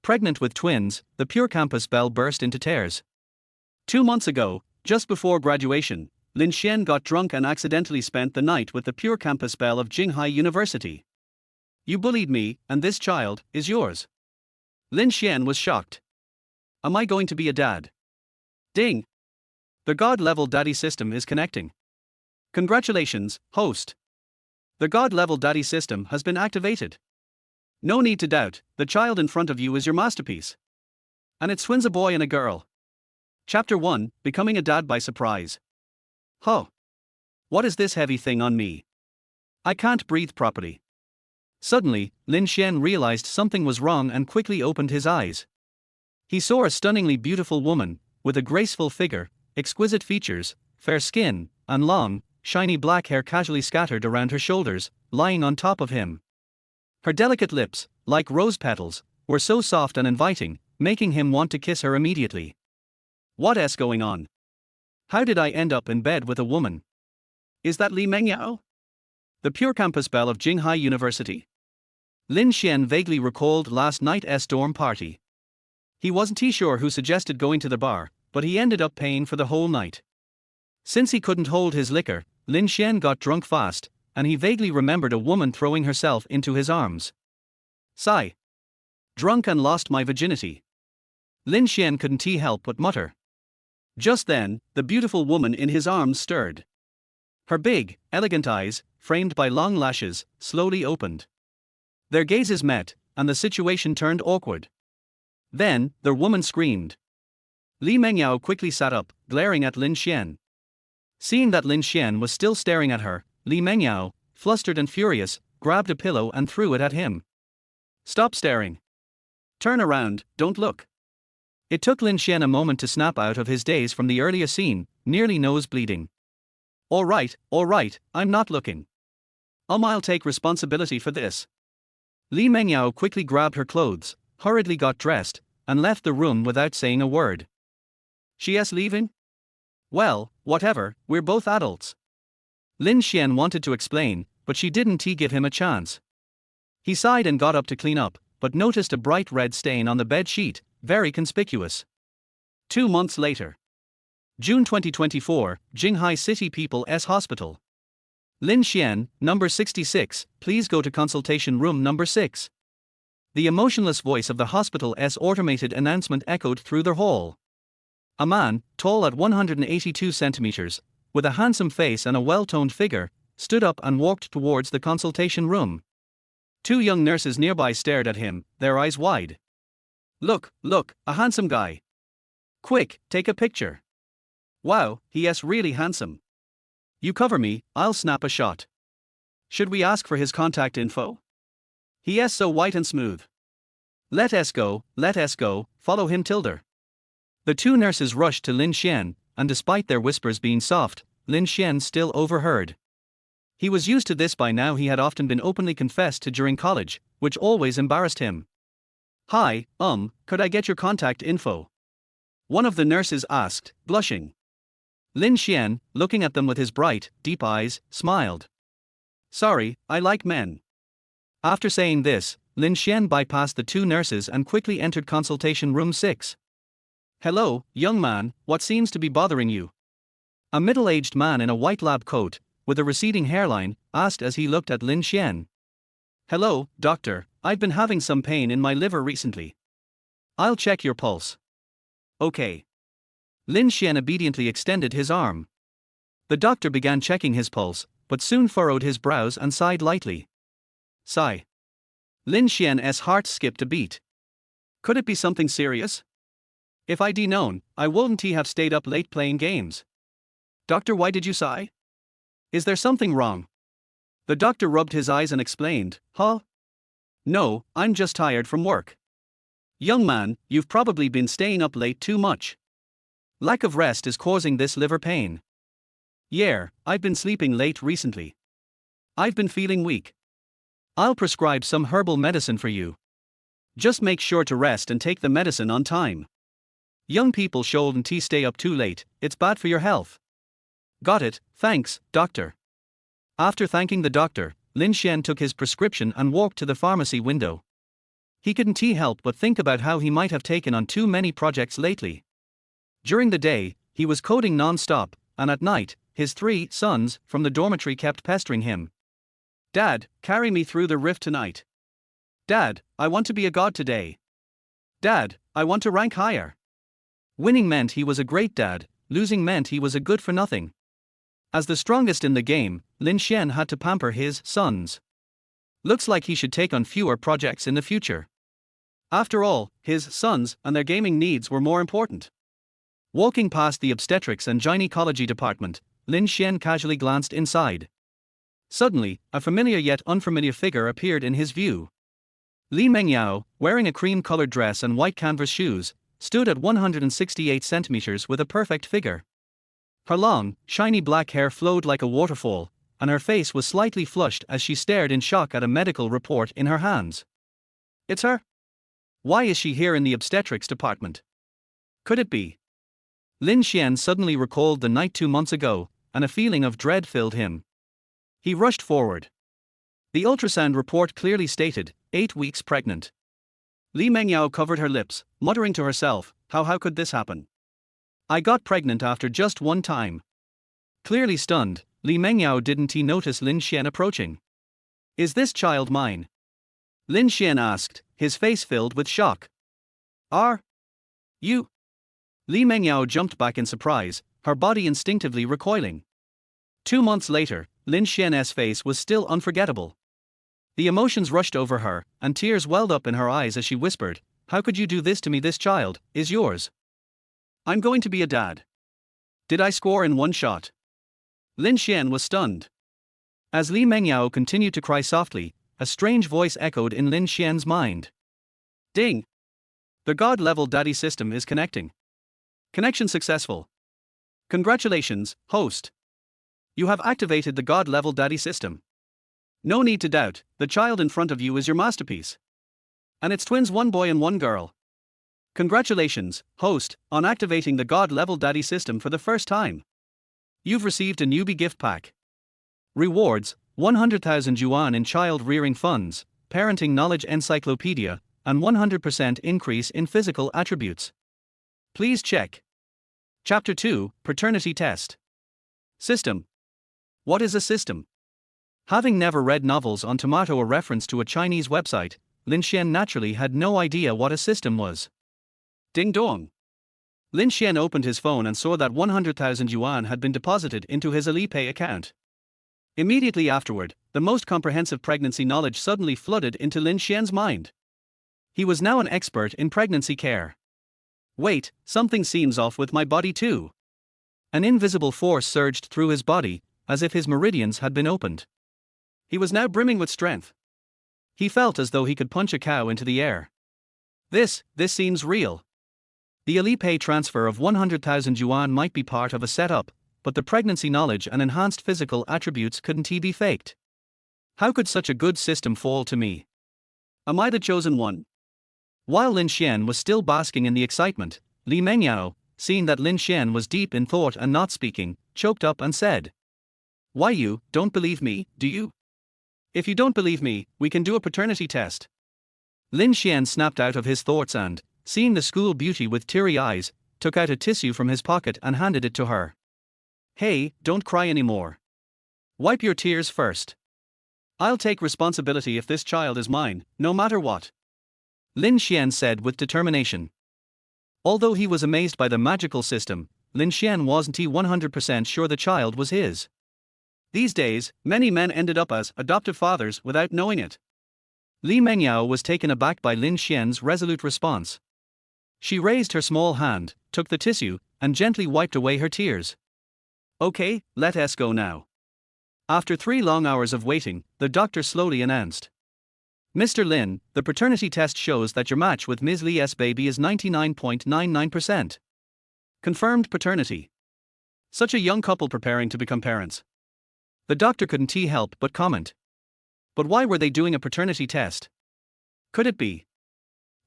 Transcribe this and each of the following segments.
Pregnant with twins, the Pure Campus Belle burst into tears. 2 months ago, just before graduation, Lin Xuan got drunk and accidentally spent the night with the Pure Campus Belle of Jinghai University. You bullied me, and this child is yours. Lin Xuan was shocked. Am I going to be a dad? Ding! The God-level daddy system is connecting. Congratulations, host. The God-level daddy system has been activated. No need to doubt, the child in front of you is your masterpiece. And it's twins, a boy and a girl. Chapter 1, Becoming a Dad by Surprise. Huh. What is this heavy thing on me? I can't breathe properly. Suddenly, Lin Xuan realized something was wrong and quickly opened his eyes. He saw a stunningly beautiful woman, with a graceful figure, exquisite features, fair skin, and long, shiny black hair casually scattered around her shoulders, lying on top of him. Her delicate lips, like rose petals, were so soft and inviting, making him want to kiss her immediately. What's going on? How did I end up in bed with a woman? Is that Li Mengyao? The Pure Campus Belle of Jinghai University. Lin Xuan vaguely recalled last night's dorm party. He wasn't sure who suggested going to the bar, but he ended up paying for the whole night. Since he couldn't hold his liquor, Lin Xuan got drunk fast, and he vaguely remembered a woman throwing herself into his arms. Sigh. Drunk and lost my virginity. Lin Xuan couldn't help but mutter. Just then, the beautiful woman in his arms stirred. Her big, elegant eyes, framed by long lashes, slowly opened. Their gazes met, and the situation turned awkward. Then, the woman screamed. Li Mengyao quickly sat up, glaring at Lin Xuan. Seeing that Lin Xuan was still staring at her, Li Mengyao, flustered and furious, grabbed a pillow and threw it at him. Stop staring. Turn around, don't look. It took Lin Xuan a moment to snap out of his daze from the earlier scene, nearly nose bleeding. All right, I'm not looking. I'll take responsibility for this. Li Mengyao quickly grabbed her clothes, hurriedly got dressed, and left the room without saying a word. She's leaving? Well, whatever, we're both adults. Lin Xuan wanted to explain, but she didn't give him a chance. He sighed and got up to clean up, but noticed a bright red stain on the bed sheet, very conspicuous. 2 months later. June 2024, Jinghai City People's Hospital. Lin Xuan, number 66, please go to consultation room number 6. The emotionless voice of the hospital's automated announcement echoed through the hall. A man, tall at 182 centimeters, with a handsome face and a well-toned figure, stood up and walked towards the consultation room. 2 young nurses nearby stared at him, their eyes wide. Look, a handsome guy. Quick, take a picture. Wow, he's really handsome. You cover me, I'll snap a shot. Should we ask for his contact info? He's so white and smooth. Let us go, follow him tilde. The 2 nurses rushed to Lin Xuan, and despite their whispers being soft, Lin Xuan still overheard. He was used to this by now. He had often been openly confessed to during college, which always embarrassed him. Hi, could I get your contact info? One of the nurses asked, blushing. Lin Xuan, looking at them with his bright, deep eyes, smiled. Sorry, I like men. After saying this, Lin Xuan bypassed the 2 nurses and quickly entered consultation room 6. Hello, young man, what seems to be bothering you? A middle-aged man in a white lab coat, with a receding hairline, asked as he looked at Lin Xuan. Hello, doctor, I've been having some pain in my liver recently. I'll check your pulse. Okay. Lin Xuan obediently extended his arm. The doctor began checking his pulse, but soon furrowed his brows and sighed lightly. Sigh. Lin Xuan's heart skipped a beat. Could it be something serious? If I'd known, I wouldn't have stayed up late playing games. Doctor, why did you sigh? Is there something wrong? The doctor rubbed his eyes and explained, No, I'm just tired from work. Young man, you've probably been staying up late too much. Lack of rest is causing this liver pain. Yeah, I've been sleeping late recently. I've been feeling weak. I'll prescribe some herbal medicine for you. Just make sure to rest and take the medicine on time. Young people shouldn't stay up too late, it's bad for your health. Got it, thanks, doctor. After thanking the doctor, Lin Xuan took his prescription and walked to the pharmacy window. He couldn't help but think about how he might have taken on too many projects lately. During the day, he was coding non-stop, and at night, his 3 sons from the dormitory kept pestering him. "Dad, carry me through the rift tonight. Dad, I want to be a god today. Dad, I want to rank higher." Winning meant he was a great dad, losing meant he was a good for nothing. As the strongest in the game, Lin Xuan had to pamper his sons. Looks like he should take on fewer projects in the future. After all, his sons and their gaming needs were more important. Walking past the obstetrics and gynecology department, Lin Xuan casually glanced inside. Suddenly, a familiar yet unfamiliar figure appeared in his view. Li Mengyao, wearing a cream-colored dress and white canvas shoes, stood at 168 centimeters with a perfect figure. Her long, shiny black hair flowed like a waterfall, and her face was slightly flushed as she stared in shock at a medical report in her hands. "It's her? Why is she here in the obstetrics department? Could it be?" Lin Xuan suddenly recalled the night 2 months ago, and a feeling of dread filled him. He rushed forward. The ultrasound report clearly stated, 8 weeks pregnant. Li Mengyao covered her lips, muttering to herself, how could this happen? I got pregnant after just 1 time. Clearly stunned, Li Mengyao didn't notice Lin Xuan approaching. "Is this child mine?" Lin Xuan asked, his face filled with shock. "Are you?" Li Mengyao jumped back in surprise, her body instinctively recoiling. 2 months later, Lin Xuan's face was still unforgettable. The emotions rushed over her, and tears welled up in her eyes as she whispered, "How could you do this to me? This child is yours. I'm going to be a dad. Did I score in 1 shot?" Lin Xuan was stunned. As Li Mengyao continued to cry softly, a strange voice echoed in Lin Xuan's mind. "Ding! The God-level daddy system is connecting. Connection successful. Congratulations, host. You have activated the God-level daddy system. No need to doubt, the child in front of you is your masterpiece. And it's twins, 1 boy and 1 girl. Congratulations, host, on activating the God-level daddy system for the first time. You've received a newbie gift pack. Rewards, 100,000 yuan in child-rearing funds, parenting knowledge encyclopedia, and 100% increase in physical attributes. Please check. Chapter 2, Paternity Test. System. What is a system? Having never read novels on tomato, a reference to a Chinese website, Lin Xuan naturally had no idea what a system was. Ding dong. Lin Xuan opened his phone and saw that 100,000 yuan had been deposited into his Alipay account. Immediately afterward, the most comprehensive pregnancy knowledge suddenly flooded into Lin Xuan's mind. He was now an expert in pregnancy care. Wait, something seems off with my body too. An invisible force surged through his body, as if his meridians had been opened. He was now brimming with strength. He felt as though he could punch a cow into the air. This seems real. The Alipay transfer of 100,000 yuan might be part of a setup, but the pregnancy knowledge and enhanced physical attributes couldn't be faked. How could such a good system fall to me? Am I the chosen one? While Lin Xuan was still basking in the excitement, Li Mengyao, seeing that Lin Xuan was deep in thought and not speaking, choked up and said, "Why, you don't believe me, do you? If you don't believe me, we can do a paternity test." Lin Xuan snapped out of his thoughts and, seeing the school beauty with teary eyes, took out a tissue from his pocket and handed it to her. "Hey, don't cry anymore. Wipe your tears first. I'll take responsibility if this child is mine, no matter what," Lin Xuan said with determination. Although he was amazed by the magical system, Lin Xuan wasn't 100% sure the child was his. These days, many men ended up as adoptive fathers without knowing it. Li Mengyao was taken aback by Lin Xuan's resolute response. She raised her small hand, took the tissue, and gently wiped away her tears. "Okay, let us go now." After 3 long hours of waiting, the doctor slowly announced, "Mr. Lin, the paternity test shows that your match with Ms. Li's baby is 99.99%. Confirmed paternity. Such a young couple preparing to become parents." The doctor couldn't help but comment. But why were they doing a paternity test? Could it be?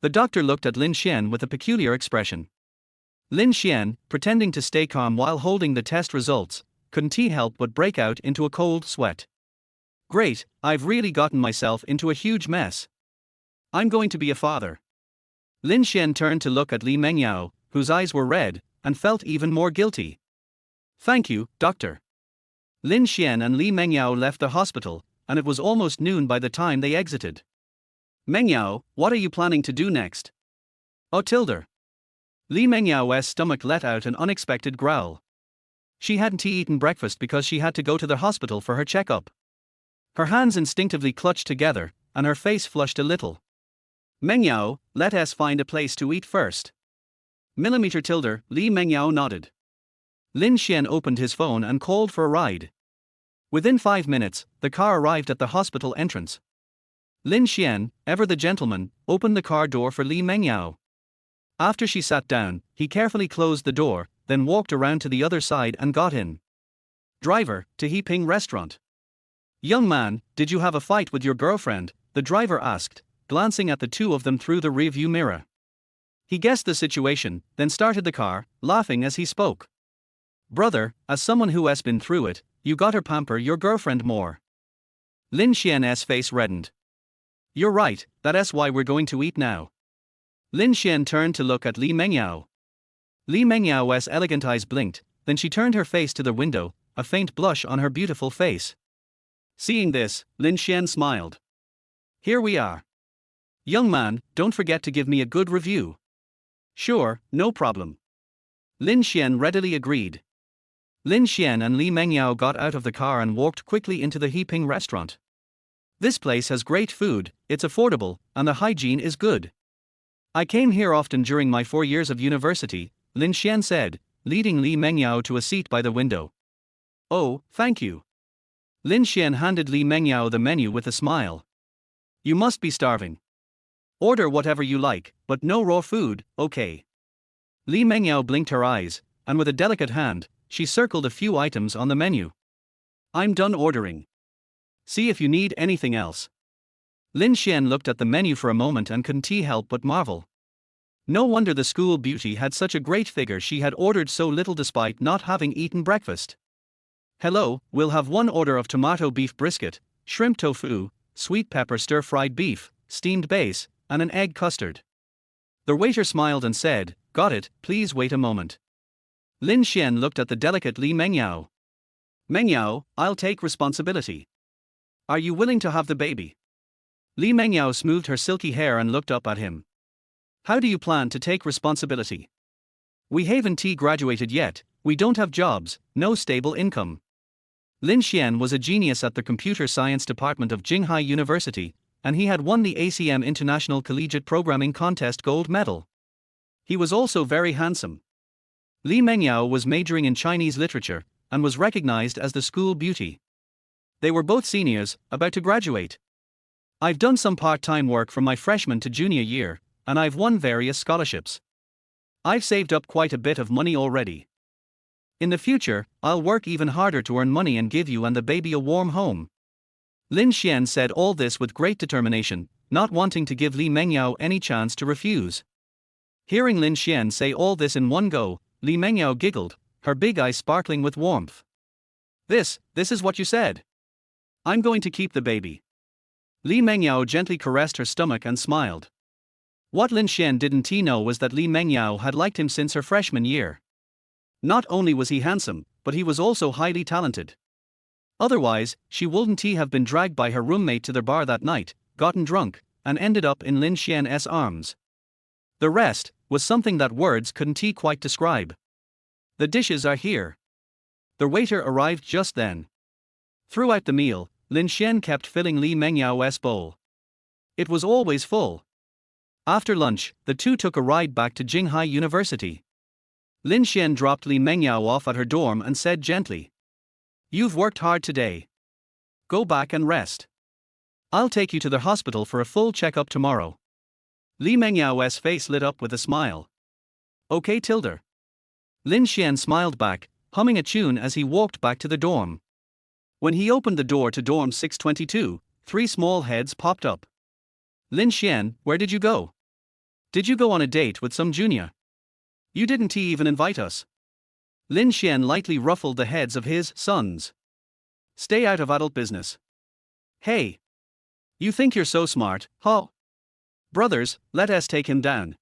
The doctor looked at Lin Xuan with a peculiar expression. Lin Xuan, pretending to stay calm while holding the test results, couldn't help but break out into a cold sweat. Great, I've really gotten myself into a huge mess. I'm going to be a father. Lin Xuan turned to look at Li Mengyao, whose eyes were red, and felt even more guilty. Thank you, doctor. Lin Xuan and Li Mengyao left the hospital, and it was almost noon by the time they exited. Mengyao, what are you planning to do next? Oh, Tilda. Li Mengyao's stomach let out an unexpected growl. She hadn't eaten breakfast because she had to go to the hospital for her checkup. Her hands instinctively clutched together, and her face flushed a little. Mengyao, let us find a place to eat first. Millimeter tilde, Li Mengyao nodded. Lin Xuan opened his phone and called for a ride. Within 5 minutes, the car arrived at the hospital entrance. Lin Xuan, ever the gentleman, opened the car door for Li Mengyao. After she sat down, he carefully closed the door, then walked around to the other side and got in. Driver, to Heping restaurant. Young man, did you have a fight with your girlfriend? The driver asked, glancing at the two of them through the rearview mirror. He guessed the situation, then started the car, laughing as he spoke. Brother, as someone who has been through it, you gotta pamper your girlfriend more. Lin Xuan's face reddened. You're right, that's why we're going to eat now. Lin Xuan turned to look at Li Mengyao. Li Mengyao's elegant eyes blinked, then she turned her face to the window, a faint blush on her beautiful face. Seeing this, Lin Xuan smiled. Here we are. Young man, don't forget to give me a good review. Sure, no problem. Lin Xuan readily agreed. Lin Xuan and Li Mengyao got out of the car and walked quickly into the Heping restaurant. This place has great food, it's affordable, and the hygiene is good. I came here often during my 4 years of university, Lin Xuan said, leading Li Mengyao to a seat by the window. Oh, thank you. Lin Xuan handed Li Mengyao the menu with a smile. You must be starving. Order whatever you like, but no raw food, okay. Li Mengyao blinked her eyes, and with a delicate hand, she circled a few items on the menu. I'm done ordering. See if you need anything else. Lin Xuan looked at the menu for a moment and couldn't help but marvel. No wonder the school beauty had such a great figure. She had ordered so little despite not having eaten breakfast. Hello, we'll have 1 order of tomato beef brisket, shrimp tofu, sweet pepper stir-fried beef, steamed base, and an egg custard. The waiter smiled and said, got it, please wait a moment. Lin Xuan looked at the delicate Li Mengyao. Mengyao, I'll take responsibility. Are you willing to have the baby? Li Mengyao smoothed her silky hair and looked up at him. How do you plan to take responsibility? We haven't graduated yet, we don't have jobs, no stable income. Lin Xuan was a genius at the computer science department of Jinghai University, and he had won the ACM International Collegiate Programming Contest gold medal. He was also very handsome. Li Mengyao was majoring in Chinese literature, and was recognized as the school beauty. They were both seniors, about to graduate. I've done some part-time work from my freshman to junior year, and I've won various scholarships. I've saved up quite a bit of money already. In the future, I'll work even harder to earn money and give you and the baby a warm home. Lin Xuan said all this with great determination, not wanting to give Li Mengyao any chance to refuse. Hearing Lin Xuan say all this in one go, Li Mengyao giggled, her big eyes sparkling with warmth. This is what you said. I'm going to keep the baby. Li Mengyao gently caressed her stomach and smiled. What Lin Xuan didn't know was that Li Mengyao had liked him since her freshman year. Not only was he handsome, but he was also highly talented. Otherwise, she wouldn't have been dragged by her roommate to the bar that night, gotten drunk, and ended up in Lin Xuan's arms. The rest was something that words couldn't quite describe. The dishes are here. The waiter arrived just then. Throughout the meal, Lin Xuan kept filling Li Mengyao's bowl. It was always full. After lunch, the two took a ride back to Jinghai University. Lin Xuan dropped Li Mengyao off at her dorm and said gently, "You've worked hard today. Go back and rest. I'll take you to the hospital for a full checkup tomorrow." Li Mengyao's face lit up with a smile. Okay, Tilda. Lin Xuan smiled back, humming a tune as he walked back to the dorm. When he opened the door to dorm 622, 3 small heads popped up. Lin Xuan, where did you go? Did you go on a date with some junior? You didn't even invite us. Lin Xuan lightly ruffled the heads of his sons. Stay out of adult business. Hey. You think you're so smart, huh? Brothers, let us take him down.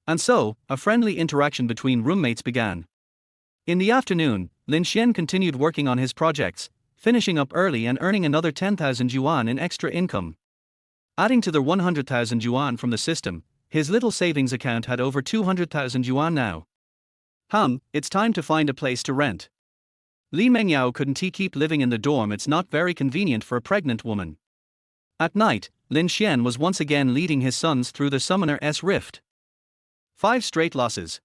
And so, a friendly interaction between roommates began. In the afternoon, Lin Xuan continued working on his projects, finishing up early and earning another 10,000 yuan in extra income. Adding to the 100,000 yuan from the system, his little savings account had over 200,000 yuan now. It's time to find a place to rent. Li Mengyao couldn't keep living in the dorm, it's not very convenient for a pregnant woman. At night, Lin Xuan was once again leading his sons through the Summoner's Rift. 5 straight losses.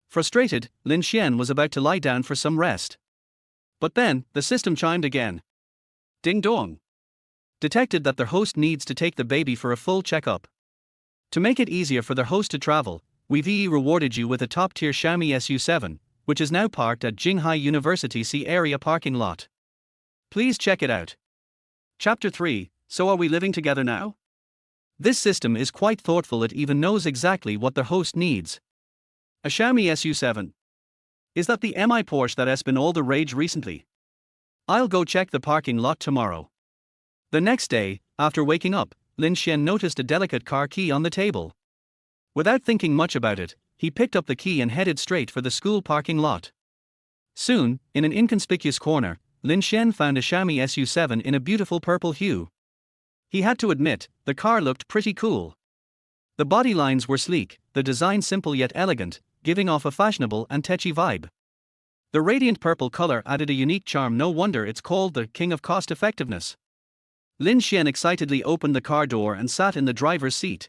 Frustrated, Lin Xuan was about to lie down for some rest. But then, the system chimed again. Ding dong. Detected that their host needs to take the baby for a full checkup. To make it easier for their host to travel, we've rewarded you with a top-tier Xiaomi SU7, which is now parked at Jinghai University C area parking lot. Please check it out. Chapter 3, So are we living together now? This system is quite thoughtful, it even knows exactly what the host needs. A Xiaomi SU7. Is that the Mi Porsche that has been all the rage recently? I'll go check the parking lot tomorrow. The next day, after waking up, Lin Xuan noticed a delicate car key on the table. Without thinking much about it, he picked up the key and headed straight for the school parking lot. Soon, in an inconspicuous corner, Lin Xuan found a Xiaomi SU7 in a beautiful purple hue. He had to admit, the car looked pretty cool. The body lines were sleek, the design simple yet elegant, giving off a fashionable and techy vibe. The radiant purple color added a unique charm, no wonder it's called the king of cost effectiveness. Lin Xuan excitedly opened the car door and sat in the driver's seat.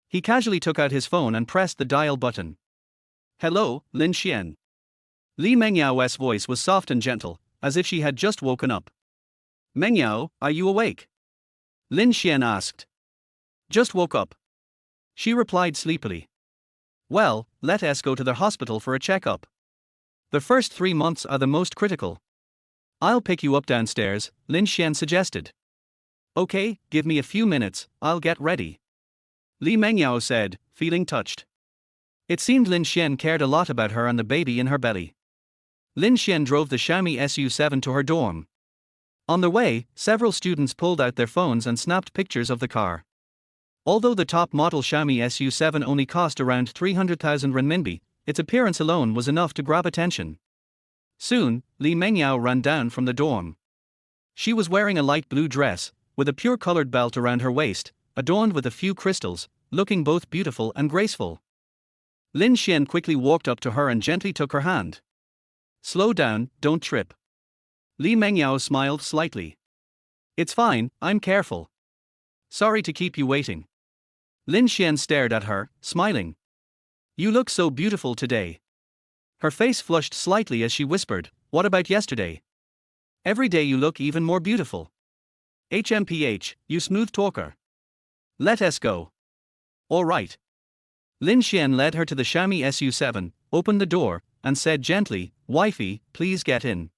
He casually took out his phone and pressed the dial button. Hello, Lin Xuan. Li Mengyao's voice was soft and gentle, as if she had just woken up. Mengyao, are you awake? Lin Xuan asked. Just woke up. She replied sleepily. Well, let us go to the hospital for a checkup. The first 3 months are the most critical. I'll pick you up downstairs, Lin Xuan suggested. Okay, give me a few minutes, I'll get ready. Li Mengyao said, feeling touched. It seemed Lin Xuan cared a lot about her and the baby in her belly. Lin Xuan drove the Xiaomi SU7 to her dorm. On the way, several students pulled out their phones and snapped pictures of the car. Although the top model Xiaomi SU7 only cost around 300,000 renminbi, its appearance alone was enough to grab attention. Soon, Li Mengyao ran down from the dorm. She was wearing a light blue dress, with a pure-colored belt around her waist, adorned with a few crystals, looking both beautiful and graceful. Lin Xuan quickly walked up to her and gently took her hand. Slow down, don't trip. Li Mengyao smiled slightly. It's fine, I'm careful. Sorry to keep you waiting. Lin Xuan stared at her, smiling. You look so beautiful today. Her face flushed slightly as she whispered, what about yesterday? Every day you look even more beautiful. HMPH, you smooth talker. Let us go. All right. Lin Xuan led her to the Xiaomi SU7, opened the door, and said gently, Wifey, please get in.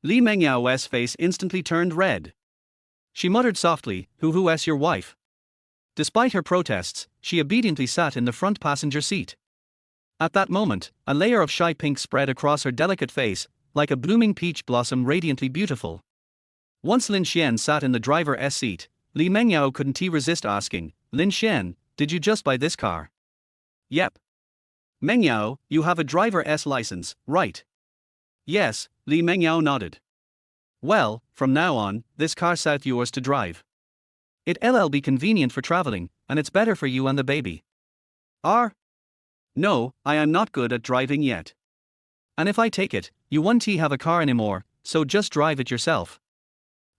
Li Mengyao's face instantly turned red. She muttered softly, Who's your wife? Despite her protests, she obediently sat in the front passenger seat. At that moment, a layer of shy pink spread across her delicate face, like a blooming peach blossom radiantly beautiful. Once Lin Xuan sat in the driver's seat, Li Mengyao couldn't resist asking, Lin Xuan, did you just buy this car? Yep. Mengyao, you have a driver's license, right? Yes, Li Mengyao nodded. Well, from now on, this car's yours to drive. It'll be convenient for traveling, and it's better for you and the baby. No, I am not good at driving yet. And if I take it, you won't have a car anymore, so just drive it yourself.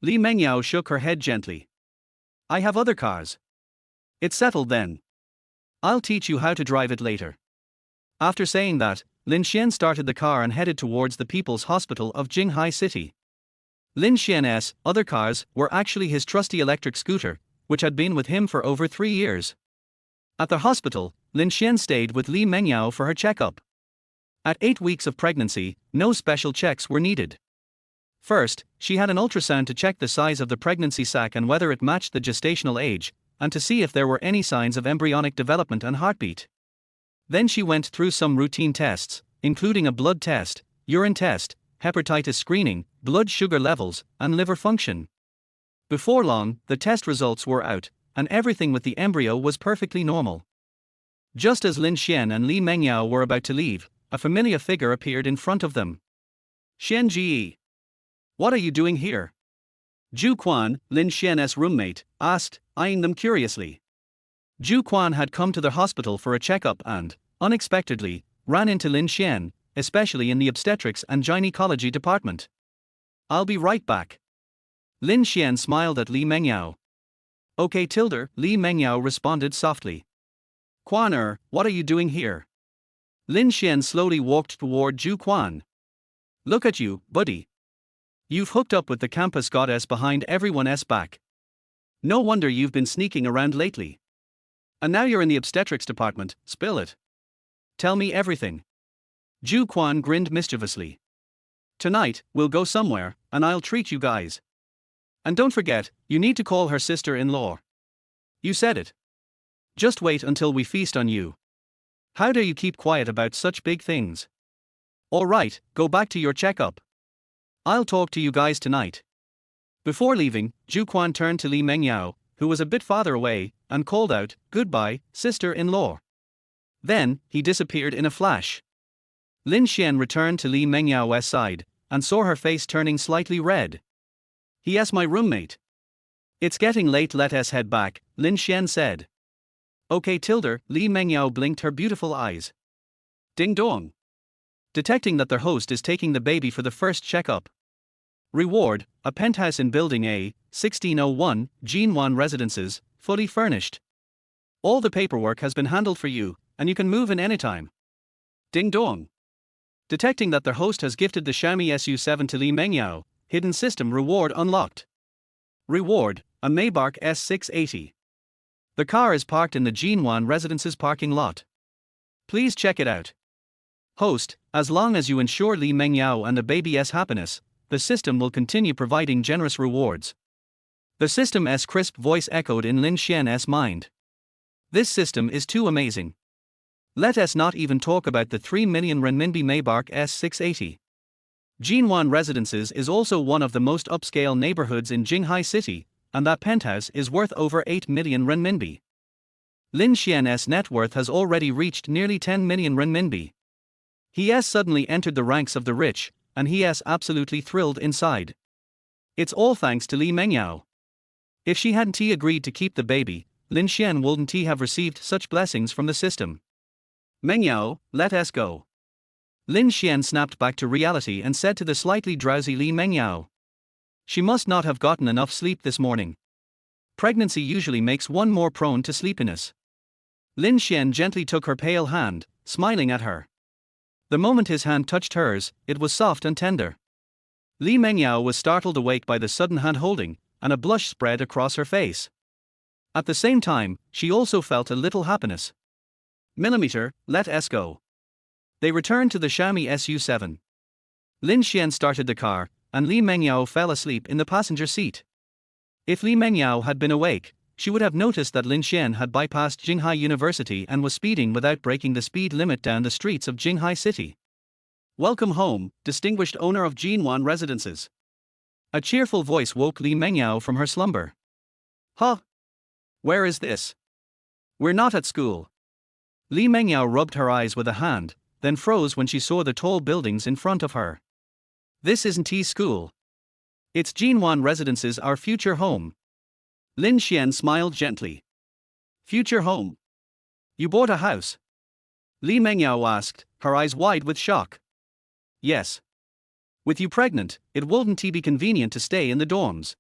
Li Mengyao shook her head gently. I have other cars. It's settled then. I'll teach you how to drive it later. After saying that, Lin Xuan started the car and headed towards the People's Hospital of Jinghai City. Lin Xuan's other cars were actually his trusty electric scooter, which had been with him for over 3 years. At the hospital, Lin Xuan stayed with Li Mengyao for her checkup. At 8 weeks of pregnancy, no special checks were needed. First, she had an ultrasound to check the size of the pregnancy sac and whether it matched the gestational age, and to see if there were any signs of embryonic development and heartbeat. Then she went through some routine tests, including a blood test, urine test, hepatitis screening, blood sugar levels, and liver function. Before long, the test results were out, and everything with the embryo was perfectly normal. Just as Lin Xuan and Li Mengyao were about to leave, a familiar figure appeared in front of them. Xian Ji. What are you doing here? Zhu Quan, Lin Xian's roommate, asked, eyeing them curiously. Zhu Quan had come to the hospital for a checkup and, unexpectedly, ran into Lin Xuan, especially in the obstetrics and gynecology department. I'll be right back. Lin Xuan smiled at Li Mengyao. Okay, Li Mengyao responded softly. Quan what are you doing here? Lin Xuan slowly walked toward Zhu Quan. Look at you, buddy. You've hooked up with the campus goddess behind everyone's back. No wonder you've been sneaking around lately. And now you're in the obstetrics department, spill it. Tell me everything. Zhu Quan grinned mischievously. Tonight, we'll go somewhere, and I'll treat you guys. And don't forget, you need to call her sister-in-law. You said it. Just wait until we feast on you. How dare you keep quiet about such big things? All right, go back to your checkup. I'll talk to you guys tonight. Before leaving, Zhu Quan turned to Li Mengyao, who was a bit farther away, and called out, "Goodbye, sister-in-law." Then, he disappeared in a flash. Lin Xuan returned to Li Mengyao's side, and saw her face turning slightly red. He my roommate. It's getting late, let us head back, Lin Xuan said. Okay, Li Mengyao blinked her beautiful eyes. Ding dong. Detecting that their host is taking the baby for the first checkup. Reward, a penthouse in Building A, 1601, Jinghai Residences, fully furnished. All the paperwork has been handled for you, and you can move in anytime. Ding dong. Detecting that their host has gifted the Xiaomi SU7 to Li Mengyao, hidden system reward unlocked. Reward, a Maybach S680. The car is parked in the Jinghai Residences parking lot. Please check it out. Host, as long as you ensure Li Mengyao and the baby's happiness, the system will continue providing generous rewards. The system's crisp voice echoed in Lin Xian's mind. This system is too amazing. Let us not even talk about the 3 million renminbi Maybach S680. Jinghai Residences is also one of the most upscale neighborhoods in Jinghai City, and that penthouse is worth over 8 million renminbi. Lin Xian's net worth has already reached nearly 10 million renminbi. He has suddenly entered the ranks of the rich, and he is absolutely thrilled inside. It's all thanks to Li Mengyao. If she hadn't agreed to keep the baby, Lin Xuan wouldn't have received such blessings from the system. Mengyao, let us go. Lin Xuan snapped back to reality and said to the slightly drowsy Li Mengyao. She must not have gotten enough sleep this morning. Pregnancy usually makes one more prone to sleepiness. Lin Xuan gently took her pale hand, smiling at her. The moment his hand touched hers, it was soft and tender. Li Mengyao was startled awake by the sudden hand-holding, and a blush spread across her face. At the same time, she also felt a little happiness. Millimeter, let us go. They returned to the Xiaomi SU7. Lin Xuan started the car, and Li Mengyao fell asleep in the passenger seat. If Li Mengyao had been awake, she would have noticed that Lin Xuan had bypassed Jinghai University and was speeding without breaking the speed limit down the streets of Jinghai City. Welcome home, distinguished owner of Jinghai Residences. A cheerful voice woke Li Mengyao from her slumber. Huh? Where is this? We're not at school. Li Mengyao rubbed her eyes with a hand, then froze when she saw the tall buildings in front of her. This isn't school. It's Jinghai Residences, our future home. Lin Xuan smiled gently. Future home? You bought a house? Li Mengyao asked, her eyes wide with shock. Yes. With you pregnant, it wouldn't be convenient to stay in the dorms.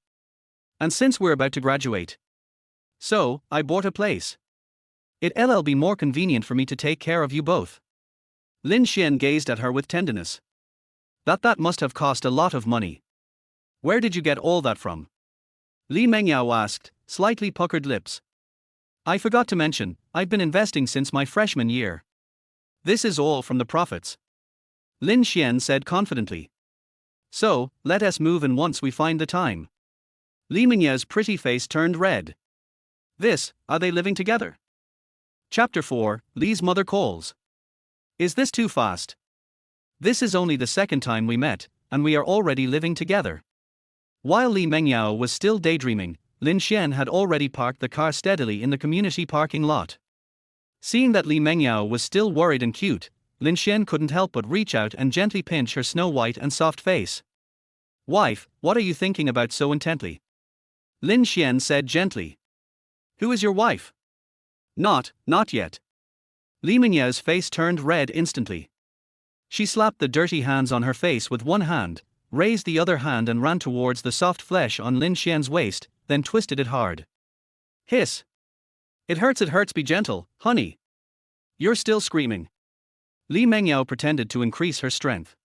And since we're about to graduate. So, I bought a place. It'll be more convenient for me to take care of you both. Lin Xuan gazed at her with tenderness. That must have cost a lot of money. Where did you get all that from? Li Mengyao asked, slightly puckered lips. I forgot to mention, I've been investing since my freshman year. This is all from the profits. Lin Xuan said confidently. So, let us move in once we find the time. Li Mengyao's pretty face turned red. Are they living together? Chapter 4, Li's mother calls. Is this too fast? This is only the second time we met, and we are already living together. While Li Mengyao was still daydreaming, Lin Xuan had already parked the car steadily in the community parking lot. Seeing that Li Mengyao was still worried and cute, Lin Xuan couldn't help but reach out and gently pinch her snow-white and soft face. "Wife, what are you thinking about so intently?" Lin Xuan said gently. "Who is your wife?" Not yet." Li Mengyao's face turned red instantly. She slapped the dirty hands on her face with one hand, raised the other hand and ran towards the soft flesh on Lin Xuan's waist, then twisted it hard. Hiss. It hurts, be gentle, honey. You're still screaming." Li Mengyao pretended to increase her strength.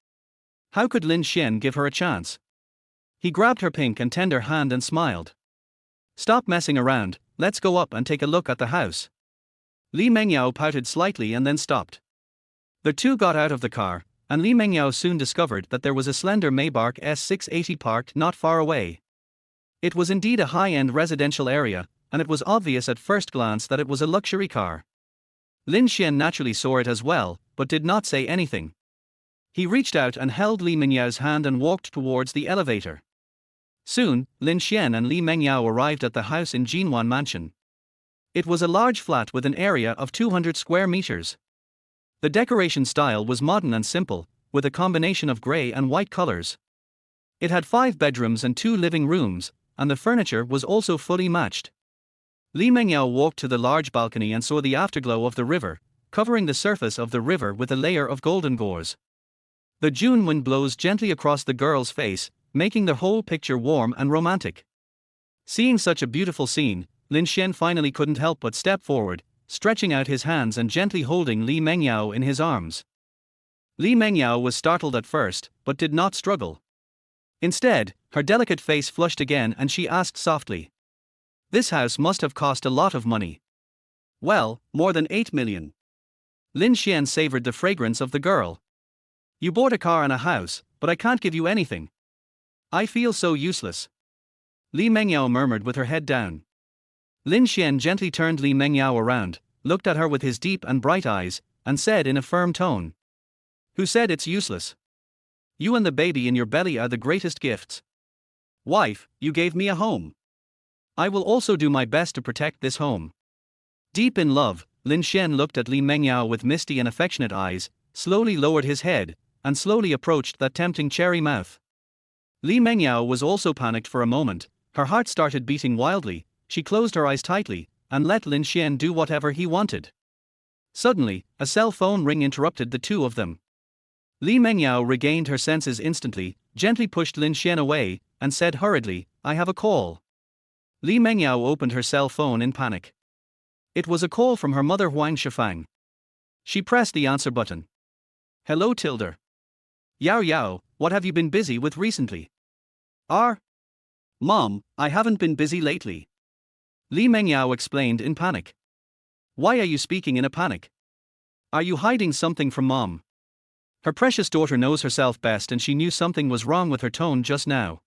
How could Lin Xuan give her a chance? He grabbed her pink and tender hand and smiled. "Stop messing around, let's go up and take a look at the house." Li Mengyao pouted slightly and then stopped. The two got out of the car, and Li Mengyao soon discovered that there was a slender Maybach S680 parked not far away. It was indeed a high-end residential area, and it was obvious at first glance that it was a luxury car. Lin Xuan naturally saw it as well, but did not say anything. He reached out and held Li Mengyao's hand and walked towards the elevator. Soon, Lin Xuan and Li Mengyao arrived at the house in Jinghai Mansion. It was a large flat with an area of 200 square meters. The decoration style was modern and simple, with a combination of grey and white colors. It had 5 bedrooms and 2 living rooms, and the furniture was also fully matched. Li Mengyao walked to the large balcony and saw the afterglow of the river, covering the surface of the river with a layer of golden gauze. The June wind blows gently across the girl's face, making the whole picture warm and romantic. Seeing such a beautiful scene, Lin Xuan finally couldn't help but step forward, stretching out his hands and gently holding Li Mengyao in his arms. Li Mengyao was startled at first, but did not struggle. Instead, her delicate face flushed again and she asked softly, "This house must have cost a lot of money." "Well, more than 8 million. Lin Xuan savored the fragrance of the girl. "You bought a car and a house, but I can't give you anything. I feel so useless." Li Mengyao murmured with her head down. Lin Xuan gently turned Li Mengyao around, looked at her with his deep and bright eyes, and said in a firm tone, "Who said it's useless? You and the baby in your belly are the greatest gifts. Wife, you gave me a home. I will also do my best to protect this home." Deep in love, Lin Xuan looked at Li Mengyao with misty and affectionate eyes, slowly lowered his head, and slowly approached that tempting cherry mouth. Li Mengyao was also panicked for a moment, her heart started beating wildly. She closed her eyes tightly, and let Lin Xuan do whatever he wanted. Suddenly, a cell phone ring interrupted the two of them. Li Mengyao regained her senses instantly, gently pushed Lin Xuan away, and said hurriedly, "I have a call." Li Mengyao opened her cell phone in panic. It was a call from her mother Huang Shifang. She pressed the answer button. "Hello Tilda. Yao Yao, what have you been busy with recently?" Mom, I haven't been busy lately." Li Mengyao explained in panic. "Why are you speaking in a panic? Are you hiding something from Mom?" Her precious daughter knows herself best and she knew something was wrong with her tone just now.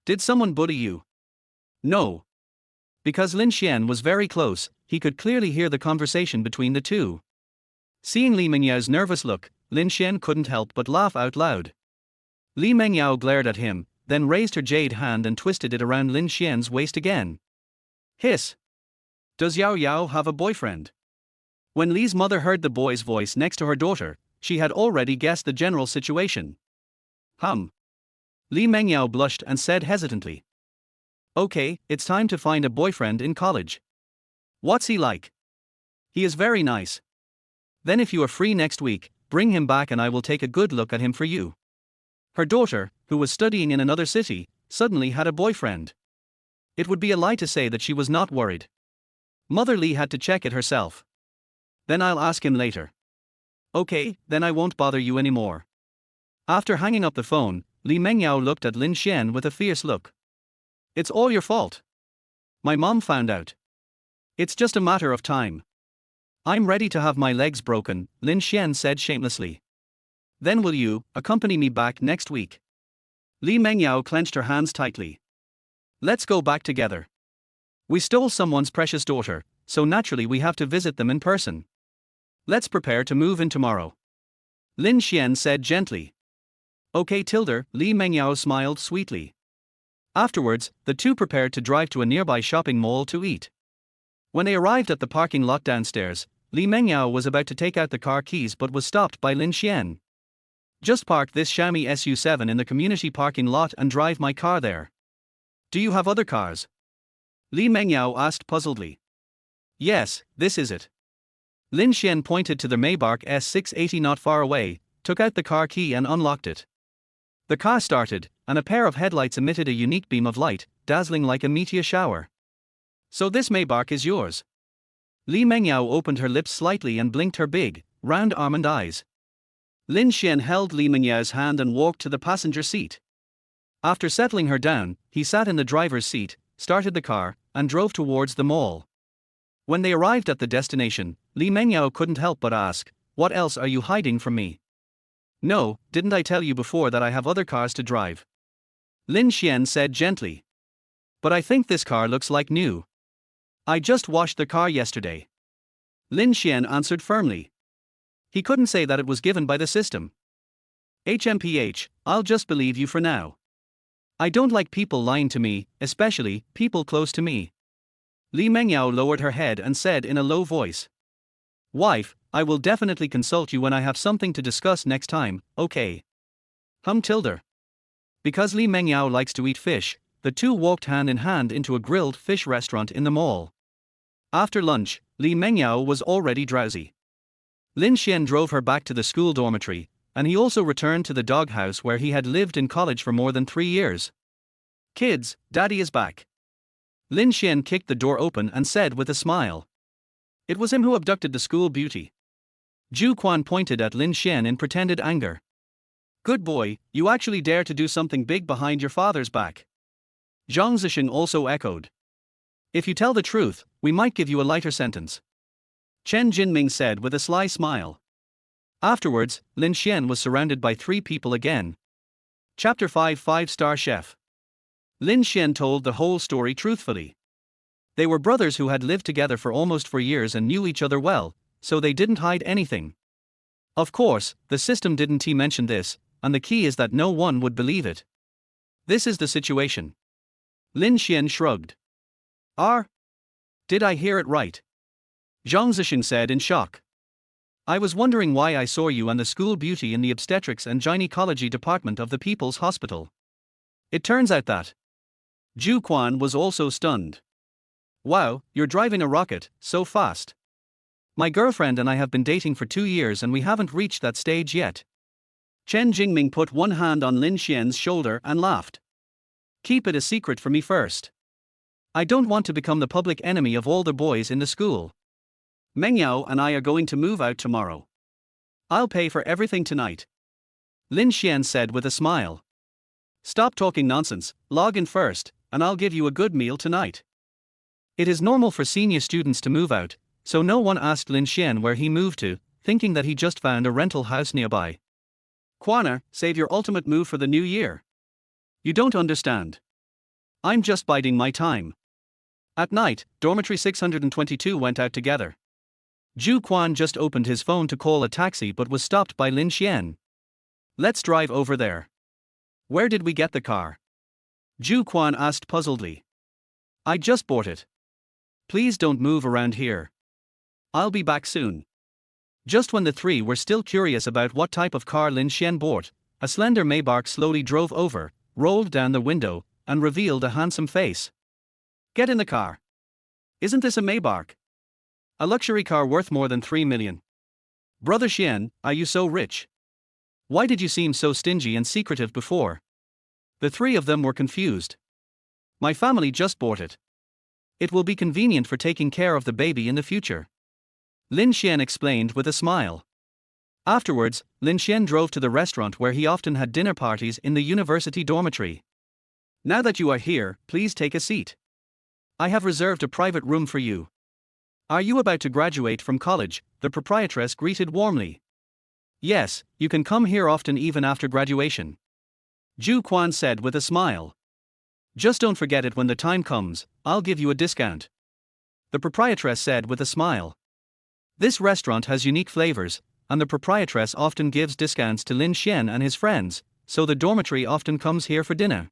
"Did someone bully you?" "No." Because Lin Xuan was very close, he could clearly hear the conversation between the two. Seeing Li Mengyao's nervous look, Lin Xuan couldn't help but laugh out loud. Li Mengyao glared at him, then raised her jade hand and twisted it around Lin Xuan's waist again. Hiss. "Does Yao Yao have a boyfriend?" When Li's mother heard the boy's voice next to her daughter, she had already guessed the general situation. Li Mengyao blushed and said hesitantly. "Okay, it's time to find a boyfriend in college." "What's he like?" "He is very nice." "Then if you are free next week, bring him back and I will take a good look at him for you." Her daughter, who was studying in another city, suddenly had a boyfriend. It would be a lie to say that she was not worried. Mother Li had to check it herself. "Then I'll ask him later." "Okay, then I won't bother you anymore." After hanging up the phone, Li Mengyao looked at Lin Xuan with a fierce look. "It's all your fault. My mom found out. It's just a matter of time." "I'm ready to have my legs broken," Lin Xuan said shamelessly. "Then will you accompany me back next week?" Li Mengyao clenched her hands tightly. "Let's go back together. We stole someone's precious daughter, so naturally we have to visit them in person. Let's prepare to move in tomorrow." Lin Xuan said gently. "Okay Tilda," Li Mengyao smiled sweetly. Afterwards, the two prepared to drive to a nearby shopping mall to eat. When they arrived at the parking lot downstairs, Li Mengyao was about to take out the car keys but was stopped by Lin Xuan. Just park this Xiaomi SU7 in the community parking lot and drive my car there. Do you have other cars? Li Mengyao asked puzzledly. Yes, this is it. Lin Xuan pointed to the Maybach S680 not far away, took out the car key and unlocked it. The car started, and a pair of headlights emitted a unique beam of light, dazzling like a meteor shower. So this Maybach is yours? Li Mengyao opened her lips slightly and blinked her big, round almond eyes. Lin Xuan held Li Mengyao's hand and walked to the passenger seat. After settling her down, he sat in the driver's seat, started the car, and drove towards the mall. When they arrived at the destination, Li Mengyao couldn't help but ask, "What else are you hiding from me?" "No, didn't I tell you before that I have other cars to drive?" Lin Xuan said gently. "But I think this car looks like new. I just washed the car yesterday." Lin Xuan answered firmly. He couldn't say that it was given by the system. "HMPH, I'll just believe you for now. I don't like people lying to me, especially people close to me." Li Mengyao lowered her head and said in a low voice, "Wife, I will definitely consult you when I have something to discuss next time, okay?" Tilde. Because Li Mengyao likes to eat fish, the two walked hand in hand into a grilled fish restaurant in the mall. After lunch, Li Mengyao was already drowsy. Lin Xuan drove her back to the school dormitory, and he also returned to the doghouse where he had lived in college for more than 3 years. "Kids, Daddy is back." Lin Xuan kicked the door open and said with a smile. It was him who abducted the school beauty. Zhu Quan pointed at Lin Xuan in pretended anger. "Good boy, you actually dare to do something big behind your father's back." Zhang Zixing also echoed. "If you tell the truth, we might give you a lighter sentence," Chen Jinming said with a sly smile. Afterwards, Lin Xuan was surrounded by 3 people again. Chapter 5 5-Star Chef. Lin Xuan told the whole story truthfully. They were brothers who had lived together for almost 4 years and knew each other well, so they didn't hide anything. Of course, the system didn't mention this, and the key is that no one would believe it. This is the situation. Lin Xuan shrugged. Did I hear it right?" Zhang Zixing said in shock. "I was wondering why I saw you and the school beauty in the obstetrics and gynecology department of the People's Hospital. It turns out that..." Zhu Quan was also stunned. "Wow, you're driving a rocket, so fast. My girlfriend and I have been dating for 2 years and we haven't reached that stage yet." Chen Jingming put one hand on Lin Xuan's shoulder and laughed. "Keep it a secret for me first. I don't want to become the public enemy of all the boys in the school. Mengyao and I are going to move out tomorrow. I'll pay for everything tonight," Lin Xuan said with a smile. "Stop talking nonsense, log in first, and I'll give you a good meal tonight." It is normal for senior students to move out, so no one asked Lin Xuan where he moved to, thinking that he just found a rental house nearby. "Quaner, save your ultimate move for the new year. You don't understand. I'm just biding my time." At night, dormitory 622 went out together. Zhu Quan just opened his phone to call a taxi but was stopped by Lin Xuan. "Let's drive over there." "Where did we get the car?" Zhu Quan asked puzzledly. "I just bought it. Please don't move around here. I'll be back soon." Just when the 3 were still curious about what type of car Lin Xuan bought, a slender Maybach slowly drove over, rolled down the window, and revealed a handsome face. "Get in the car. Isn't this a Maybach? A luxury car worth more than 3 million. Brother Xian, are you so rich? Why did you seem so stingy and secretive before?" The 3 of them were confused. "My family just bought it. It will be convenient for taking care of the baby in the future," Lin Xuan explained with a smile. Afterwards, Lin Xuan drove to the restaurant where he often had dinner parties in the university dormitory. "Now that you are here, please take a seat. I have reserved a private room for you. Are you about to graduate from college?" the proprietress greeted warmly. "Yes, you can come here often even after graduation," Zhu Quan said with a smile. "Just don't forget it when the time comes, I'll give you a discount," the proprietress said with a smile. This restaurant has unique flavors, and the proprietress often gives discounts to Lin Xuan and his friends, so the dormitory often comes here for dinner.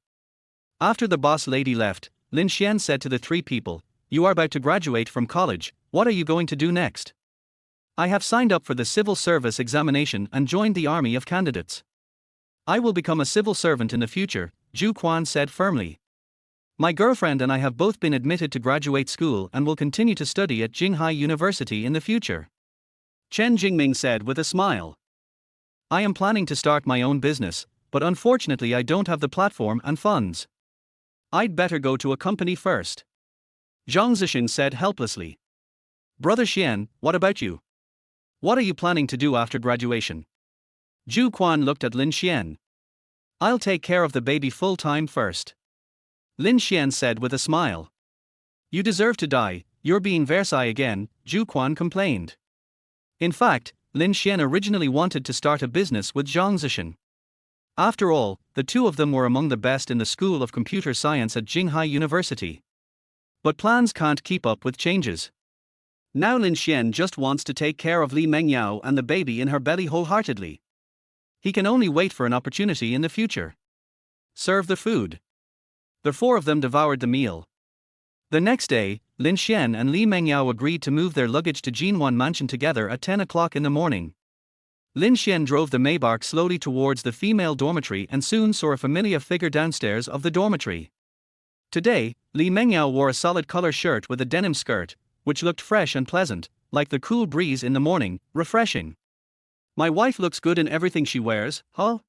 After the boss lady left, Lin Xuan said to the three people, "You are about to graduate from college, what are you going to do next?" "I have signed up for the civil service examination and joined the army of candidates. I will become a civil servant in the future," Zhu Quan said firmly. "My girlfriend and I have both been admitted to graduate school and will continue to study at Jinghai University in the future." Chen Jingming said with a smile. "I am planning to start my own business, but unfortunately I don't have the platform and funds. I'd better go to a company first." Zhang Zixin said helplessly. "Brother Xian, what about you? What are you planning to do after graduation?" Zhu Quan looked at Lin Xuan. "I'll take care of the baby full-time first," Lin Xuan said with a smile. "You deserve to die, you're being Versailles again," Zhu Quan complained. In fact, Lin Xuan originally wanted to start a business with Zhang Zixin. After all, the two of them were among the best in the School of Computer Science at Jinghai University. But plans can't keep up with changes. Now Lin Xuan just wants to take care of Li Mengyao and the baby in her belly wholeheartedly. He can only wait for an opportunity in the future. Serve the food. The four of them devoured the meal. The next day, Lin Xuan and Li Mengyao agreed to move their luggage to Jinwan Mansion together at 10 o'clock in the morning. Lin Xuan drove the Maybach slowly towards the female dormitory and soon saw a familiar figure downstairs of the dormitory. Today, Li Mengyao wore a solid color shirt with a denim skirt, which looked fresh and pleasant, like the cool breeze in the morning, refreshing. "My wife looks good in everything she wears, huh?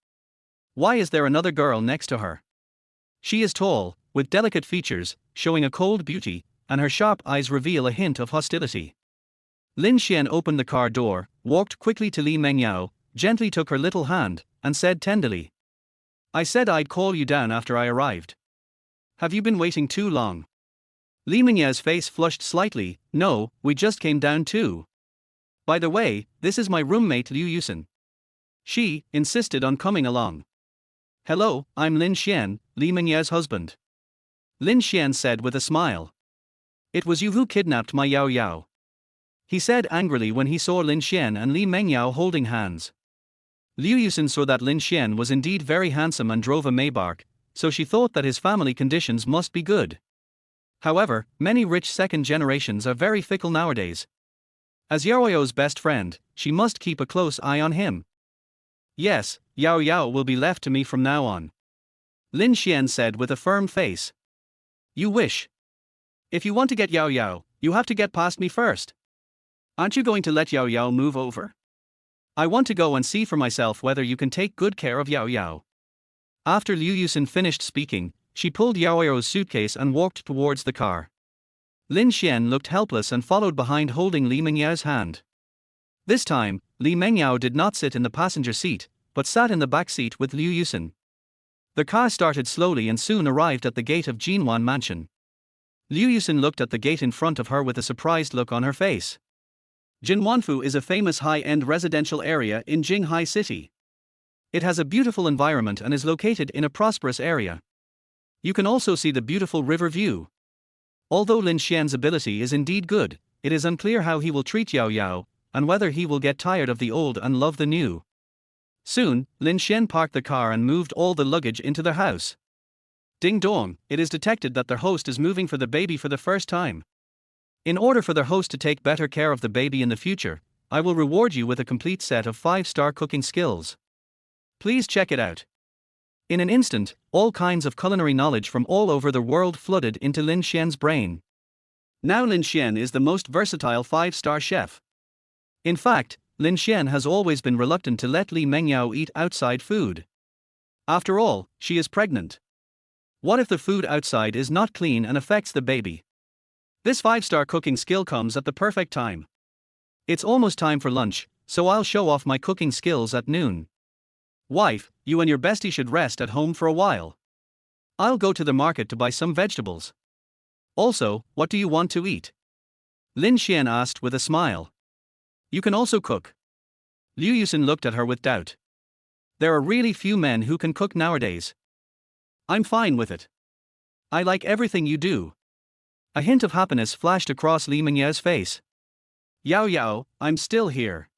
Why is there another girl next to her? She is tall, with delicate features, showing a cold beauty, and her sharp eyes reveal a hint of hostility." Lin Xuan opened the car door, walked quickly to Li Mengyao, gently took her little hand, and said tenderly, "I said I'd call you down after I arrived. Have you been waiting too long?" Li Mengyao's face flushed slightly. "No, we just came down too. By the way, this is my roommate Liu Yusen. She insisted on coming along." "Hello, I'm Lin Xuan, Li Mengyao's husband," Lin Xuan said with a smile. "It was you who kidnapped my Yao Yao," he said angrily when he saw Lin Xuan and Li Mengyao holding hands. Liu Yusen saw that Lin Xuan was indeed very handsome and drove a Maybach, so she thought that his family conditions must be good. However, many rich second generations are very fickle nowadays. As Yao Yao's best friend, she must keep a close eye on him. "Yes, Yao Yao will be left to me from now on," Lin Xuan said with a firm face. "You wish. If you want to get Yao Yao, you have to get past me first. Aren't you going to let Yao Yao move over? I want to go and see for myself whether you can take good care of Yao Yao." After Liu Yusen finished speaking, she pulled Yao Yao's suitcase and walked towards the car. Lin Xuan looked helpless and followed behind holding Li Mengyao's hand. This time, Li Mengyao did not sit in the passenger seat, but sat in the back seat with Liu Yusen. The car started slowly and soon arrived at the gate of Jinwan Mansion. Liu Yusen looked at the gate in front of her with a surprised look on her face. Jinwanfu is a famous high-end residential area in Jinghai City. It has a beautiful environment and is located in a prosperous area. You can also see the beautiful river view. Although Lin Xuan's ability is indeed good, it is unclear how he will treat Yao Yao, and whether he will get tired of the old and love the new. Soon, Lin Xuan parked the car and moved all the luggage into their house. Ding dong, it is detected that their host is moving for the baby for the first time. In order for their host to take better care of the baby in the future, I will reward you with a complete set of 5-star cooking skills. Please check it out. In an instant, all kinds of culinary knowledge from all over the world flooded into Lin Xuan's brain. Now Lin Xuan is the most versatile 5-star chef. In fact, Lin Xuan has always been reluctant to let Li Mengyao eat outside food. After all, she is pregnant. What if the food outside is not clean and affects the baby? This 5-star cooking skill comes at the perfect time. It's almost time for lunch, so I'll show off my cooking skills at noon. Wife, you and your bestie should rest at home for a while. I'll go to the market to buy some vegetables. Also, what do you want to eat? Lin Xuan asked with a smile. You can also cook. Liu Yusen looked at her with doubt. There are really few men who can cook nowadays. I'm fine with it. I like everything you do. A hint of happiness flashed across Li Mengyao's face. Yao Yao, I'm still here.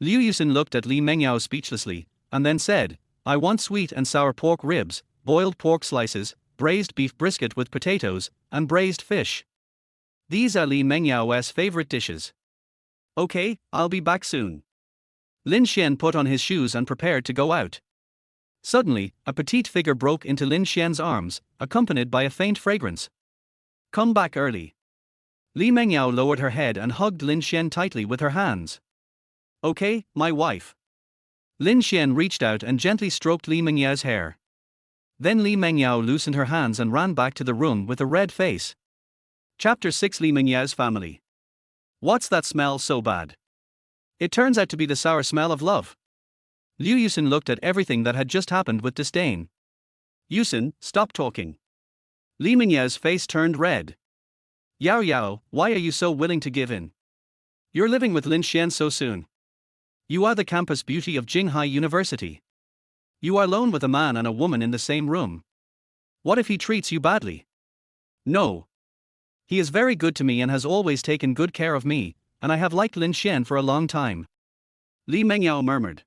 Liu Yusen looked at Li Mengyao speechlessly, and then said, I want sweet and sour pork ribs, boiled pork slices, braised beef brisket with potatoes, and braised fish. These are Li Mengyao's favorite dishes. Okay, I'll be back soon. Lin Xuan put on his shoes and prepared to go out. Suddenly, a petite figure broke into Lin Xuan's arms, accompanied by a faint fragrance. Come back early. Li Mengyao lowered her head and hugged Lin Xuan tightly with her hands. Okay, my wife. Lin Xuan reached out and gently stroked Li Mengyao's hair. Then Li Mengyao loosened her hands and ran back to the room with a red face. Chapter 6: Li Mengyao's family. What's that smell so bad? It turns out to be the sour smell of love. Liu Yusin looked at everything that had just happened with disdain. Yusin, stop talking. Li Mengyao's face turned red. Yao Yao, why are you so willing to give in? You're living with Lin Xuan so soon. You are the campus beauty of Jinghai University. You are alone with a man and a woman in the same room. What if he treats you badly? No. He is very good to me and has always taken good care of me, and I have liked Lin Xuan for a long time. Li Mengyao murmured.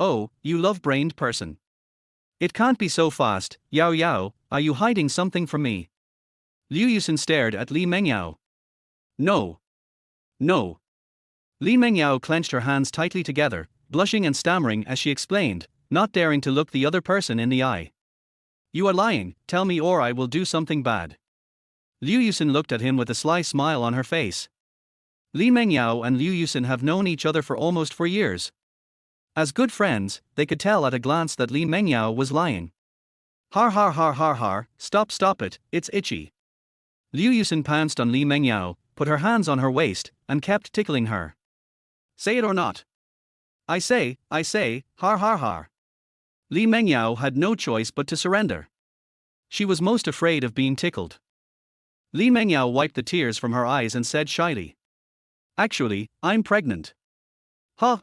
Oh, you love-brained person. It can't be so fast. Yao Yao, are you hiding something from me? Liu Yusin stared at Li Mengyao. No. No. Li Mengyao clenched her hands tightly together, blushing and stammering as she explained, not daring to look the other person in the eye. You are lying, tell me or I will do something bad. Liu Yusin looked at him with a sly smile on her face. Li Mengyao and Liu Yusin have known each other for almost 4 years. As good friends, they could tell at a glance that Li Mengyao was lying. Har har har har har, stop it, it's itchy. Liu Yusin pounced on Li Mengyao, put her hands on her waist, and kept tickling her. Say it or not. I say, har har har. Li Mengyao had no choice but to surrender. She was most afraid of being tickled. Li Mengyao wiped the tears from her eyes and said shyly. Actually, I'm pregnant. Huh?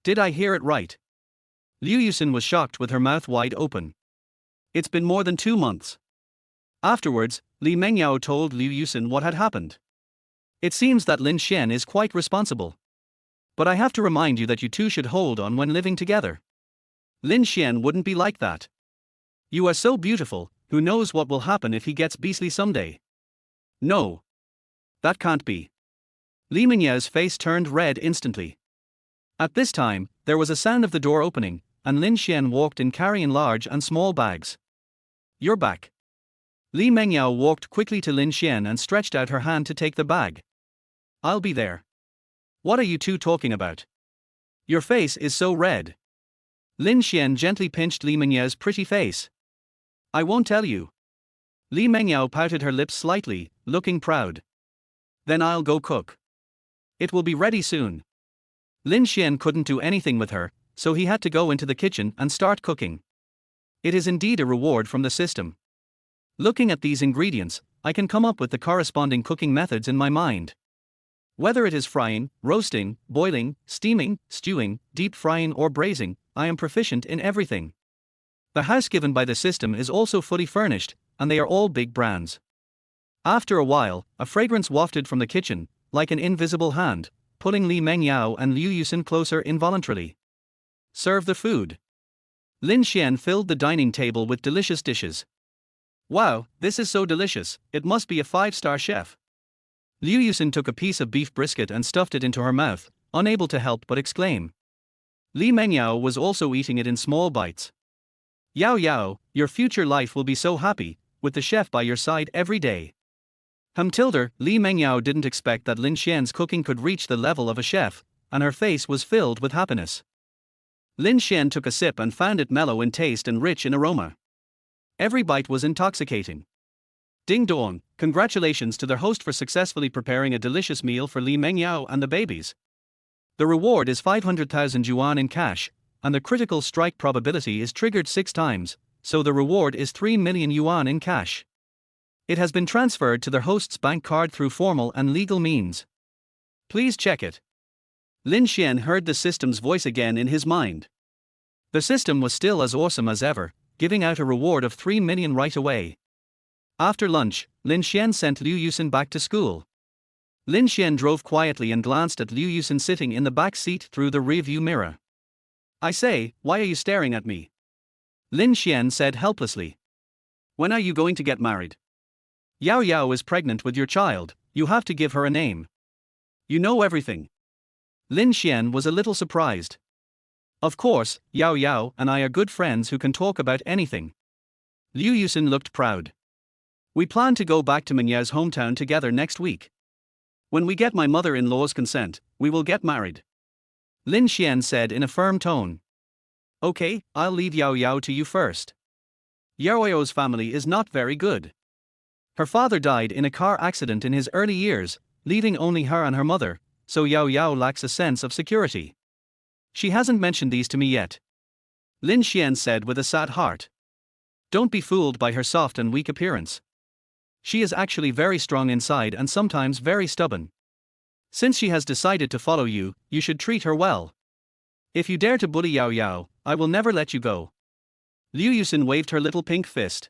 Did I hear it right? Liu Yusin was shocked with her mouth wide open. It's been more than 2 months. Afterwards, Li Mengyao told Liu Yusin what had happened. It seems that Lin Xuan is quite responsible. But I have to remind you that you two should hold on when living together. Lin Xuan wouldn't be like that. You are so beautiful, who knows what will happen if he gets beastly someday. No. That can't be. Li Mengyao's face turned red instantly. At this time, there was a sound of the door opening, and Lin Xuan walked in carrying large and small bags. You're back. Li Mengyao walked quickly to Lin Xuan and stretched out her hand to take the bag. I'll be there. What are you two talking about? Your face is so red. Lin Xuan gently pinched Li Mengyao's pretty face. I won't tell you. Li Mengyao pouted her lips slightly, looking proud. Then I'll go cook. It will be ready soon. Lin Xuan couldn't do anything with her, so he had to go into the kitchen and start cooking. It is indeed a reward from the system. Looking at these ingredients, I can come up with the corresponding cooking methods in my mind. Whether it is frying, roasting, boiling, steaming, stewing, deep frying or braising, I am proficient in everything. The house given by the system is also fully furnished, and they are all big brands. After a while, a fragrance wafted from the kitchen, like an invisible hand, pulling Li Mengyao and Liu Yusin closer involuntarily. Serve the food. Lin Xuan filled the dining table with delicious dishes. Wow, this is so delicious, it must be a 5-star chef. Liu Yusin took a piece of beef brisket and stuffed it into her mouth, unable to help but exclaim. Li Mengyao was also eating it in small bites. Yao Yao, your future life will be so happy, with the chef by your side every day. Tilder, Li Mengyao didn't expect that Lin Xuan's cooking could reach the level of a chef, and her face was filled with happiness. Lin Xuan took a sip and found it mellow in taste and rich in aroma. Every bite was intoxicating. Ding dong, congratulations to their host for successfully preparing a delicious meal for Li Mengyao and the babies. The reward is 500,000 yuan in cash, and the critical strike probability is triggered 6 times, so the reward is 3 million yuan in cash. It has been transferred to their host's bank card through formal and legal means. Please check it. Lin Xuan heard the system's voice again in his mind. The system was still as awesome as ever, giving out a reward of 3 million right away. After lunch, Lin Xuan sent Liu Yusin back to school. Lin Xuan drove quietly and glanced at Liu Yusin sitting in the back seat through the rearview mirror. I say, why are you staring at me? Lin Xuan said helplessly. When are you going to get married? Yao Yao is pregnant with your child, you have to give her a name. You know everything. Lin Xuan was a little surprised. Of course, Yao Yao and I are good friends who can talk about anything. Liu Yusin looked proud. We plan to go back to Mengyao's hometown together next week. When we get my mother-in-law's consent, we will get married. Lin Xuan said in a firm tone. Okay, I'll leave Yao Yao to you first. Yao Yao's family is not very good. Her father died in a car accident in his early years, leaving only her and her mother, so Yao Yao lacks a sense of security. She hasn't mentioned these to me yet. Lin Xuan said with a sad heart. Don't be fooled by her soft and weak appearance. She is actually very strong inside and sometimes very stubborn. Since she has decided to follow you, you should treat her well. If you dare to bully Yao Yao, I will never let you go. Liu Yusin waved her little pink fist.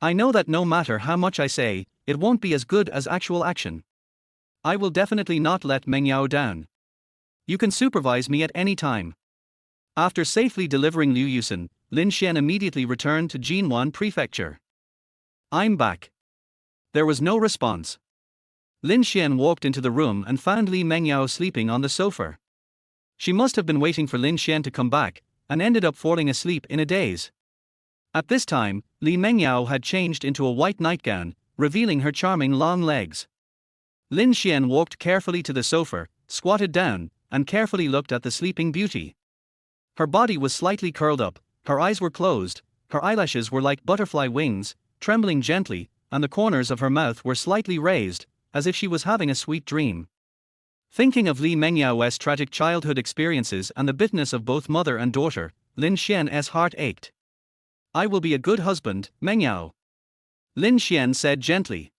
I know that no matter how much I say, it won't be as good as actual action. I will definitely not let Meng Yao down. You can supervise me at any time. After safely delivering Liu Yusin, Lin Xuan immediately returned to Jinghai Prefecture. I'm back. There was no response. Lin Xuan walked into the room and found Li Mengyao sleeping on the sofa. She must have been waiting for Lin Xuan to come back, and ended up falling asleep in a daze. At this time, Li Mengyao had changed into a white nightgown, revealing her charming long legs. Lin Xuan walked carefully to the sofa, squatted down, and carefully looked at the sleeping beauty. Her body was slightly curled up, her eyes were closed, her eyelashes were like butterfly wings, trembling gently, and the corners of her mouth were slightly raised, as if she was having a sweet dream. Thinking of Li Mengyao's tragic childhood experiences and the bitterness of both mother and daughter, Lin Xuan's heart ached. I will be a good husband, Mengyao. Lin Xuan said gently.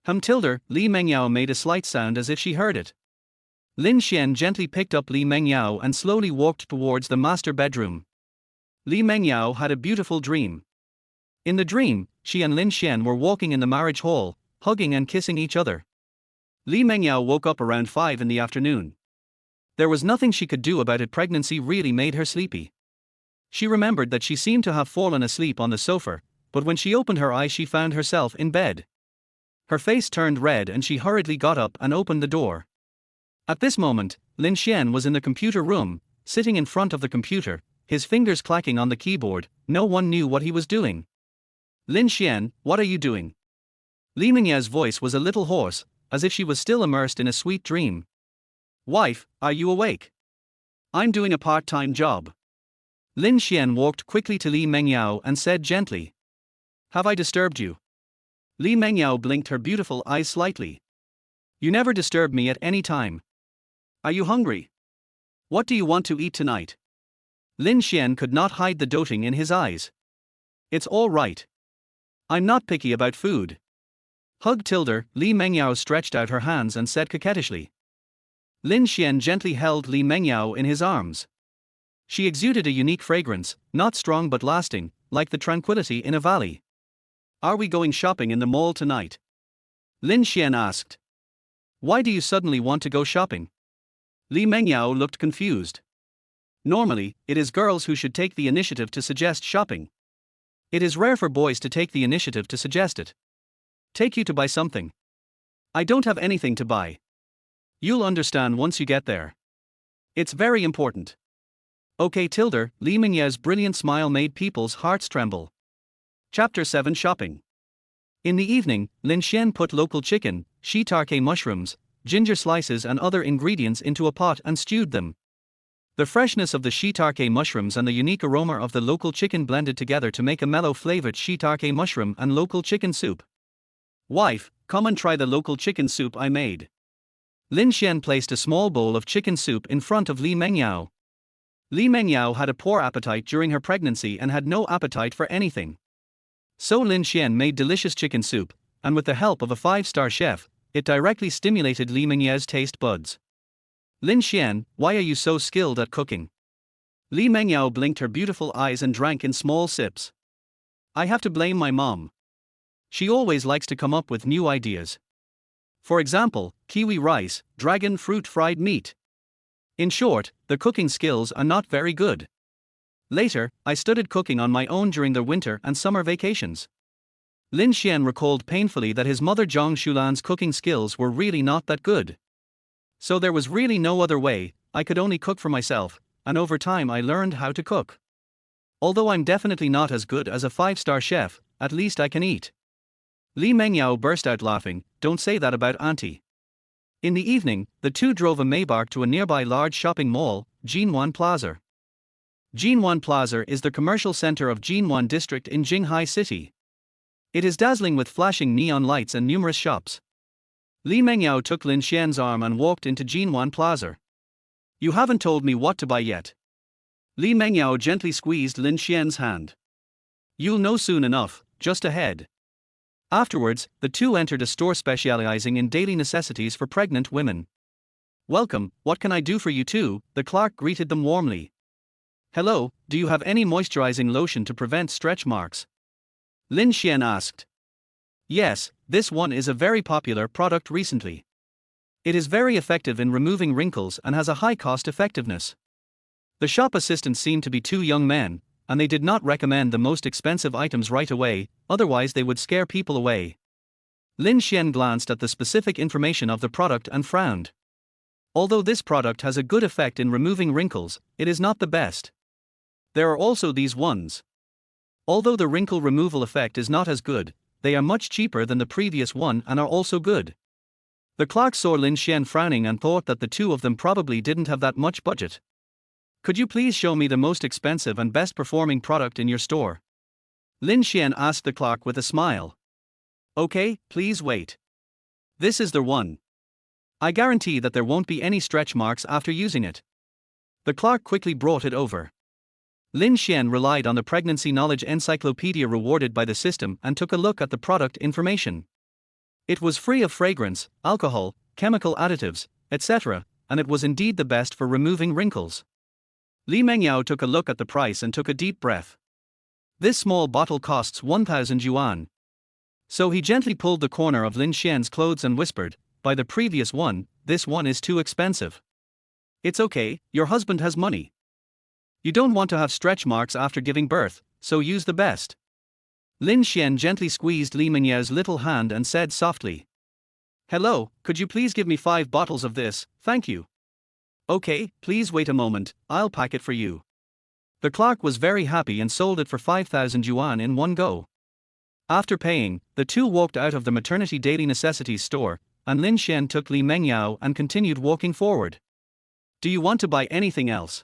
Tilde, Li Mengyao made a slight sound as if she heard it. Lin Xuan gently picked up Li Mengyao and slowly walked towards the master bedroom. Li Mengyao had a beautiful dream. In the dream, she and Lin Xuan were walking in the marriage hall, hugging and kissing each other. Li Mengyao woke up around 5 in the afternoon. There was nothing she could do about it. Pregnancy really made her sleepy. She remembered that she seemed to have fallen asleep on the sofa, but when she opened her eyes she found herself in bed. Her face turned red and she hurriedly got up and opened the door. At this moment, Lin Xuan was in the computer room, sitting in front of the computer, his fingers clacking on the keyboard. No one knew what he was doing. Lin Xuan, what are you doing? Li Mengyao's voice was a little hoarse, as if she was still immersed in a sweet dream. Wife, are you awake? I'm doing a part-time job. Lin Xuan walked quickly to Li Mengyao and said gently. Have I disturbed you? Li Mengyao blinked her beautiful eyes slightly. You never disturb me at any time. Are you hungry? What do you want to eat tonight? Lin Xuan could not hide the doting in his eyes. It's all right. I'm not picky about food. Tilde, Li Mengyao stretched out her hands and said coquettishly. Lin Xuan gently held Li Mengyao in his arms. She exuded a unique fragrance, not strong but lasting, like the tranquility in a valley. Are we going shopping in the mall tonight? Lin Xuan asked. Why do you suddenly want to go shopping? Li Mengyao looked confused. Normally, it is girls who should take the initiative to suggest shopping. It is rare for boys to take the initiative to suggest it. Take you to buy something. I don't have anything to buy. You'll understand once you get there. It's very important. Okay, Tilde, Li Mengyao's brilliant smile made people's hearts tremble. Chapter 7 Shopping. In the evening, Lin Xuan put local chicken, shiitake mushrooms, ginger slices and other ingredients into a pot and stewed them. The freshness of the shiitake mushrooms and the unique aroma of the local chicken blended together to make a mellow-flavored shiitake mushroom and local chicken soup. Wife, come and try the local chicken soup I made. Lin Xuan placed a small bowl of chicken soup in front of Li Mengyao. Li Mengyao had a poor appetite during her pregnancy and had no appetite for anything. So Lin Xuan made delicious chicken soup, and with the help of a 5-star chef, it directly stimulated Li Mengyao's taste buds. Lin Xuan, why are you so skilled at cooking? Li Mengyao blinked her beautiful eyes and drank in small sips. I have to blame my mom. She always likes to come up with new ideas. For example, kiwi rice, dragon fruit fried meat. In short, the cooking skills are not very good. Later, I studied cooking on my own during the winter and summer vacations. Lin Xian recalled painfully that his mother Zhang Shulan's cooking skills were really not that good. So there was really no other way, I could only cook for myself, and over time I learned how to cook. Although I'm definitely not as good as a 5-star chef, at least I can eat. Li Mengyao burst out laughing, don't say that about auntie. In the evening, the two drove a Maybach to a nearby large shopping mall, Jinhuan Plaza. Jinhuan Plaza is the commercial center of Jinhuan district in Jinghai city. It is dazzling with flashing neon lights and numerous shops. Li Mengyao took Lin Xian's arm and walked into Jinhuan Plaza. You haven't told me what to buy yet. Li Mengyao gently squeezed Lin Xian's hand. You'll know soon enough, just ahead. Afterwards, the two entered a store specializing in daily necessities for pregnant women. Welcome, what can I do for you too? The clerk greeted them warmly. Hello, do you have any moisturizing lotion to prevent stretch marks? Lin Xian asked. Yes, this one is a very popular product recently. It is very effective in removing wrinkles and has a high cost effectiveness. The shop assistants seemed to be two young men, and they did not recommend the most expensive items right away, otherwise they would scare people away. Lin Xian glanced at the specific information of the product and frowned. Although this product has a good effect in removing wrinkles, it is not the best. There are also these ones. Although the wrinkle removal effect is not as good, they are much cheaper than the previous one and are also good. The clerk saw Lin Xian frowning and thought that the two of them probably didn't have that much budget. Could you please show me the most expensive and best performing product in your store? Lin Xian asked the clerk with a smile. Okay, please wait. This is the one. I guarantee that there won't be any stretch marks after using it. The clerk quickly brought it over. Lin Xian relied on the pregnancy knowledge encyclopedia rewarded by the system and took a look at the product information. It was free of fragrance, alcohol, chemical additives, etc., and it was indeed the best for removing wrinkles. Li Mengyao took a look at the price and took a deep breath. This small bottle costs 1,000 yuan. So he gently pulled the corner of Lin Xian's clothes and whispered, by the previous one, this one is too expensive. It's okay, your husband has money. You don't want to have stretch marks after giving birth, so use the best. Lin Xian gently squeezed Li Mengyao's little hand and said softly. Hello, could you please give me 5 bottles of this, thank you. Okay, please wait a moment, I'll pack it for you. The clerk was very happy and sold it for 5,000 yuan in one go. After paying, the two walked out of the maternity daily necessities store, and Lin Xian took Li Mengyao and continued walking forward. Do you want to buy anything else?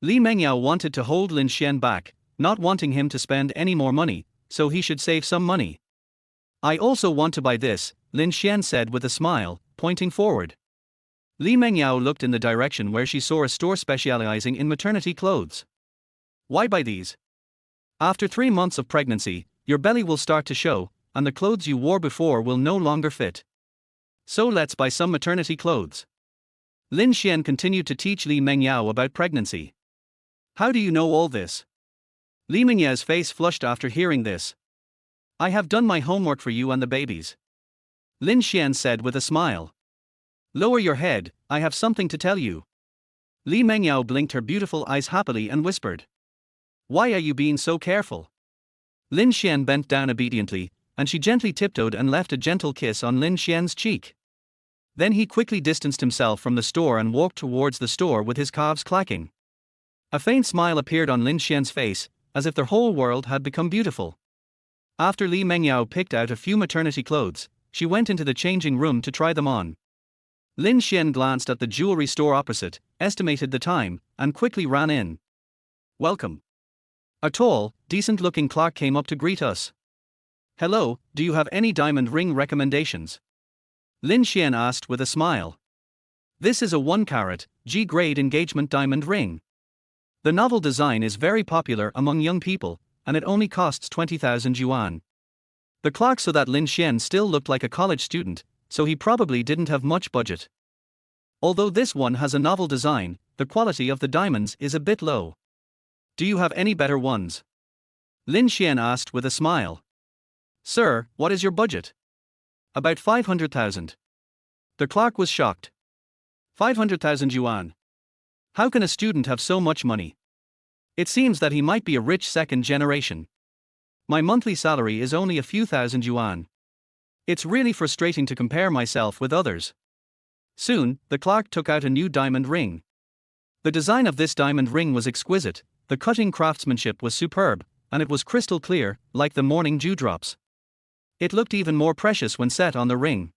Li Mengyao wanted to hold Lin Xian back, not wanting him to spend any more money, so he should save some money. I also want to buy this, Lin Xian said with a smile, pointing forward. Li Mengyao looked in the direction where she saw a store specializing in maternity clothes. Why buy these? After 3 months of pregnancy, your belly will start to show, and the clothes you wore before will no longer fit. So let's buy some maternity clothes. Lin Xian continued to teach Li Mengyao about pregnancy. How do you know all this? Li Mengyao's face flushed after hearing this. I have done my homework for you and the babies. Lin Xian said with a smile. Lower your head, I have something to tell you. Li Mengyao blinked her beautiful eyes happily and whispered. Why are you being so careful? Lin Xian bent down obediently, and she gently tiptoed and left a gentle kiss on Lin Xian's cheek. Then he quickly distanced himself from the store and walked towards the store with his calves clacking. A faint smile appeared on Lin Xian's face, as if their whole world had become beautiful. After Li Mengyao picked out a few maternity clothes, she went into the changing room to try them on. Lin Xian glanced at the jewelry store opposite, estimated the time, and quickly ran in. Welcome. A tall, decent-looking clerk came up to greet us. Hello, do you have any diamond ring recommendations? Lin Xian asked with a smile. This is a 1-carat, G-grade engagement diamond ring. The novel design is very popular among young people, and it only costs 20,000 yuan. The clerk saw that Lin Xian still looked like a college student, so he probably didn't have much budget. Although this one has a novel design, the quality of the diamonds is a bit low. Do you have any better ones? Lin Xian asked with a smile. Sir, what is your budget? About 500,000. The clerk was shocked. 500,000 yuan. How can a student have so much money? It seems that he might be a rich second generation. My monthly salary is only a few thousand yuan. It's really frustrating to compare myself with others. Soon, the clerk took out a new diamond ring. The design of this diamond ring was exquisite, the cutting craftsmanship was superb, and it was crystal clear, like the morning dewdrops. It looked even more precious when set on the ring.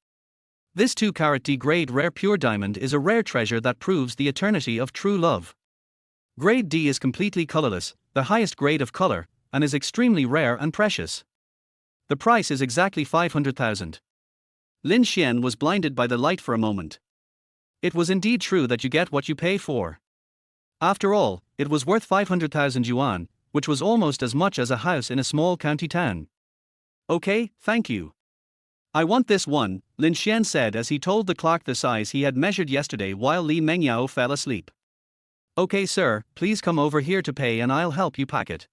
This 2-carat D-grade rare pure diamond is a rare treasure that proves the eternity of true love. Grade D is completely colorless, the highest grade of color, and is extremely rare and precious. The price is exactly 500,000. Lin Xuan was blinded by the light for a moment. It was indeed true that you get what you pay for. After all, it was worth 500,000 yuan, which was almost as much as a house in a small county town. Okay, thank you. I want this one, Lin Xuan said as he told the clerk the size he had measured yesterday while Li Mengyao fell asleep. Okay sir, please come over here to pay and I'll help you pack it.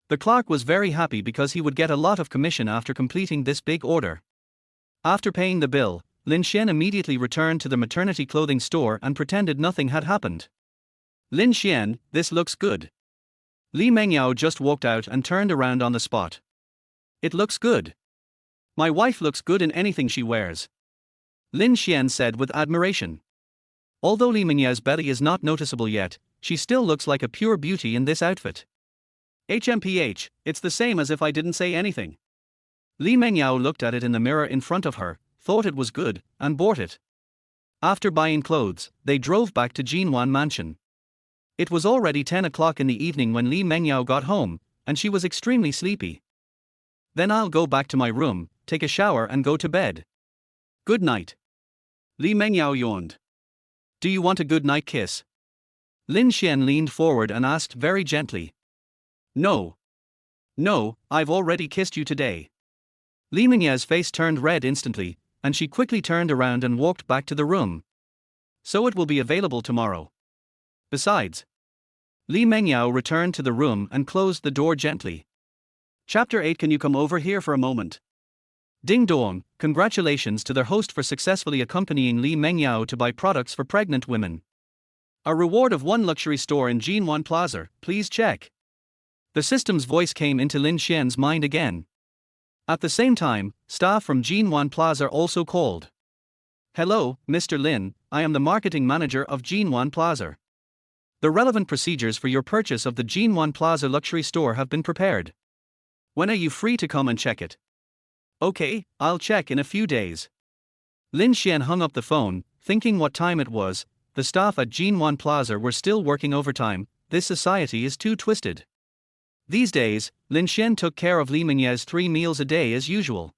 The clerk was very happy because he would get a lot of commission after completing this big order. After paying the bill, Lin Xuan immediately returned to the maternity clothing store and pretended nothing had happened. Lin Xuan, this looks good. Li Mengyao just walked out and turned around on the spot. It looks good. My wife looks good in anything she wears. Lin Xuan said with admiration. Although Li Mengyao's belly is not noticeable yet, she still looks like a pure beauty in this outfit. HMPH, it's the same as if I didn't say anything. Li Mengyao looked at it in the mirror in front of her, thought it was good, and bought it. After buying clothes, they drove back to Jinghai mansion. It was already 10 o'clock in the evening when Li Mengyao got home, and she was extremely sleepy. Then I'll go back to my room, take a shower and go to bed. Good night. Li Mengyao yawned. Do you want a good night kiss? Lin Xuan leaned forward and asked very gently. No. No, I've already kissed you today. Li Mengyao's face turned red instantly, and she quickly turned around and walked back to the room. So it will be available tomorrow. Besides. Li Mengyao returned to the room and closed the door gently. Chapter 8. Can you come over here for a moment? Ding dong, congratulations to their host for successfully accompanying Li Mengyao to buy products for pregnant women. A reward of 1 luxury store in Jinghai Plaza, please check. The system's voice came into Lin Xuan's mind again. At the same time, staff from Jinghai Plaza also called. Hello, Mr. Lin, I am the marketing manager of Jinghai Plaza. The relevant procedures for your purchase of the Jinghai Plaza luxury store have been prepared. When are you free to come and check it? Okay, I'll check in a few days. Lin Xuan hung up the phone, thinking what time it was. The staff at Jinghai Plaza were still working overtime. This society is too twisted. These days, Lin Xuan took care of Li Mengyao's 3 meals a day as usual.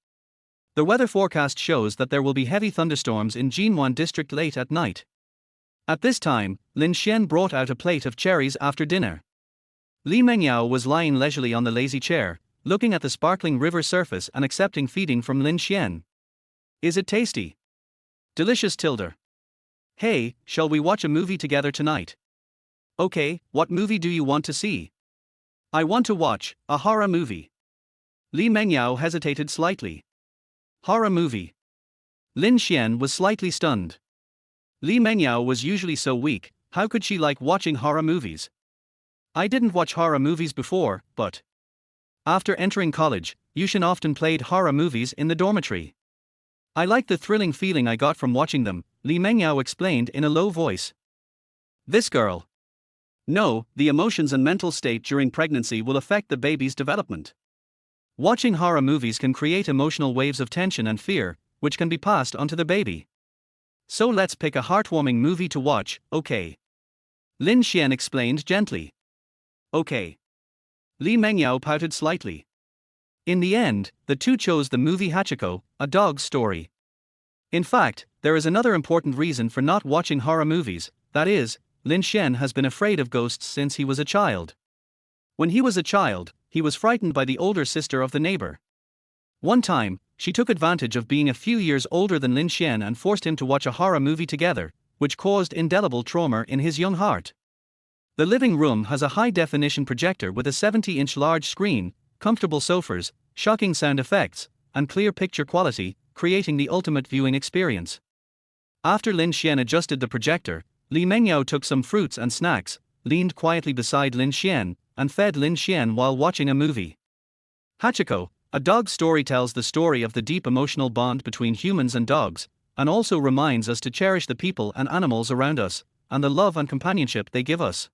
The weather forecast shows that there will be heavy thunderstorms in Jinghai district late at night. At this time, Lin Xuan brought out a plate of cherries after dinner. Li Mengyao was lying leisurely on the lazy chair, looking at the sparkling river surface and accepting feeding from Lin Xuan. Is it tasty? Delicious tilde. Hey, shall we watch a movie together tonight? Okay, what movie do you want to see? I want to watch a horror movie. Li Mengyao hesitated slightly. Horror movie. Lin Xuan was slightly stunned. Li Mengyao was usually so weak, how could she like watching horror movies? I didn't watch horror movies before, but after entering college, Yushin often played horror movies in the dormitory. I liked the thrilling feeling I got from watching them, Li Mengyao explained in a low voice. This girl. No, the emotions and mental state during pregnancy will affect the baby's development. Watching horror movies can create emotional waves of tension and fear, which can be passed onto the baby. So let's pick a heartwarming movie to watch, okay? Lin Xuan explained gently. Okay. Li Mengyao pouted slightly. In the end, the two chose the movie Hachiko, a dog's story. In fact, there is another important reason for not watching horror movies, that is, Lin Xuan has been afraid of ghosts since he was a child. When he was a child, he was frightened by the older sister of the neighbor. One time, she took advantage of being a few years older than Lin Xuan and forced him to watch a horror movie together, which caused indelible trauma in his young heart. The living room has a high-definition projector with a 70-inch large screen, comfortable sofas, shocking sound effects, and clear picture quality, creating the ultimate viewing experience. After Lin Xuan adjusted the projector, Li Mengyao took some fruits and snacks, leaned quietly beside Lin Xuan, and fed Lin Xuan while watching a movie. Hachiko, a dog story, tells the story of the deep emotional bond between humans and dogs, and also reminds us to cherish the people and animals around us, and the love and companionship they give us.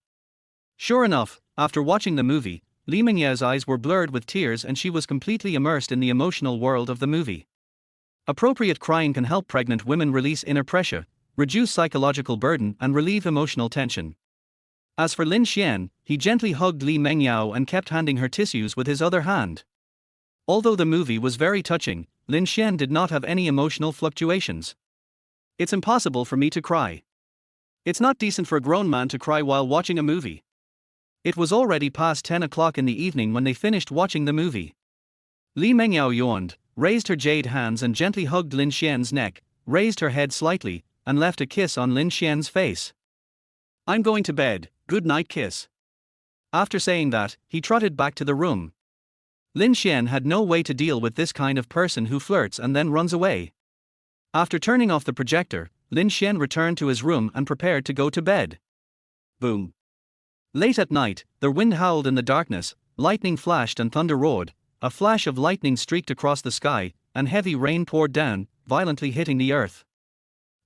Sure enough, after watching the movie, Li Mingyao's eyes were blurred with tears and she was completely immersed in the emotional world of the movie. Appropriate crying can help pregnant women release inner pressure, reduce psychological burden, and relieve emotional tension. As for Lin Xuan, he gently hugged Li Mengyao and kept handing her tissues with his other hand. Although the movie was very touching, Lin Xuan did not have any emotional fluctuations. It's impossible for me to cry. It's not decent for a grown man to cry while watching a movie. It was already past 10 o'clock in the evening when they finished watching the movie. Li Mengyao yawned, raised her jade hands and gently hugged Lin Xuan's neck, raised her head slightly, and left a kiss on Lin Xuan's face. "I'm going to bed, good night kiss." After saying that, he trotted back to the room. Lin Xuan had no way to deal with this kind of person who flirts and then runs away. After turning off the projector, Lin Xuan returned to his room and prepared to go to bed. Boom. Late at night, the wind howled in the darkness, lightning flashed and thunder roared, a flash of lightning streaked across the sky, and heavy rain poured down, violently hitting the earth.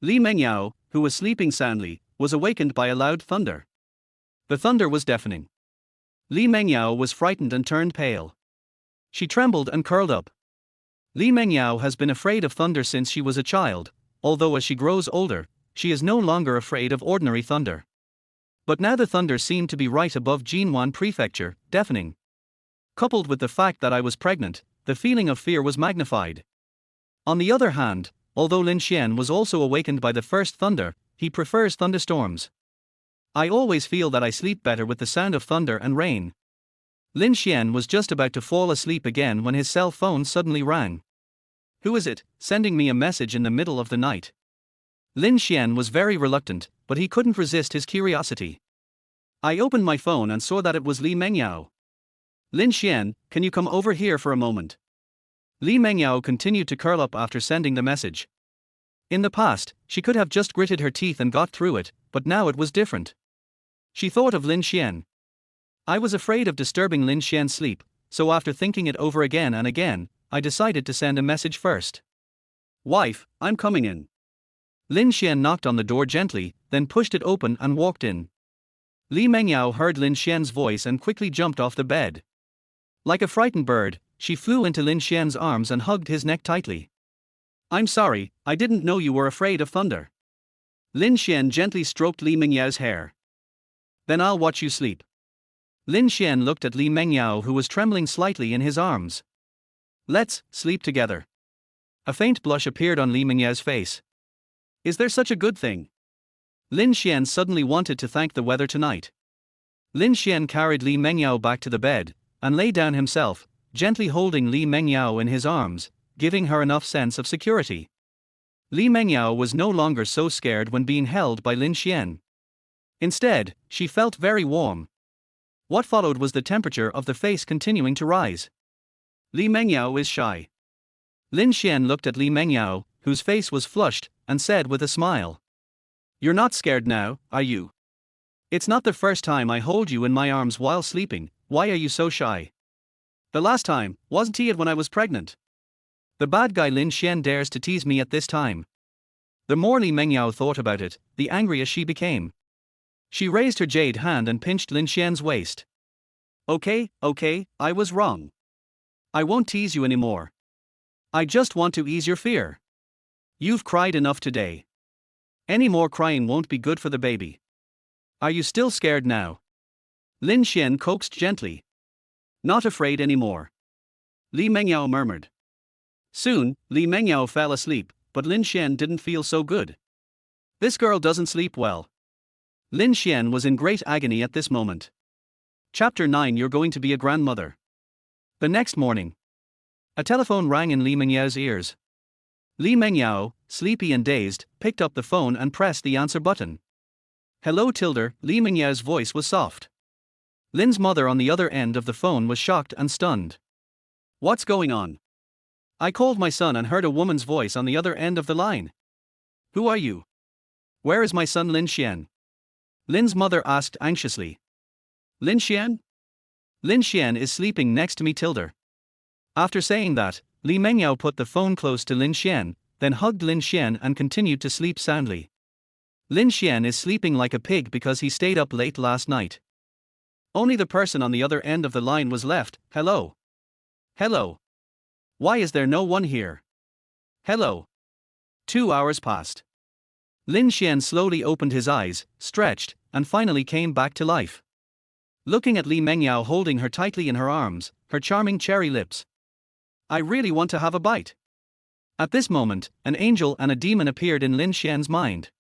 Li Mengyao, who was sleeping soundly, was awakened by a loud thunder. The thunder was deafening. Li Mengyao was frightened and turned pale. She trembled and curled up. Li Mengyao has been afraid of thunder since she was a child, although as she grows older, she is no longer afraid of ordinary thunder. But now the thunder seemed to be right above Jinghai Prefecture, deafening. Coupled with the fact that I was pregnant, the feeling of fear was magnified. On the other hand, although Lin Xuan was also awakened by the first thunder, he prefers thunderstorms. "I always feel that I sleep better with the sound of thunder and rain." Lin Xuan was just about to fall asleep again when his cell phone suddenly rang. "Who is it, sending me a message in the middle of the night?" Lin Xuan was very reluctant, but he couldn't resist his curiosity. I opened my phone and saw that it was Li Mengyao. "Lin Xuan, can you come over here for a moment?" Li Mengyao continued to curl up after sending the message. In the past, she could have just gritted her teeth and got through it, but now it was different. She thought of Lin Xuan. I was afraid of disturbing Lin Xuan's sleep, so after thinking it over again and again, I decided to send a message first. "Wife, I'm coming in." Lin Xuan knocked on the door gently, then pushed it open and walked in. Li Mengyao heard Lin Xuan's voice and quickly jumped off the bed. Like a frightened bird, she flew into Lin Xuan's arms and hugged his neck tightly. "I'm sorry, I didn't know you were afraid of thunder." Lin Xuan gently stroked Li Mengyao's hair. "Then I'll watch you sleep." Lin Xuan looked at Li Mengyao, who was trembling slightly in his arms. "Let's sleep together." A faint blush appeared on Li Mengyao's face. "Is there such a good thing?" Lin Xuan suddenly wanted to thank the weather tonight. Lin Xuan carried Li Mengyao back to the bed, and lay down himself, gently holding Li Mengyao in his arms, giving her enough sense of security. Li Mengyao was no longer so scared when being held by Lin Xuan. Instead, she felt very warm. What followed was the temperature of the face continuing to rise. "Li Mengyao is shy." Lin Xuan looked at Li Mengyao, whose face was flushed, and said with a smile, "You're not scared now, are you? It's not the first time I hold you in my arms while sleeping, why are you so shy?" "The last time, wasn't it when I was pregnant?" "The bad guy Lin Xuan dares to tease me at this time." The more Li Mengyao thought about it, the angrier she became. She raised her jade hand and pinched Lin Xuan's waist. Okay, I was wrong. I won't tease you anymore. I just want to ease your fear. You've cried enough today. Any more crying won't be good for the baby. Are you still scared now?" Lin Xuan coaxed gently. "Not afraid anymore," Li Mengyao murmured. Soon, Li Mengyao fell asleep, but Lin Xuan didn't feel so good. "This girl doesn't sleep well." Lin Xuan was in great agony at this moment. Chapter 9. You're going to be a grandmother. The next morning, a telephone rang in Li Mengyao's ears. Li Mengyao, sleepy and dazed, picked up the phone and pressed the answer button. "Hello Tilder," Li Mengyao's voice was soft. Lin's mother on the other end of the phone was shocked and stunned. "What's going on?" "I called my son and heard a woman's voice on the other end of the line." "Who are you? Where is my son Lin Xuan?" Lin's mother asked anxiously. "Lin Xuan? Lin Xuan is sleeping next to me Tilder." After saying that, Li Mengyao put the phone close to Lin Xuan, then hugged Lin Xuan and continued to sleep soundly. Lin Xuan is sleeping like a pig because he stayed up late last night. Only the person on the other end of the line was left. Hello. Hello. Why is there no one here? Hello. 2 hours passed. Lin Xuan slowly opened his eyes, stretched, and finally came back to life. Looking at Li Mengyao holding her tightly in her arms, her charming cherry lips. I really want to have a bite. At this moment, an angel and a demon appeared in Lin Xuan's mind.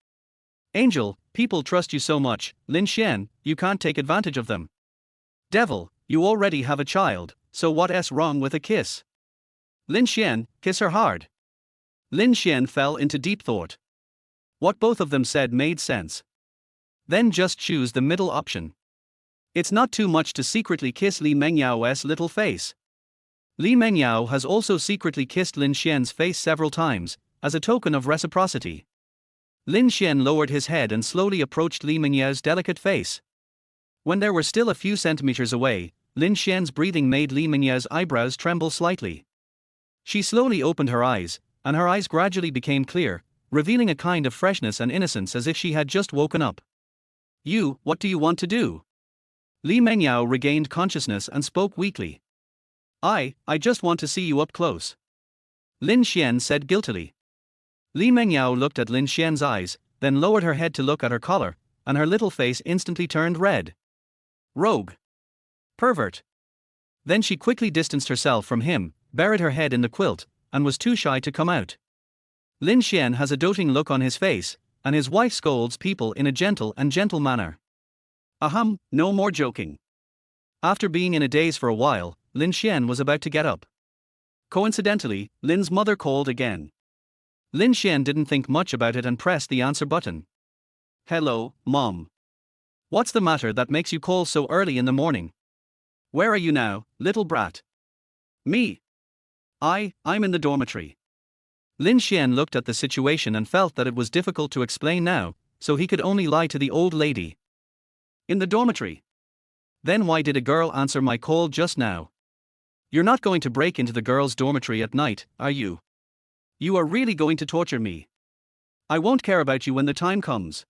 Angel, people trust you so much, Lin Xuan, you can't take advantage of them. Devil, you already have a child, so what's wrong with a kiss? Lin Xuan, kiss her hard. Lin Xuan fell into deep thought. What both of them said made sense. Then just choose the middle option. It's not too much to secretly kiss Li Mengyao's little face. Li Mengyao has also secretly kissed Lin Xuan's face several times, as a token of reciprocity. Lin Xuan lowered his head and slowly approached Li Mengyao's delicate face. When they were still a few centimeters away, Lin Xuan's breathing made Li Mengyao's eyebrows tremble slightly. She slowly opened her eyes, and her eyes gradually became clear, revealing a kind of freshness and innocence as if she had just woken up. What do you want to do? Li Mengyao regained consciousness and spoke weakly. I just want to see you up close. Lin Xuan said guiltily. Li Mengyao looked at Lin Xuan's eyes, then lowered her head to look at her collar, and her little face instantly turned red. Rogue. Pervert. Then she quickly distanced herself from him, buried her head in the quilt, and was too shy to come out. Lin Xuan has a doting look on his face, and his wife scolds people in a gentle manner. No more joking. After being in a daze for a while, Lin Xuan was about to get up. Coincidentally, Lin's mother called again. Lin Xuan didn't think much about it and pressed the answer button. Hello, Mom. What's the matter that makes you call so early in the morning? Where are you now, little brat? Me. I'm in the dormitory. Lin Xuan looked at the situation and felt that it was difficult to explain now, so he could only lie to the old lady. In the dormitory. Then why did a girl answer my call just now? You're not going to break into the girls' dormitory at night, are you? You are really going to torture me. I won't care about you when the time comes.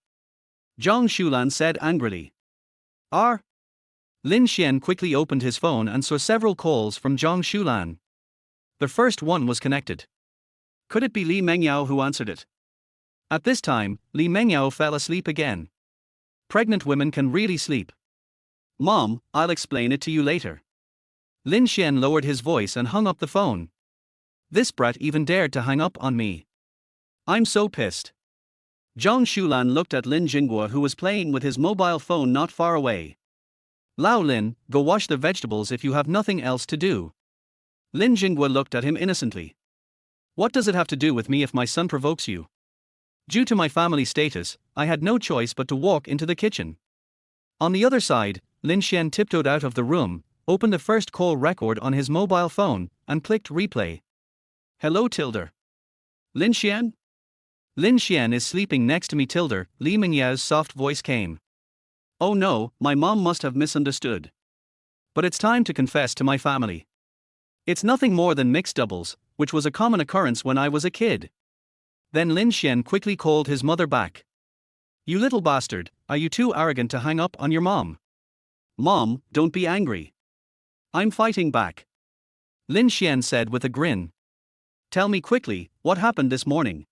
Zhang Shulan said angrily. Lin Xuan quickly opened his phone and saw several calls from Zhang Shulan. The first one was connected. Could it be Li Mengyao who answered it? At this time, Li Mengyao fell asleep again. Pregnant women can really sleep. Mom, I'll explain it to you later. Lin Xuan lowered his voice and hung up the phone. This brat even dared to hang up on me. I'm so pissed. Zhang Shulan looked at Lin Jinghua, who was playing with his mobile phone not far away. Lao Lin, go wash the vegetables if you have nothing else to do. Lin Jinghua looked at him innocently. What does it have to do with me if my son provokes you? Due to my family status, I had no choice but to walk into the kitchen. On the other side, Lin Xuan tiptoed out of the room, opened the first call record on his mobile phone, and clicked replay. Hello Tilder. Lin Xuan? Lin Xuan is sleeping next to me Tilder, Li Mengyao's soft voice came. Oh no, my mom must have misunderstood. But it's time to confess to my family. It's nothing more than mixed doubles, which was a common occurrence when I was a kid. Then Lin Xuan quickly called his mother back. You little bastard, are you too arrogant to hang up on your mom? Mom, don't be angry. I'm fighting back. Lin Xuan said with a grin. Tell me quickly, what happened this morning?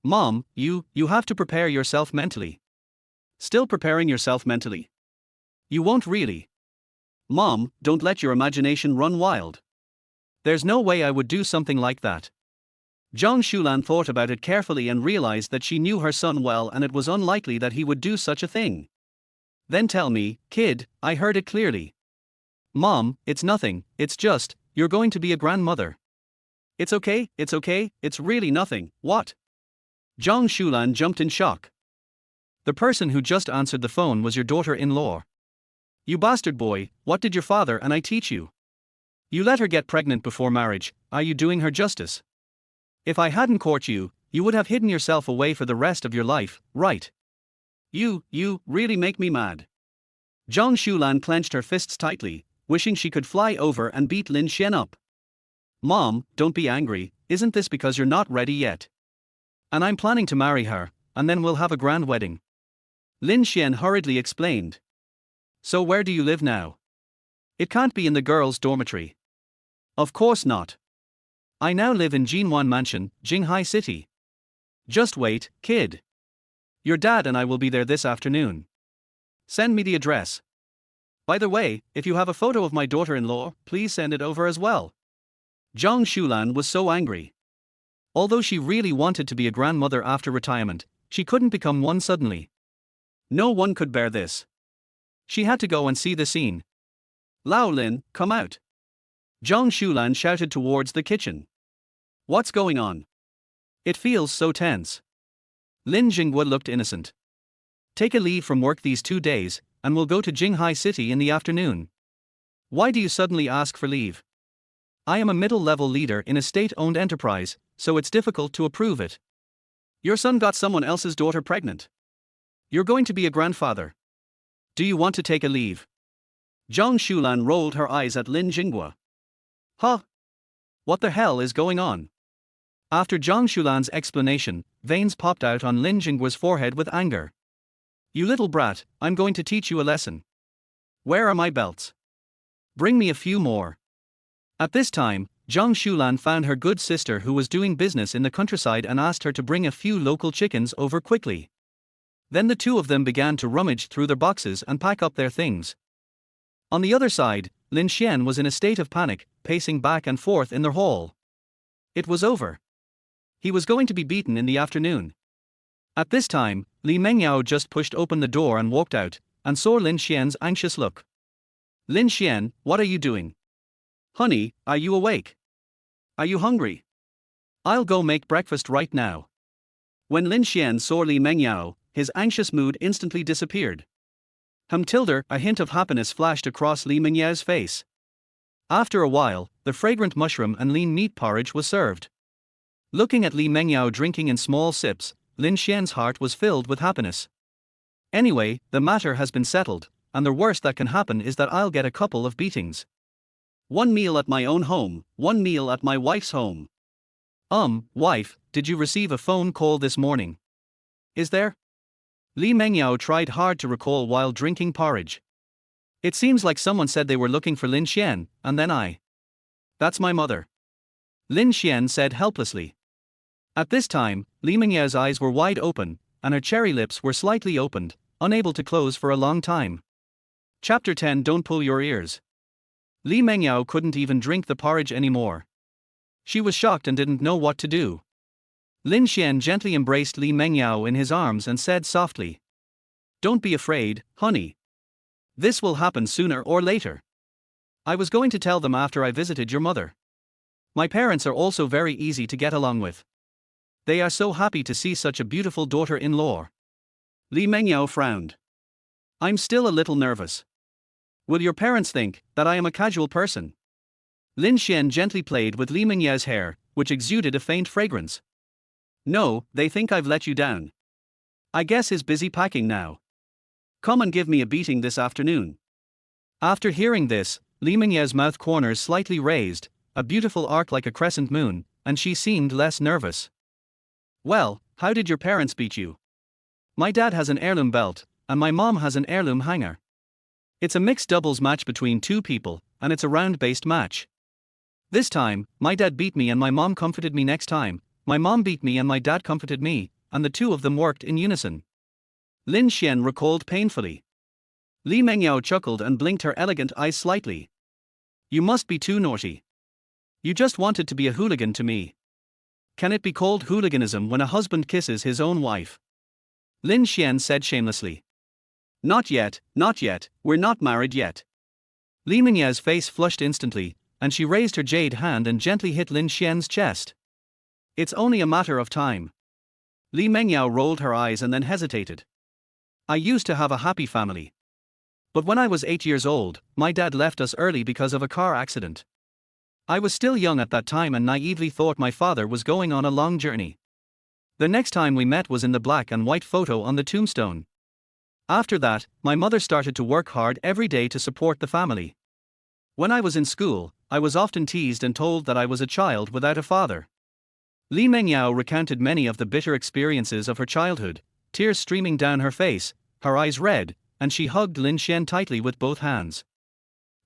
Mom, you have to prepare yourself mentally. Still preparing yourself mentally? You won't really. Mom, don't let your imagination run wild. There's no way I would do something like that. Zhang Shulan thought about it carefully and realized that she knew her son well and it was unlikely that he would do such a thing. Then tell me, kid, I heard it clearly. Mom, it's nothing, it's just, you're going to be a grandmother. It's okay, it's really nothing, what? Zhang Shulan jumped in shock. The person who just answered the phone was your daughter-in-law. You bastard boy, what did your father and I teach you? You let her get pregnant before marriage, are you doing her justice? If I hadn't caught you, you would have hidden yourself away for the rest of your life, right? You really make me mad. Zhang Shulan clenched her fists tightly, wishing she could fly over and beat Lin Xuan up. Mom, don't be angry, isn't this because you're not ready yet? And I'm planning to marry her, and then we'll have a grand wedding. Lin Xuan hurriedly explained. So where do you live now? It can't be in the girls' dormitory. Of course not. I now live in Jinwan Mansion, Jinghai City. Just wait, kid. Your dad and I will be there this afternoon. Send me the address. By the way, if you have a photo of my daughter-in-law, please send it over as well. Zhang Shulan was so angry. Although she really wanted to be a grandmother after retirement, she couldn't become one suddenly. No one could bear this. She had to go and see the scene. Lao Lin, come out. Zhang Shulan shouted towards the kitchen. What's going on? It feels so tense. Lin Jinghua looked innocent. Take a leave from work these 2 days, and we'll go to Jinghai City in the afternoon. Why do you suddenly ask for leave? I am a middle-level leader in a state-owned enterprise, so it's difficult to approve it. Your son got someone else's daughter pregnant. You're going to be a grandfather. Do you want to take a leave? Zhang Shulan rolled her eyes at Lin Jinghua. Huh? What the hell is going on? After Zhang Shulan's explanation, veins popped out on Lin Jinghua's forehead with anger. You little brat, I'm going to teach you a lesson. Where are my belts? Bring me a few more. At this time, Zhang Shulan found her good sister who was doing business in the countryside and asked her to bring a few local chickens over quickly. Then the two of them began to rummage through their boxes and pack up their things. On the other side, Lin Xuan was in a state of panic, pacing back and forth in their hall. It was over. He was going to be beaten in the afternoon. At this time, Li Mengyao just pushed open the door and walked out, and saw Lin Xuan's anxious look. Lin Xuan, what are you doing? Honey, are you awake? Are you hungry? I'll go make breakfast right now. When Lin Xuan saw Li Mengyao, his anxious mood instantly disappeared. A hint of happiness flashed across Li Mengyao's face. After a while, the fragrant mushroom and lean meat porridge was served. Looking at Li Mengyao drinking in small sips, Lin Xuan's heart was filled with happiness. Anyway, the matter has been settled, and the worst that can happen is that I'll get a couple of beatings. One meal at my own home, one meal at my wife's home. Wife, did you receive a phone call this morning? Is there? Li Mengyao tried hard to recall while drinking porridge. It seems like someone said they were looking for Lin Xuan, and then That's my mother. Lin Xuan said helplessly. At this time, Li Mengyao's eyes were wide open, and her cherry lips were slightly opened, unable to close for a long time. Chapter 10. Don't pull your ears. Li Mengyao couldn't even drink the porridge anymore. She was shocked and didn't know what to do. Lin Xuan gently embraced Li Mengyao in his arms and said softly, Don't be afraid, honey. This will happen sooner or later. I was going to tell them after I visited your mother. My parents are also very easy to get along with. They are so happy to see such a beautiful daughter-in-law. Li Mengyao frowned. I'm still a little nervous. Will your parents think that I am a casual person? Lin Xuan gently played with Li Mengyao's hair, which exuded a faint fragrance. No, they think I've let you down. I guess he's busy packing now. Come and give me a beating this afternoon. After hearing this, Li Mengyao's mouth corners slightly raised, a beautiful arc like a crescent moon, and she seemed less nervous. Well, how did your parents beat you? My dad has an heirloom belt, and my mom has an heirloom hanger. It's a mixed doubles match between two people, and it's a round-based match. This time, my dad beat me and my mom comforted me. Next time, my mom beat me and my dad comforted me, and the two of them worked in unison. Lin Xuan recalled painfully. Li Mengyao chuckled and blinked her elegant eyes slightly. You must be too naughty. You just wanted to be a hooligan to me. Can it be called hooliganism when a husband kisses his own wife? Lin Xuan said shamelessly. Not yet, we're not married yet. Li Mengyao's face flushed instantly, and she raised her jade hand and gently hit Lin Xuan's chest. It's only a matter of time. Li Mengyao rolled her eyes and then hesitated. I used to have a happy family. But when I was 8 years old, my dad left us early because of a car accident. I was still young at that time and naively thought my father was going on a long journey. The next time we met was in the black and white photo on the tombstone. After that, my mother started to work hard every day to support the family. When I was in school, I was often teased and told that I was a child without a father. Li Mengyao recounted many of the bitter experiences of her childhood, tears streaming down her face, her eyes red, and she hugged Lin Xuan tightly with both hands.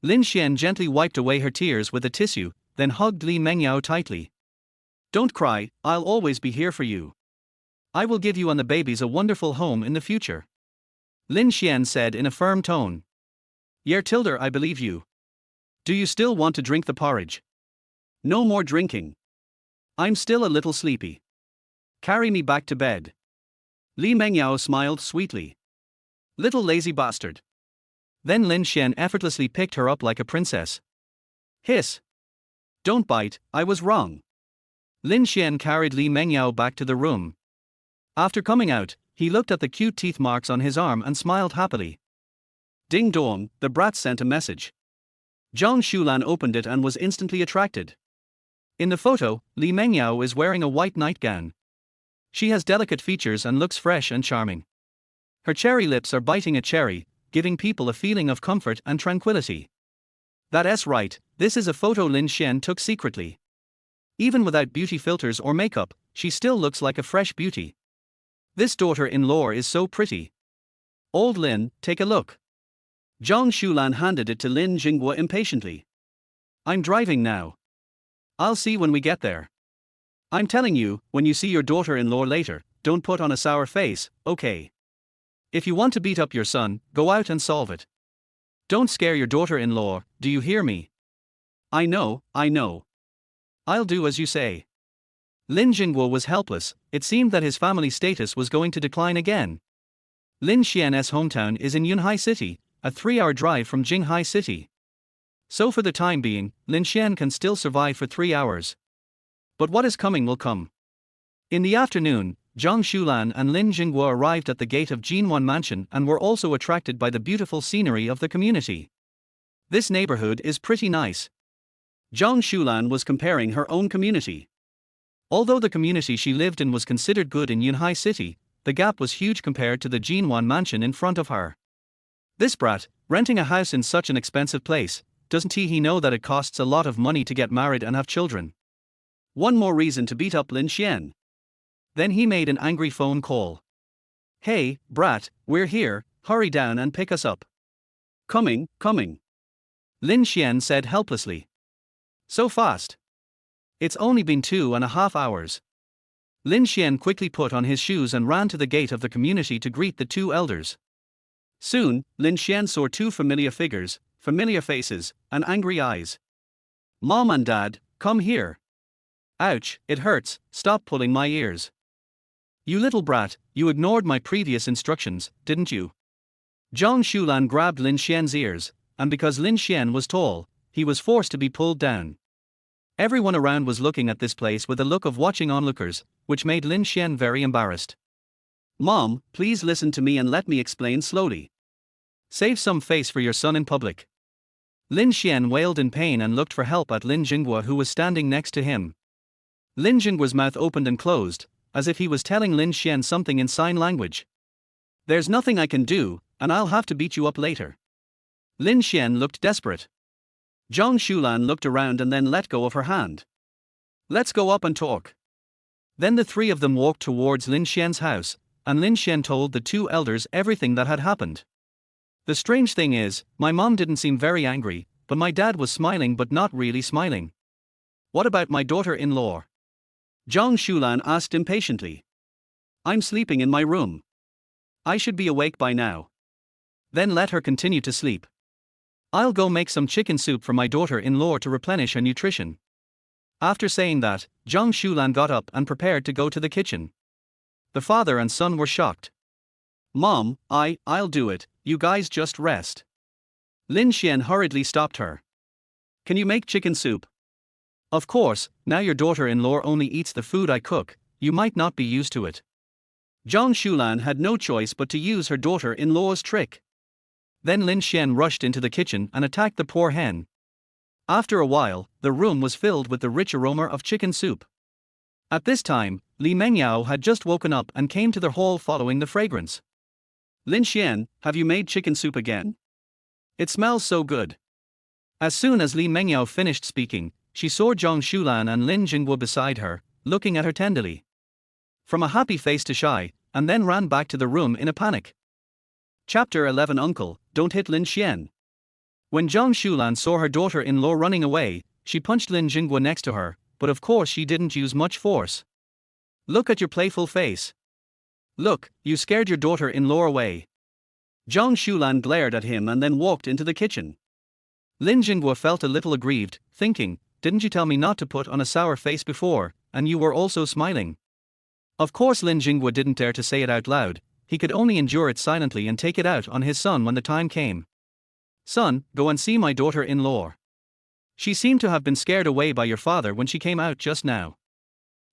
Lin Xuan gently wiped away her tears with a tissue, then hugged Li Mengyao tightly. "Don't cry, I'll always be here for you. I will give you and the babies a wonderful home in the future," Lin Xuan said in a firm tone. "Yer Tilder, I believe you. Do you still want to drink the porridge?" "No more drinking. I'm still a little sleepy. Carry me back to bed." Li Mengyao smiled sweetly. "Little lazy bastard." Then Lin Xuan effortlessly picked her up like a princess. "Hiss. Don't bite, I was wrong." Lin Xuan carried Li Mengyao back to the room. After coming out, he looked at the cute teeth marks on his arm and smiled happily. Ding dong, the brat sent a message. Zhang Shulan opened it and was instantly attracted. In the photo, Li Mengyao is wearing a white nightgown. She has delicate features and looks fresh and charming. Her cherry lips are biting a cherry, giving people a feeling of comfort and tranquility. That's right, this is a photo Lin Xuan took secretly. Even without beauty filters or makeup, she still looks like a fresh beauty. This daughter-in-law is so pretty. Old Lin, take a look. Zhang Shulan handed it to Lin Jinghai impatiently. "I'm driving now. I'll see when we get there. I'm telling you, when you see your daughter-in-law later, don't put on a sour face, okay? If you want to beat up your son, go out and solve it. Don't scare your daughter-in-law, do you hear me?" I know. I'll do as you say." Lin Jinghai was helpless. It seemed that his family status was going to decline again. Lin Xian's hometown is in Jinghai City, a 3-hour drive from Jinghai City. So for the time being, Lin Xuan can still survive for 3 hours. But what is coming will come. In the afternoon, Zhang Shulan and Lin Jinghai arrived at the gate of Jinwan Mansion and were also attracted by the beautiful scenery of the community. This neighborhood is pretty nice. Zhang Shulan was comparing her own community. Although the community she lived in was considered good in Jinghai City, the gap was huge compared to the Jinwan Mansion in front of her. This brat, renting a house in such an expensive place, doesn't he know that it costs a lot of money to get married and have children? One more reason to beat up Lin Xuan. Then he made an angry phone call. "Hey, brat, we're here, hurry down and pick us up." Coming. Lin Xuan said helplessly. "So fast? It's only been 2.5 hours. Lin Xuan quickly put on his shoes and ran to the gate of the community to greet the 2 elders. Soon, Lin Xuan saw 2 familiar figures, familiar faces, and angry eyes. "Mom and Dad, come here." "Ouch, it hurts, stop pulling my ears." "You little brat, you ignored my previous instructions, didn't you?" Zhang Shulan grabbed Lin Xuan's ears, and because Lin Xuan was tall, he was forced to be pulled down. Everyone around was looking at this place with a look of watching onlookers, which made Lin Xuan very embarrassed. "Mom, please listen to me and let me explain slowly. Save some face for your son in public." Lin Xuan wailed in pain and looked for help at Lin Jinghai, who was standing next to him. Lin Jinghai's mouth opened and closed, as if he was telling Lin Xuan something in sign language. "There's nothing I can do, and I'll have to beat you up later." Lin Xuan looked desperate. Zhang Shulan looked around and then let go of her hand. "Let's go up and talk." Then the 3 of them walked towards Lin Xuan's house, and Lin Xuan told the 2 elders everything that had happened. "The strange thing is, my mom didn't seem very angry, but my dad was smiling but not really smiling." "What about my daughter-in-law?" Zhang Shulan asked impatiently. "I'm sleeping in my room. I should be awake by now." "Then let her continue to sleep. I'll go make some chicken soup for my daughter-in-law to replenish her nutrition." After saying that, Zhang Shulan got up and prepared to go to the kitchen. The father and son were shocked. "Mom, I'll do it, you guys just rest." Lin Xuan hurriedly stopped her. "Can you make chicken soup?" "Of course, now your daughter-in-law only eats the food I cook, you might not be used to it." Zhang Shulan had no choice but to use her daughter-in-law's trick. Then Lin Xuan rushed into the kitchen and attacked the poor hen. After a while, the room was filled with the rich aroma of chicken soup. At this time, Li Mengyao had just woken up and came to the hall following the fragrance. "Lin Xuan, have you made chicken soup again? It smells so good." As soon as Li Mengyao finished speaking, she saw Zhang Shulan and Lin Jinghua beside her, looking at her tenderly. From a happy face to shy, and then ran back to the room in a panic. Chapter 11 Uncle, don't hit Lin Xuan. When Zhang Shulan saw her daughter-in-law running away, she punched Lin Jinghua next to her, but of course she didn't use much force. Look at your playful face. Look, you scared your daughter-in-law away. Zhang Shulan glared at him and then walked into the kitchen. Lin Jinghua felt a little aggrieved, thinking, didn't you tell me not to put on a sour face before, and you were also smiling? Of course Lin Jinghua didn't dare to say it out loud, he could only endure it silently and take it out on his son when the time came. Son, go and see my daughter-in-law. She seemed to have been scared away by your father when she came out just now.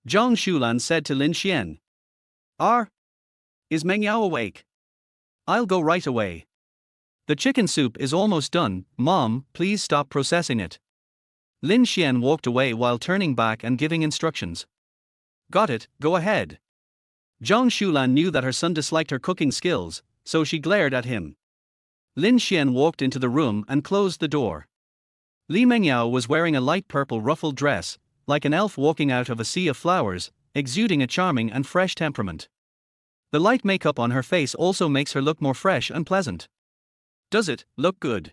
Zhang Shulan said to Lin Xuan. Is Mengyao awake? I'll go right away. The chicken soup is almost done, Mom, please stop processing it. Lin Xuan walked away while turning back and giving instructions. Got it, go ahead. Zhang Shulan knew that her son disliked her cooking skills, so she glared at him. Lin Xuan walked into the room and closed the door. Li Mengyao was wearing a light purple ruffled dress, like an elf walking out of a sea of flowers, exuding a charming and fresh temperament. The light makeup on her face also makes her look more fresh and pleasant. Does it look good?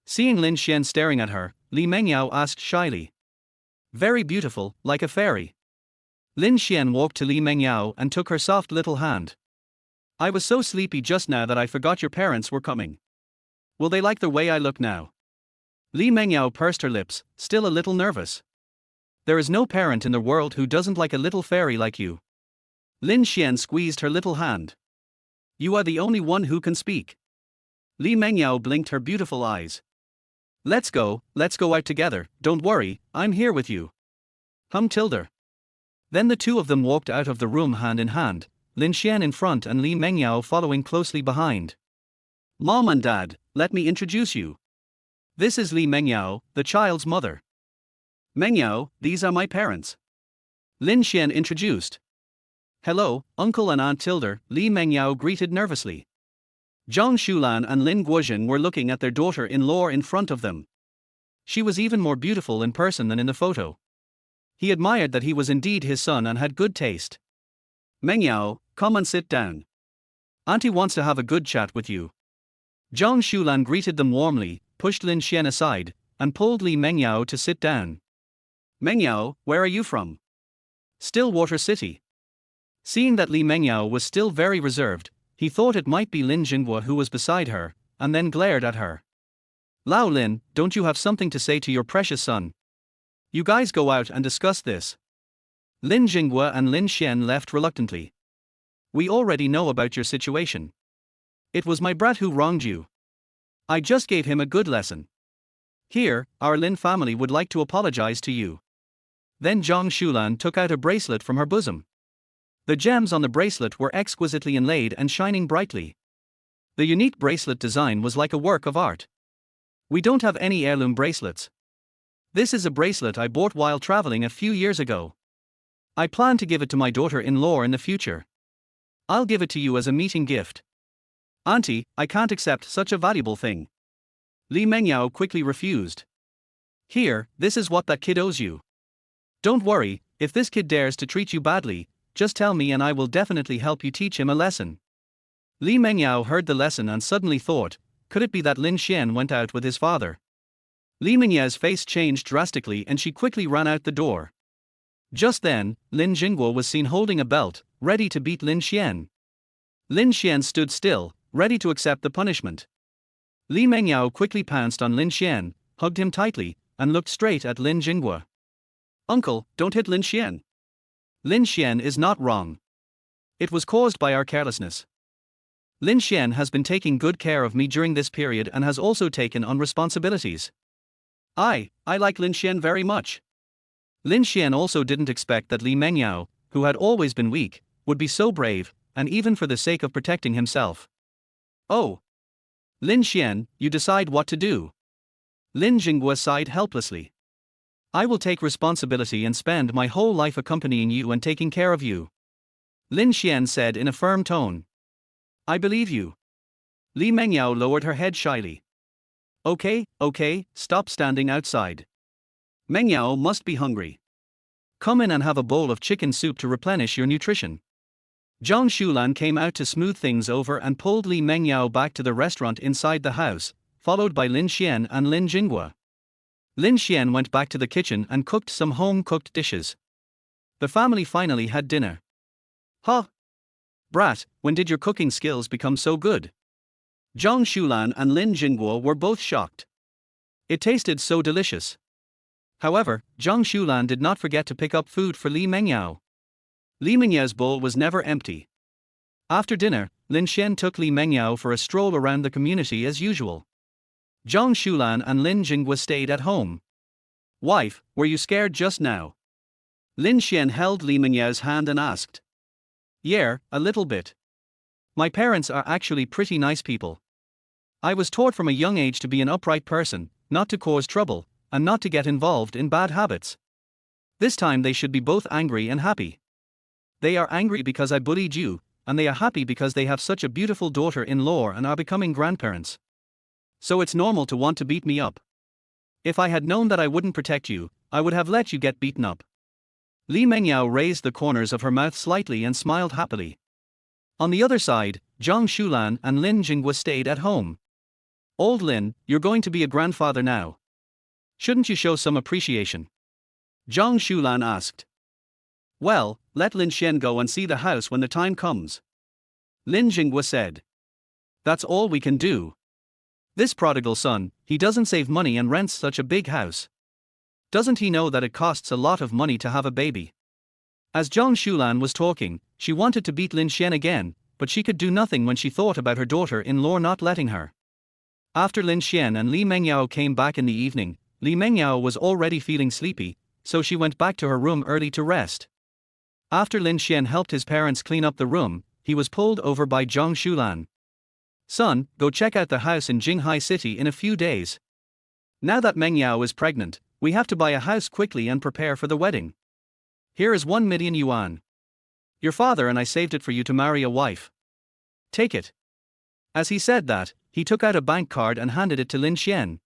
Seeing Lin Xuan staring at her, Li Mengyao asked shyly. Very beautiful, like a fairy. Lin Xuan walked to Li Mengyao and took her soft little hand. I was so sleepy just now that I forgot your parents were coming. Will they like the way I look now? Li Mengyao pursed her lips, still a little nervous. There is no parent in the world who doesn't like a little fairy like you. Lin Xuan squeezed her little hand. You are the only one who can speak. Li Mengyao blinked her beautiful eyes. Let's go out together, don't worry, I'm here with you. Tilde. Then the two of them walked out of the room hand in hand, Lin Xuan in front and Li Mengyao following closely behind. Mom and Dad, let me introduce you. This is Li Mengyao, the child's mother. Mengyao, these are my parents. Lin Xuan introduced. Hello, Uncle and Aunt Tilde, Li Mengyao greeted nervously. Zhang Shulan and Lin Guozhen were looking at their daughter-in-law in front of them. She was even more beautiful in person than in the photo. He admired that he was indeed his son and had good taste. Mengyao, come and sit down. Auntie wants to have a good chat with you. Zhang Shulan greeted them warmly, pushed Lin Xuan aside, and pulled Li Mengyao to sit down. Mengyao, where are you from? Stillwater City. Seeing that Li Mengyao was still very reserved, he thought it might be Lin Jinghua who was beside her, and then glared at her. Lao Lin, don't you have something to say to your precious son? You guys go out and discuss this. Lin Jinghua and Lin Xuan left reluctantly. We already know about your situation. It was my brat who wronged you. I just gave him a good lesson. Here, our Lin family would like to apologize to you. Then Zhang Shulan took out a bracelet from her bosom. The gems on the bracelet were exquisitely inlaid and shining brightly. The unique bracelet design was like a work of art. We don't have any heirloom bracelets. This is a bracelet I bought while traveling a few years ago. I plan to give it to my daughter-in-law in the future. I'll give it to you as a meeting gift. Auntie, I can't accept such a valuable thing. Li Mengyao quickly refused. Here, this is what that kid owes you. Don't worry, if this kid dares to treat you badly, just tell me and I will definitely help you teach him a lesson. Li Mengyao heard the lesson and suddenly thought, could it be that Lin Xuan went out with his father? Li Mengyao's face changed drastically and she quickly ran out the door. Just then, Lin Jinghua was seen holding a belt, ready to beat Lin Xuan. Lin Xuan stood still, ready to accept the punishment. Li Mengyao quickly pounced on Lin Xuan, hugged him tightly, and looked straight at Lin Jinghua. Uncle, don't hit Lin Xuan. Lin Xuan is not wrong. It was caused by our carelessness. Lin Xuan has been taking good care of me during this period and has also taken on responsibilities. I like Lin Xuan very much. Lin Xuan also didn't expect that Li Mengyao, who had always been weak, would be so brave, and even for the sake of protecting himself. Oh. Lin Xuan, you decide what to do. Lin Jinghua sighed helplessly. I will take responsibility and spend my whole life accompanying you and taking care of you. Lin Xuan said in a firm tone. I believe you. Li Mengyao lowered her head shyly. Okay, stop standing outside. Meng Yao must be hungry. Come in and have a bowl of chicken soup to replenish your nutrition. Zhang Shulan came out to smooth things over and pulled Li Mengyao back to the restaurant inside the house, followed by Lin Xuan and Lin Jinghua. Lin Xuan went back to the kitchen and cooked some home-cooked dishes. The family finally had dinner. Huh? Brat, when did your cooking skills become so good? Zhang Shulan and Lin Jinghua were both shocked. It tasted so delicious. However, Zhang Shulan did not forget to pick up food for Li Mengyao. Li Mengyao's bowl was never empty. After dinner, Lin Xuan took Li Mengyao for a stroll around the community as usual. Zhang Shulan and Lin Jinghua stayed at home. Wife, were you scared just now? Lin Xuan held Li Mengyao's hand and asked. Yeah, a little bit. My parents are actually pretty nice people. I was taught from a young age to be an upright person, not to cause trouble, and not to get involved in bad habits. This time they should be both angry and happy. They are angry because I bullied you, and they are happy because they have such a beautiful daughter-in-law and are becoming grandparents. So it's normal to want to beat me up. If I had known that I wouldn't protect you, I would have let you get beaten up. Li Mengyao raised the corners of her mouth slightly and smiled happily. On the other side, Zhang Shulan and Lin Jinghua stayed at home. Old Lin, you're going to be a grandfather now. Shouldn't you show some appreciation? Zhang Shulan asked. Well, let Lin Xuan go and see the house when the time comes. Lin Jinghua said. That's all we can do. This prodigal son, he doesn't save money and rents such a big house. Doesn't he know that it costs a lot of money to have a baby? As Zhang Shulan was talking, she wanted to beat Lin Xuan again, but she could do nothing when she thought about her daughter-in-law not letting her. After Lin Xuan and Li Mengyao came back in the evening, Li Mengyao was already feeling sleepy, so she went back to her room early to rest. After Lin Xuan helped his parents clean up the room, he was pulled over by Zhang Shulan. Son, go check out the house in Jinghai City in a few days. Now that Meng Yao is pregnant, we have to buy a house quickly and prepare for the wedding. Here is 1 million yuan. Your father and I saved it for you to marry a wife. Take it. As he said that, he took out a bank card and handed it to Lin Xuan.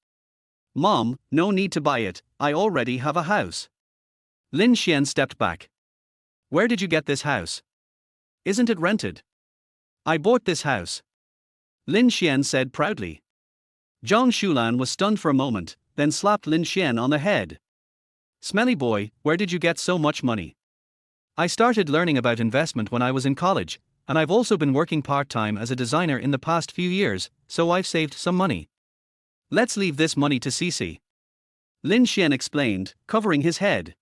Mom, no need to buy it, I already have a house. Lin Xuan stepped back. Where did you get this house? Isn't it rented? I bought this house. Lin Xuan said proudly. Zhang Shulan was stunned for a moment, then slapped Lin Xuan on the head. Smelly boy, where did you get so much money? I started learning about investment when I was in college, and I've also been working part-time as a designer in the past few years, so I've saved some money. Let's leave this money to Cici. Lin Xuan explained, covering his head.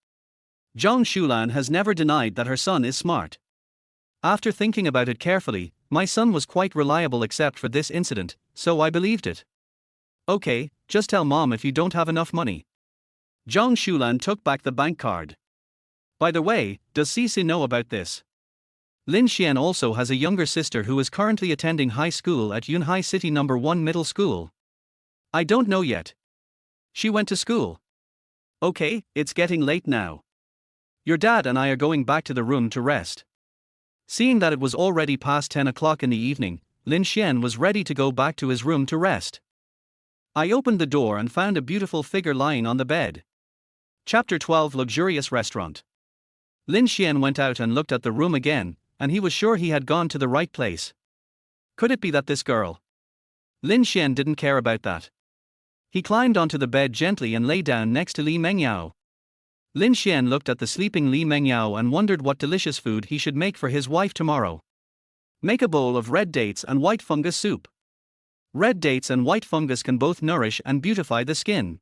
Zhang Shulan has never denied that her son is smart. After thinking about it carefully, my son was quite reliable except for this incident, so I believed it. Okay, just tell mom if you don't have enough money. Zhang Shulan took back the bank card. By the way, does Cici know about this? Lin Xuan also has a younger sister who is currently attending high school at Jinghai City No. 1 Middle School. I don't know yet. She went to school. Okay, it's getting late now. Your dad and I are going back to the room to rest. Seeing that it was already past 10 o'clock in the evening, Lin Xuan was ready to go back to his room to rest. I opened the door and found a beautiful figure lying on the bed. Chapter 12 Luxurious Restaurant. Lin Xuan went out and looked at the room again, and he was sure he had gone to the right place. Could it be that this girl? Lin Xuan didn't care about that. He climbed onto the bed gently and lay down next to Li Mengyao. Lin Xuan looked at the sleeping Li Mengyao and wondered what delicious food he should make for his wife tomorrow. Make a bowl of red dates and white fungus soup. Red dates and white fungus can both nourish and beautify the skin.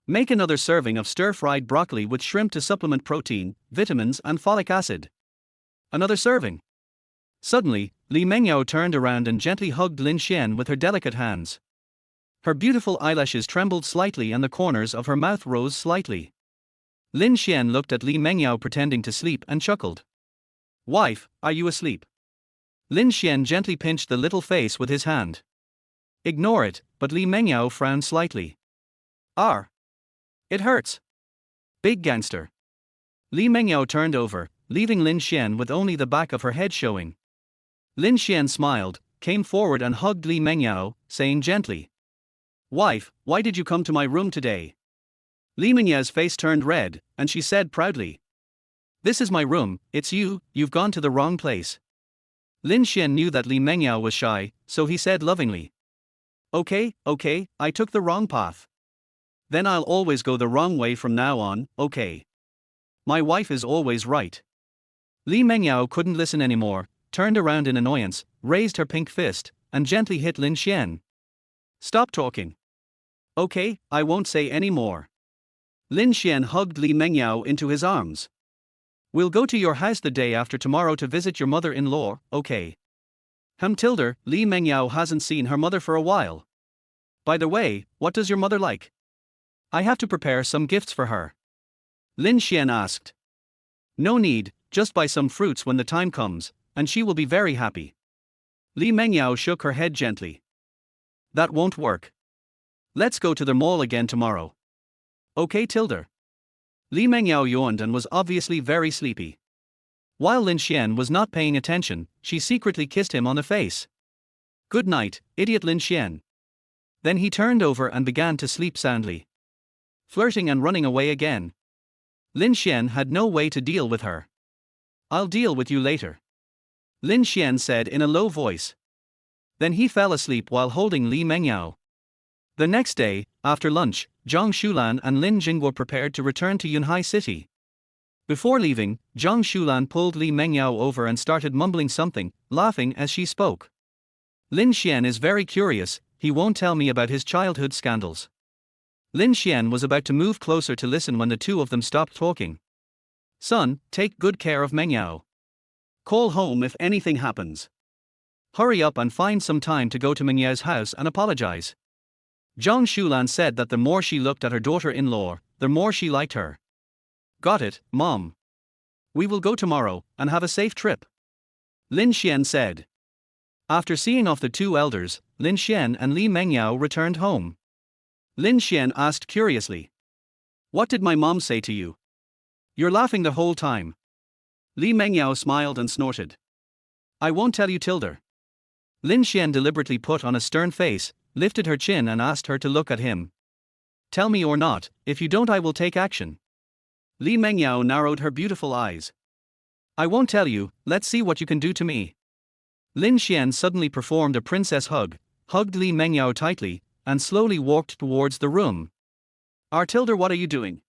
Make another serving of stir-fried broccoli with shrimp to supplement protein, vitamins and folic acid. Another serving. Suddenly, Li Mengyao turned around and gently hugged Lin Xuan with her delicate hands. Her beautiful eyelashes trembled slightly and the corners of her mouth rose slightly. Lin Xuan looked at Li Mengyao pretending to sleep and chuckled. Wife, are you asleep? Lin Xuan gently pinched the little face with his hand. Ignore it, but Li Mengyao frowned slightly. It hurts. Big gangster. Li Mengyao turned over, leaving Lin Xuan with only the back of her head showing. Lin Xuan smiled, came forward and hugged Li Mengyao, saying gently. Wife, why did you come to my room today? Li Mingyao's face turned red, and she said proudly. This is my room, it's you, you've gone to the wrong place. Lin Xuan knew that Li Mengyao was shy, so he said lovingly. Okay, I took the wrong path. Then I'll always go the wrong way from now on, okay. My wife is always right. Li Mengyao couldn't listen anymore, turned around in annoyance, raised her pink fist, and gently hit Lin Xuan. Stop talking. Okay, I won't say any more. Lin Xuan hugged Li Mengyao into his arms. We'll go to your house the day after tomorrow to visit your mother-in-law, okay? Li Mengyao hasn't seen her mother for a while. By the way, what does your mother like? I have to prepare some gifts for her. Lin Xuan asked. No need, just buy some fruits when the time comes, and she will be very happy. Li Mengyao shook her head gently. That won't work. Let's go to the mall again tomorrow. Okay, Tilda. Li Mengyao yawned and was obviously very sleepy. While Lin Xuan was not paying attention, she secretly kissed him on the face. Good night, idiot Lin Xuan. Then he turned over and began to sleep soundly. Flirting and running away again. Lin Xuan had no way to deal with her. I'll deal with you later. Lin Xuan said in a low voice. Then he fell asleep while holding Li Mengyao. The next day, after lunch, Zhang Shulan and Lin Jinghai prepared to return to Jinghai City. Before leaving, Zhang Shulan pulled Li Mengyao over and started mumbling something, laughing as she spoke. Lin Xuan is very curious, he won't tell me about his childhood scandals. Lin Xuan was about to move closer to listen when the two of them stopped talking. Son, take good care of Mengyao. Call home if anything happens. Hurry up and find some time to go to Mengyao's house and apologize. Zhang Shulan said that the more she looked at her daughter-in-law, the more she liked her. Got it, Mom. We will go tomorrow, and have a safe trip. Lin Xuan said. After seeing off the two elders, Lin Xuan and Li Mengyao returned home. Lin Xuan asked curiously. What did my mom say to you? You're laughing the whole time. Li Mengyao smiled and snorted. I won't tell you, Tilda. Lin Xuan deliberately put on a stern face, lifted her chin and asked her to look at him. Tell me or not, if you don't I will take action. Li Mengyao narrowed her beautiful eyes. I won't tell you, let's see what you can do to me. Lin Xuan suddenly performed a princess hug, hugged Li Mengyao tightly, and slowly walked towards the room. Tilda, what are you doing?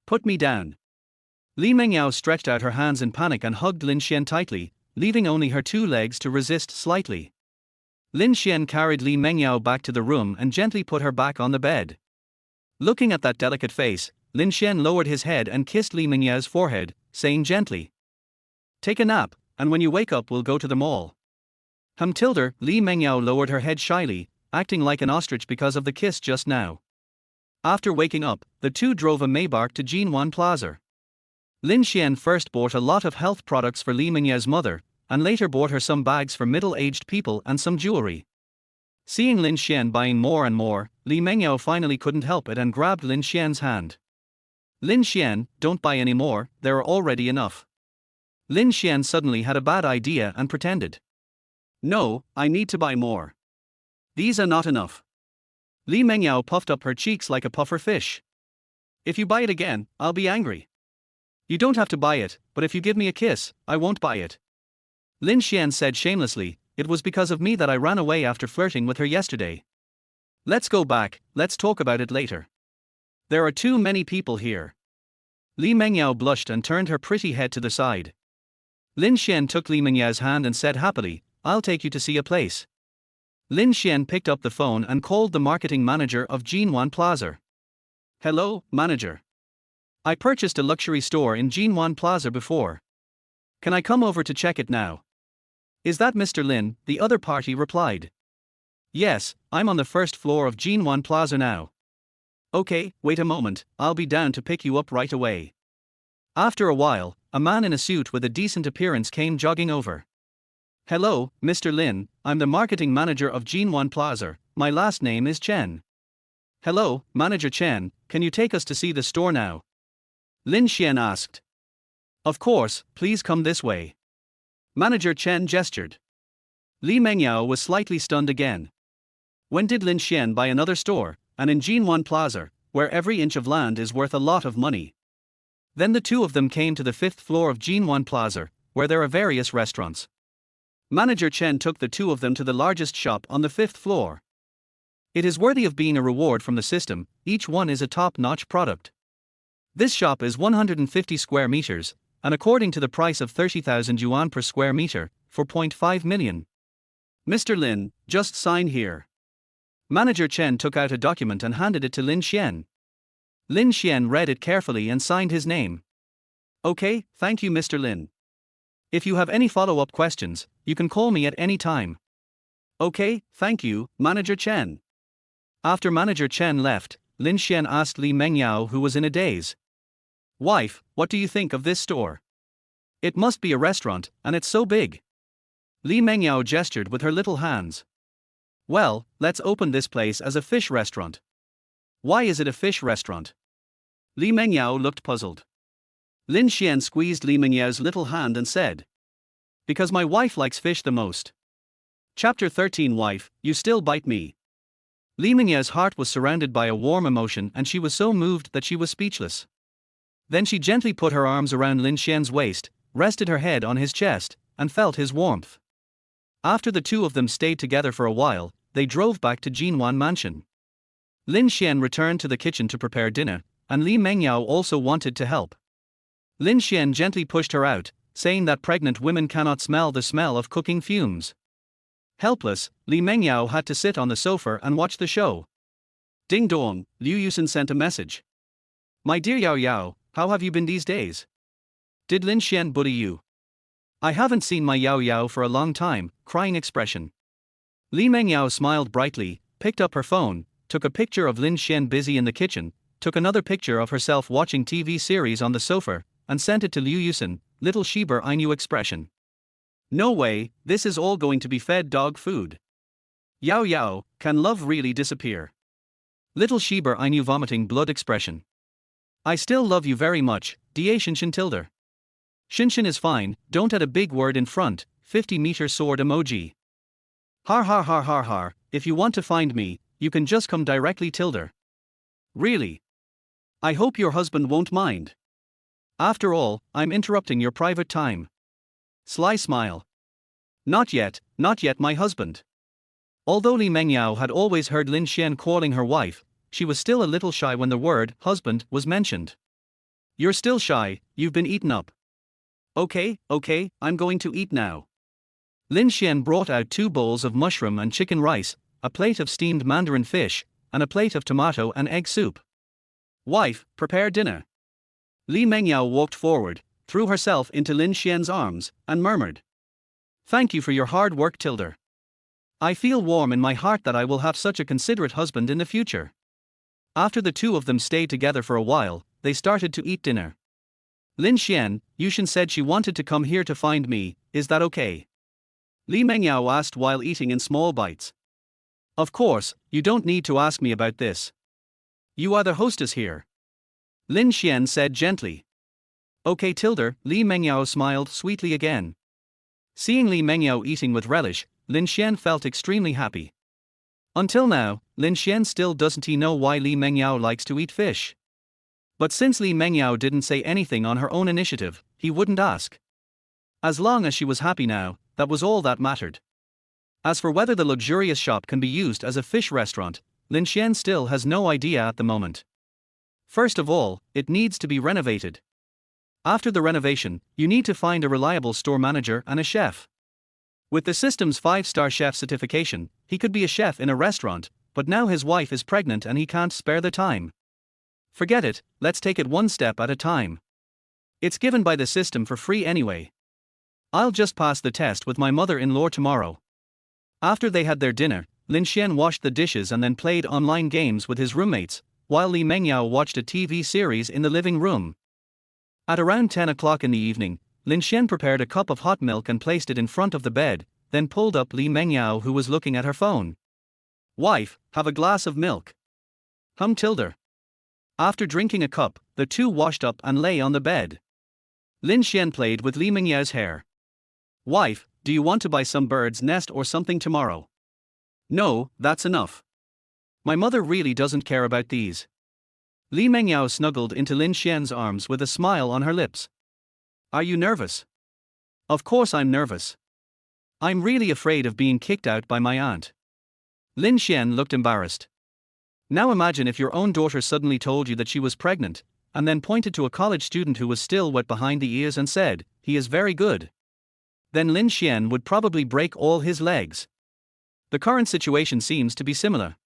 Put me down. Li Mengyao stretched out her hands in panic and hugged Lin Xuan tightly, leaving only her two legs to resist slightly. Lin Xuan carried Li Mengyao back to the room and gently put her back on the bed. Looking at that delicate face, Lin Xuan lowered his head and kissed Li Mengyao's forehead, saying gently. Take a nap, and when you wake up we'll go to the mall. Tilda, Li Mengyao lowered her head shyly, acting like an ostrich because of the kiss just now. After waking up, the two drove a Maybach to Jinwan Plaza. Lin Xuan first bought a lot of health products for Li Mengyao's mother, and later bought her some bags for middle-aged people and some jewelry. Seeing Lin Xuan buying more and more, Li Mengyao finally couldn't help it and grabbed Lin Xuan's hand. Lin Xuan, don't buy any more, there are already enough. Lin Xuan suddenly had a bad idea and pretended. No, I need to buy more. These are not enough. Li Mengyao puffed up her cheeks like a puffer fish. If you buy it again, I'll be angry. You don't have to buy it, but if you give me a kiss, I won't buy it. Lin Xuan said shamelessly, it was because of me that I ran away after flirting with her yesterday. Let's go back, let's talk about it later. There are too many people here. Li Mengyao blushed and turned her pretty head to the side. Lin Xuan took Li Mengyao's hand and said happily, I'll take you to see a place. Lin Xuan picked up the phone and called the marketing manager of Jinwan Plaza. Hello, manager. I purchased a luxury store in Jinwan Plaza before. Can I come over to check it now? Is that Mr. Lin? The other party replied. Yes, I'm on the first floor of Jinwan Plaza now. Okay, wait a moment, I'll be down to pick you up right away. After a while, a man in a suit with a decent appearance came jogging over. Hello, Mr. Lin, I'm the marketing manager of Jinwan Plaza, my last name is Chen. Hello, Manager Chen, can you take us to see the store now? Lin Xuan asked. Of course, please come this way. Manager Chen gestured. Li Mengyao was slightly stunned again. When did Lin Xuan buy another store, and in Jinwan Plaza, where every inch of land is worth a lot of money? Then the two of them came to the 5th floor of Jinwan Plaza, where there are various restaurants. Manager Chen took the two of them to the largest shop on the 5th floor. It is worthy of being a reward from the system, each one is a top-notch product. This shop is 150 square meters, and according to the price of 30,000 yuan per square meter, 4.5 million. Mr. Lin, just sign here. Manager Chen took out a document and handed it to Lin Xuan. Lin Xuan read it carefully and signed his name. Okay, thank you Mr. Lin. If you have any follow-up questions, you can call me at any time. Okay, thank you, Manager Chen. After Manager Chen left, Lin Xuan asked Li Mengyao, who was in a daze. Wife, what do you think of this store? It must be a restaurant, and it's so big. Li Mengyao gestured with her little hands. Well, let's open this place as a fish restaurant. Why is it a fish restaurant? Li Mengyao looked puzzled. Lin Xuan squeezed Li Mengyao's little hand and said, because my wife likes fish the most. Chapter 13 Wife, you still bite me. Li Mengyao's heart was surrounded by a warm emotion and she was so moved that she was speechless. Then she gently put her arms around Lin Xuan's waist, rested her head on his chest, and felt his warmth. After the two of them stayed together for a while, they drove back to Jinwan Mansion. Lin Xuan returned to the kitchen to prepare dinner, and Li Mengyao also wanted to help. Lin Xuan gently pushed her out, saying that pregnant women cannot smell the smell of cooking fumes. Helpless, Li Mengyao had to sit on the sofa and watch the show. Ding dong, Liu Yusin sent a message. My dear Yao Yao, how have you been these days? Did Lin Xuan bully you? I haven't seen my Yao Yao for a long time, crying expression. Li Mengyao smiled brightly, picked up her phone, took a picture of Lin Xuan busy in the kitchen, took another picture of herself watching TV series on the sofa, and sent it to Liu Yusin, little Shiba Inu expression. No way, this is all going to be fed dog food. Yao Yao, can love really disappear? Little Shiba Inu vomiting blood expression. I still love you very much, Da Shinshin tilde. Shinshin is fine, don't add a big word in front, 50-meter sword emoji. Har har har har har, if you want to find me, you can just come directly tilde. Really? I hope your husband won't mind. After all, I'm interrupting your private time. Sly smile. Not yet my husband. Although Li Mengyao had always heard Lin Xuan calling her wife, she was still a little shy when the word husband was mentioned. You're still shy, you've been eaten up. Okay, I'm going to eat now. Lin Xuan brought out 2 bowls of mushroom and chicken rice, a plate of steamed mandarin fish, and a plate of tomato and egg soup. Wife, prepare dinner. Li Mengyao walked forward, threw herself into Lin Xuan's arms, and murmured. Thank you for your hard work tilde. I feel warm in my heart that I will have such a considerate husband in the future. After the two of them stayed together for a while, they started to eat dinner. Lin Xuan, Yushin said she wanted to come here to find me, is that okay? Li Mengyao asked while eating in small bites. Of course, you don't need to ask me about this. You are the hostess here. Lin Xuan said gently. Okay tilde, Li Mengyao smiled sweetly again. Seeing Li Mengyao eating with relish, Lin Xuan felt extremely happy. Until now, Lin Xuan still doesn't know why Li Mengyao likes to eat fish. But since Li Mengyao didn't say anything on her own initiative, he wouldn't ask. As long as she was happy now, that was all that mattered. As for whether the luxurious shop can be used as a fish restaurant, Lin Xuan still has no idea at the moment. First of all, it needs to be renovated. After the renovation, you need to find a reliable store manager and a chef. With the system's 5-star chef certification, he could be a chef in a restaurant, but now his wife is pregnant and he can't spare the time. Forget it, let's take it one step at a time. It's given by the system for free anyway. I'll just pass the test with my mother-in-law tomorrow. After they had their dinner, Lin Xuan washed the dishes and then played online games with his roommates, while Li Mengyao watched a TV series in the living room. At around 10 o'clock in the evening, Lin Xuan prepared a cup of hot milk and placed it in front of the bed, then pulled up Li Mengyao who was looking at her phone. Wife, have a glass of milk. Tilde. After drinking a cup, the two washed up and lay on the bed. Lin Xuan played with Li Mengyao's hair. Wife, do you want to buy some bird's nest or something tomorrow? No, that's enough. My mother really doesn't care about these. Li Mengyao snuggled into Lin Xian's arms with a smile on her lips. Are you nervous? Of course I'm nervous. I'm really afraid of being kicked out by my aunt. Lin Xian looked embarrassed. Now imagine if your own daughter suddenly told you that she was pregnant, and then pointed to a college student who was still wet behind the ears and said, "He is very good." Then Lin Xian would probably break all his legs. The current situation seems to be similar.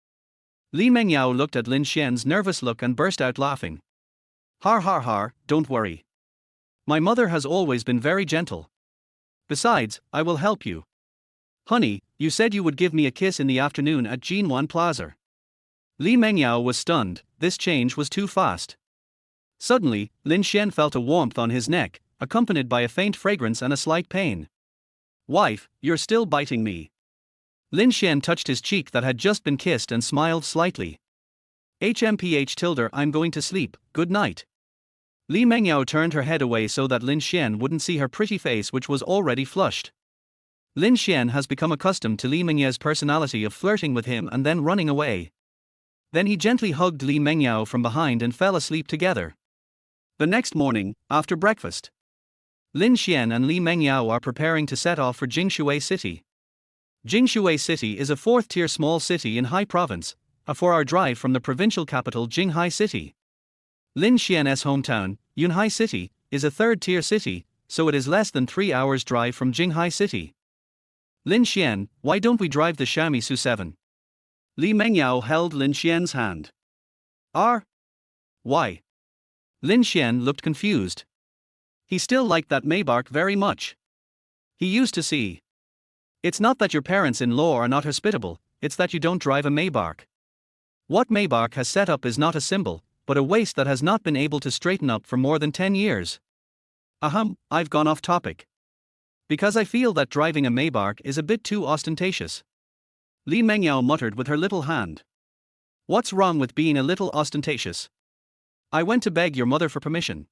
Li Mengyao looked at Lin Xian's nervous look and burst out laughing. Har har har, don't worry. My mother has always been very gentle. Besides, I will help you. Honey, you said you would give me a kiss in the afternoon at Jinghai Plaza. Li Mengyao was stunned, this change was too fast. Suddenly, Lin Xian felt a warmth on his neck, accompanied by a faint fragrance and a slight pain. Wife, you're still biting me. Lin Xian touched his cheek that had just been kissed and smiled slightly. HMPH I'm going to sleep, good night. Li Mengyao turned her head away so that Lin Xian wouldn't see her pretty face, which was already flushed. Lin Xian has become accustomed to Li Mengyao's personality of flirting with him and then running away. Then he gently hugged Li Mengyao from behind and fell asleep together. The next morning, after breakfast, Lin Xian and Li Mengyao are preparing to set off for Jinghai City. Jinghai City is a fourth-tier small city in Hai Province, a 4-hour drive from the provincial capital Jinghai City. Lin Xian's hometown, Yunhai City, is a third-tier city, so it is less than 3 hours' drive from Jinghai City. Lin Xian, why don't we drive the Xiaomi Su7? Li Mengyao held Lin Xian's hand. Why? Lin Xian looked confused. He still liked that Maybach very much. He used to see. It's not that your parents-in-law are not hospitable, it's that you don't drive a Maybach. What Maybach has set up is not a symbol, but a waist that has not been able to straighten up for more than 10 years. I've gone off topic. Because I feel that driving a Maybach is a bit too ostentatious. Li Mengyao muttered with her little hand. What's wrong with being a little ostentatious? I went to beg your mother for permission.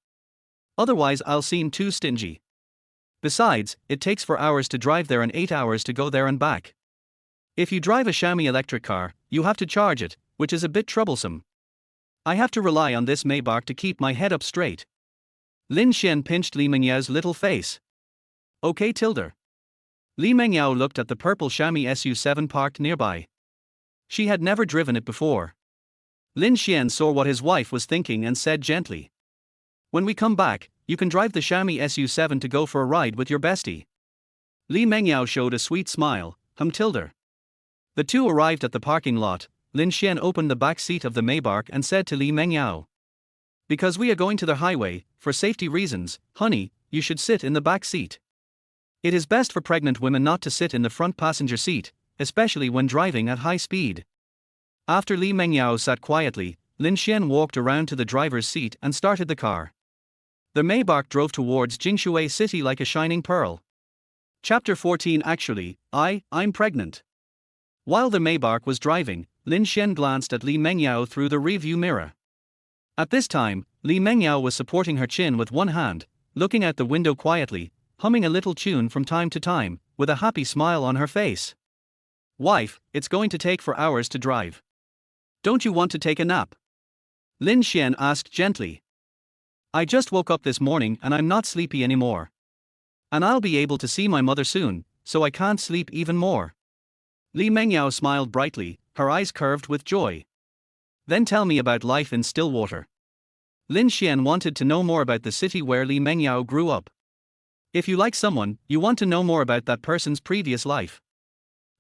Otherwise I'll seem too stingy. Besides, it takes 4 hours to drive there and 8 hours to go there and back. If you drive a Xiaomi electric car, you have to charge it, which is a bit troublesome. I have to rely on this Maybach to keep my head up straight. Lin Xian pinched Li Mengyao's little face. Okay tilde. Li Mengyao looked at the purple Xiaomi Su7 parked nearby. She had never driven it before. Lin Xian saw what his wife was thinking and said gently. When we come back, you can drive the Xiaomi Su7 to go for a ride with your bestie. Li Mengyao showed a sweet smile, tilde. The two arrived at the parking lot. Lin Xian opened the back seat of the Maybach and said to Li Mengyao. Because we are going to the highway, for safety reasons, honey, you should sit in the back seat. It is best for pregnant women not to sit in the front passenger seat, especially when driving at high speed. After Li Mengyao sat quietly, Lin Xian walked around to the driver's seat and started the car. The Maybach drove towards Jinghai City like a shining pearl. Chapter 14 Actually, I'm pregnant. While the Maybach was driving, Lin Xian glanced at Li Mengyao through the rearview mirror. At this time, Li Mengyao was supporting her chin with one hand, looking out the window quietly, humming a little tune from time to time, with a happy smile on her face. Wife, it's going to take 4 hours to drive. Don't you want to take a nap? Lin Xian asked gently. I just woke up this morning and I'm not sleepy anymore. And I'll be able to see my mother soon, so I can't sleep even more. Li Mengyao smiled brightly, her eyes curved with joy. Then tell me about life in Stillwater. Lin Xian wanted to know more about the city where Li Mengyao grew up. If you like someone, you want to know more about that person's previous life.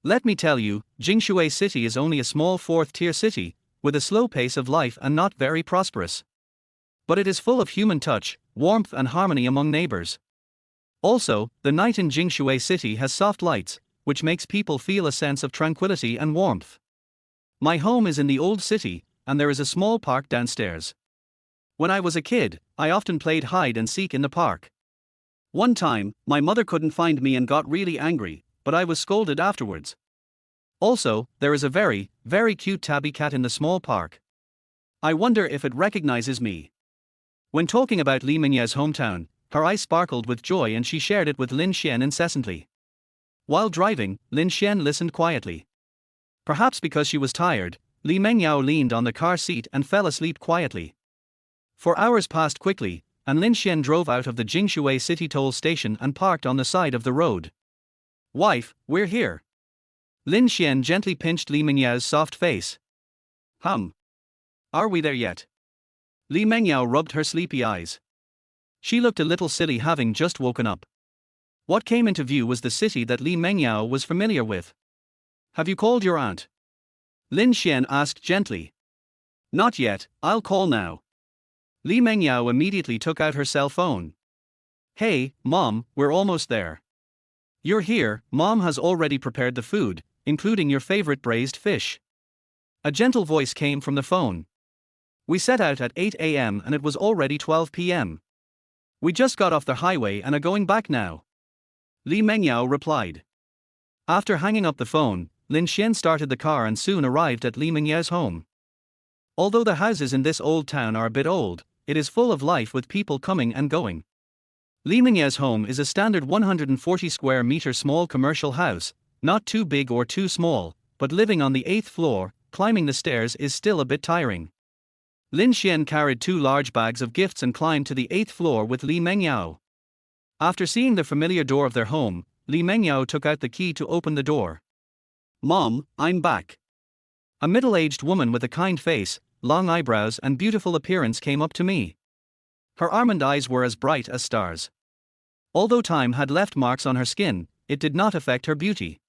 Let me tell you, Jinghai City is only a small fourth-tier city, with a slow pace of life and not very prosperous. But it is full of human touch, warmth and harmony among neighbors. Also, the night in Jinghai City has soft lights, which makes people feel a sense of tranquility and warmth. My home is in the old city, and there is a small park downstairs. When I was a kid, I often played hide and seek in the park. One time, my mother couldn't find me and got really angry, but I was scolded afterwards. Also, there is a very, very cute tabby cat in the small park. I wonder if it recognizes me. When talking about Li Mengyao's hometown, her eyes sparkled with joy and she shared it with Lin Xian incessantly. While driving, Lin Xian listened quietly. Perhaps because she was tired, Li Mengyao leaned on the car seat and fell asleep quietly. 4 hours passed quickly, and Lin Xuan drove out of the Jinghai city toll station and parked on the side of the road. Wife, we're here. Lin Xuan gently pinched Li Mengyao's soft face. Are we there yet? Li Mengyao rubbed her sleepy eyes. She looked a little silly having just woken up. What came into view was the city that Li Mengyao was familiar with. Have you called your aunt? Lin Xuan asked gently. Not yet, I'll call now. Li Mengyao immediately took out her cell phone. Hey, Mom, we're almost there. You're here, Mom has already prepared the food, including your favorite braised fish. A gentle voice came from the phone. We set out at 8 a.m. and it was already 12 p.m. We just got off the highway and are going back now. Li Mengyao replied. After hanging up the phone, Lin Xuan started the car and soon arrived at Li Mengyao's home. Although the houses in this old town are a bit old, it is full of life with people coming and going. Li Mengyao's home is a standard 140 square meter small commercial house, not too big or too small, but living on the 8th floor, climbing the stairs is still a bit tiring. Lin Xuan carried 2 large bags of gifts and climbed to the 8th floor with Li Mengyao. After seeing the familiar door of their home, Li Mengyao took out the key to open the door. Mom, I'm back. A middle-aged woman with a kind face, long eyebrows and beautiful appearance came up to me. Her almond eyes were as bright as stars. Although time had left marks on her skin, it did not affect her beauty.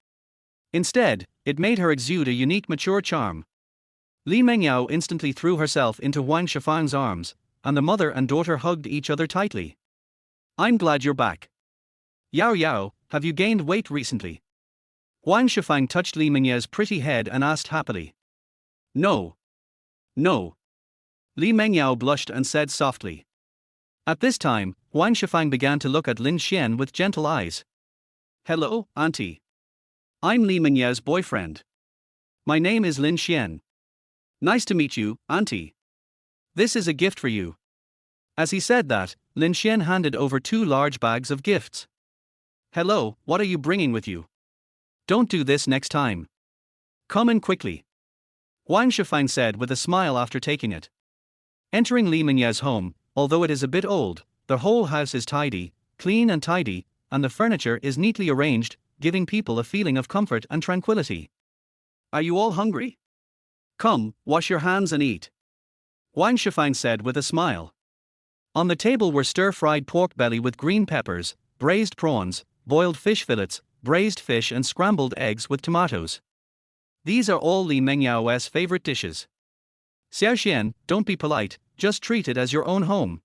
Instead, it made her exude a unique mature charm. Li Mengyao instantly threw herself into Huang Shifang's arms, and the mother and daughter hugged each other tightly. I'm glad you're back. Yao Yao, have you gained weight recently? Huang Shifang touched Li Mengyao's pretty head and asked happily. No. Li Mengyao blushed and said softly. At this time, Huang Shifang began to look at Lin Xuan with gentle eyes. Hello, Auntie. I'm Li Mengyao's boyfriend. My name is Lin Xuan. Nice to meet you, Auntie. This is a gift for you. As he said that, Lin Xuan handed over 2 large bags of gifts. Hello, what are you bringing with you? Don't do this next time. Come in quickly. Huang Shifang said with a smile after taking it. Entering Li Mengyao's home, although it is a bit old, the whole house is tidy, clean and tidy, and the furniture is neatly arranged, giving people a feeling of comfort and tranquility. Are you all hungry? Come, wash your hands and eat. Huang Shifang said with a smile. On the table were stir-fried pork belly with green peppers, braised prawns, boiled fish fillets, braised fish and scrambled eggs with tomatoes. These are all Li Mengyao's favorite dishes. Xiaoxian, don't be polite, just treat it as your own home.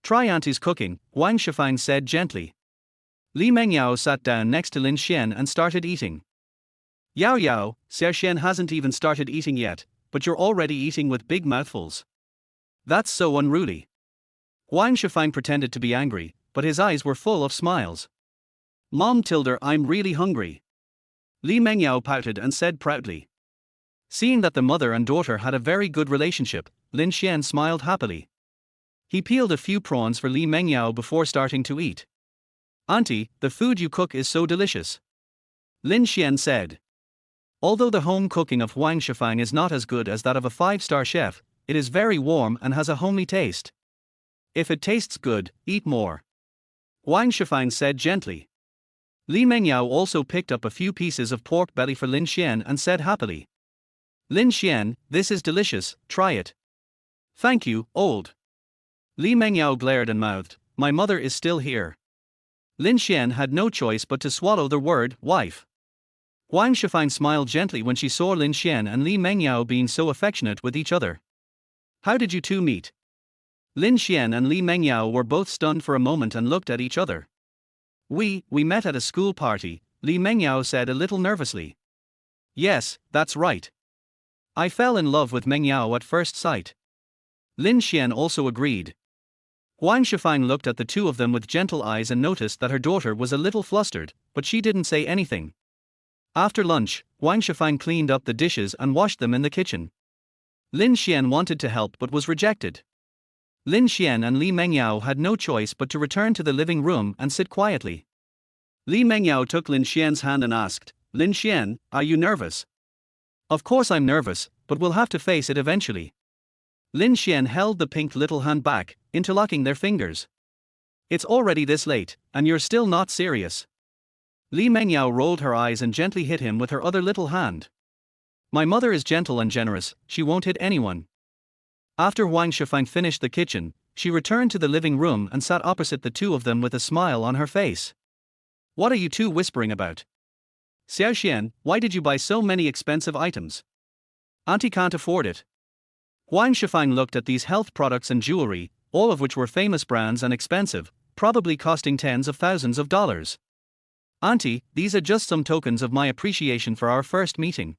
Try Auntie's cooking, Huang Shifang said gently. Li Mengyao sat down next to Lin Xuan and started eating. Yao Yao, Xiaoxian hasn't even started eating yet, but you're already eating with big mouthfuls. That's so unruly. Huang Shifang pretended to be angry, but his eyes were full of smiles. Mom Tilda, I'm really hungry. Li Mengyao pouted and said proudly. Seeing that the mother and daughter had a very good relationship, Lin Xuan smiled happily. He peeled a few prawns for Li Mengyao before starting to eat. Auntie, the food you cook is so delicious. Lin Xuan said. Although the home cooking of Huang Shifang is not as good as that of a 5-star chef, it is very warm and has a homely taste. If it tastes good, eat more. Huang Shifang said gently. Li Mengyao also picked up a few pieces of pork belly for Lin Xuan and said happily. Lin Xuan, this is delicious, try it. Thank you, old. Li Mengyao glared and mouthed, my mother is still here. Lin Xuan had no choice but to swallow the word, wife. Huang Shifang smiled gently when she saw Lin Xuan and Li Mengyao being so affectionate with each other. How did you two meet? Lin Xuan and Li Mengyao were both stunned for a moment and looked at each other. We met at a school party, Li Mengyao said a little nervously. Yes, that's right. I fell in love with Mengyao at first sight. Lin Xuan also agreed. Huang Shifang looked at the two of them with gentle eyes and noticed that her daughter was a little flustered, but she didn't say anything. After lunch, Huang Shifang cleaned up the dishes and washed them in the kitchen. Lin Xuan wanted to help but was rejected. Lin Xuan and Li Mengyao had no choice but to return to the living room and sit quietly. Li Mengyao took Lin Xuan's hand and asked, Lin Xuan, are you nervous? Of course I'm nervous, but we'll have to face it eventually. Lin Xuan held the pink little hand back, interlocking their fingers. It's already this late, and you're still not serious. Li Mengyao rolled her eyes and gently hit him with her other little hand. My mother is gentle and generous, she won't hit anyone. After Huang Shifang finished the kitchen, she returned to the living room and sat opposite the two of them with a smile on her face. What are you two whispering about? Xiaoxian, why did you buy so many expensive items? Auntie can't afford it. Huang Shifang looked at these health products and jewelry, all of which were famous brands and expensive, probably costing tens of thousands of dollars. Auntie, these are just some tokens of my appreciation for our first meeting.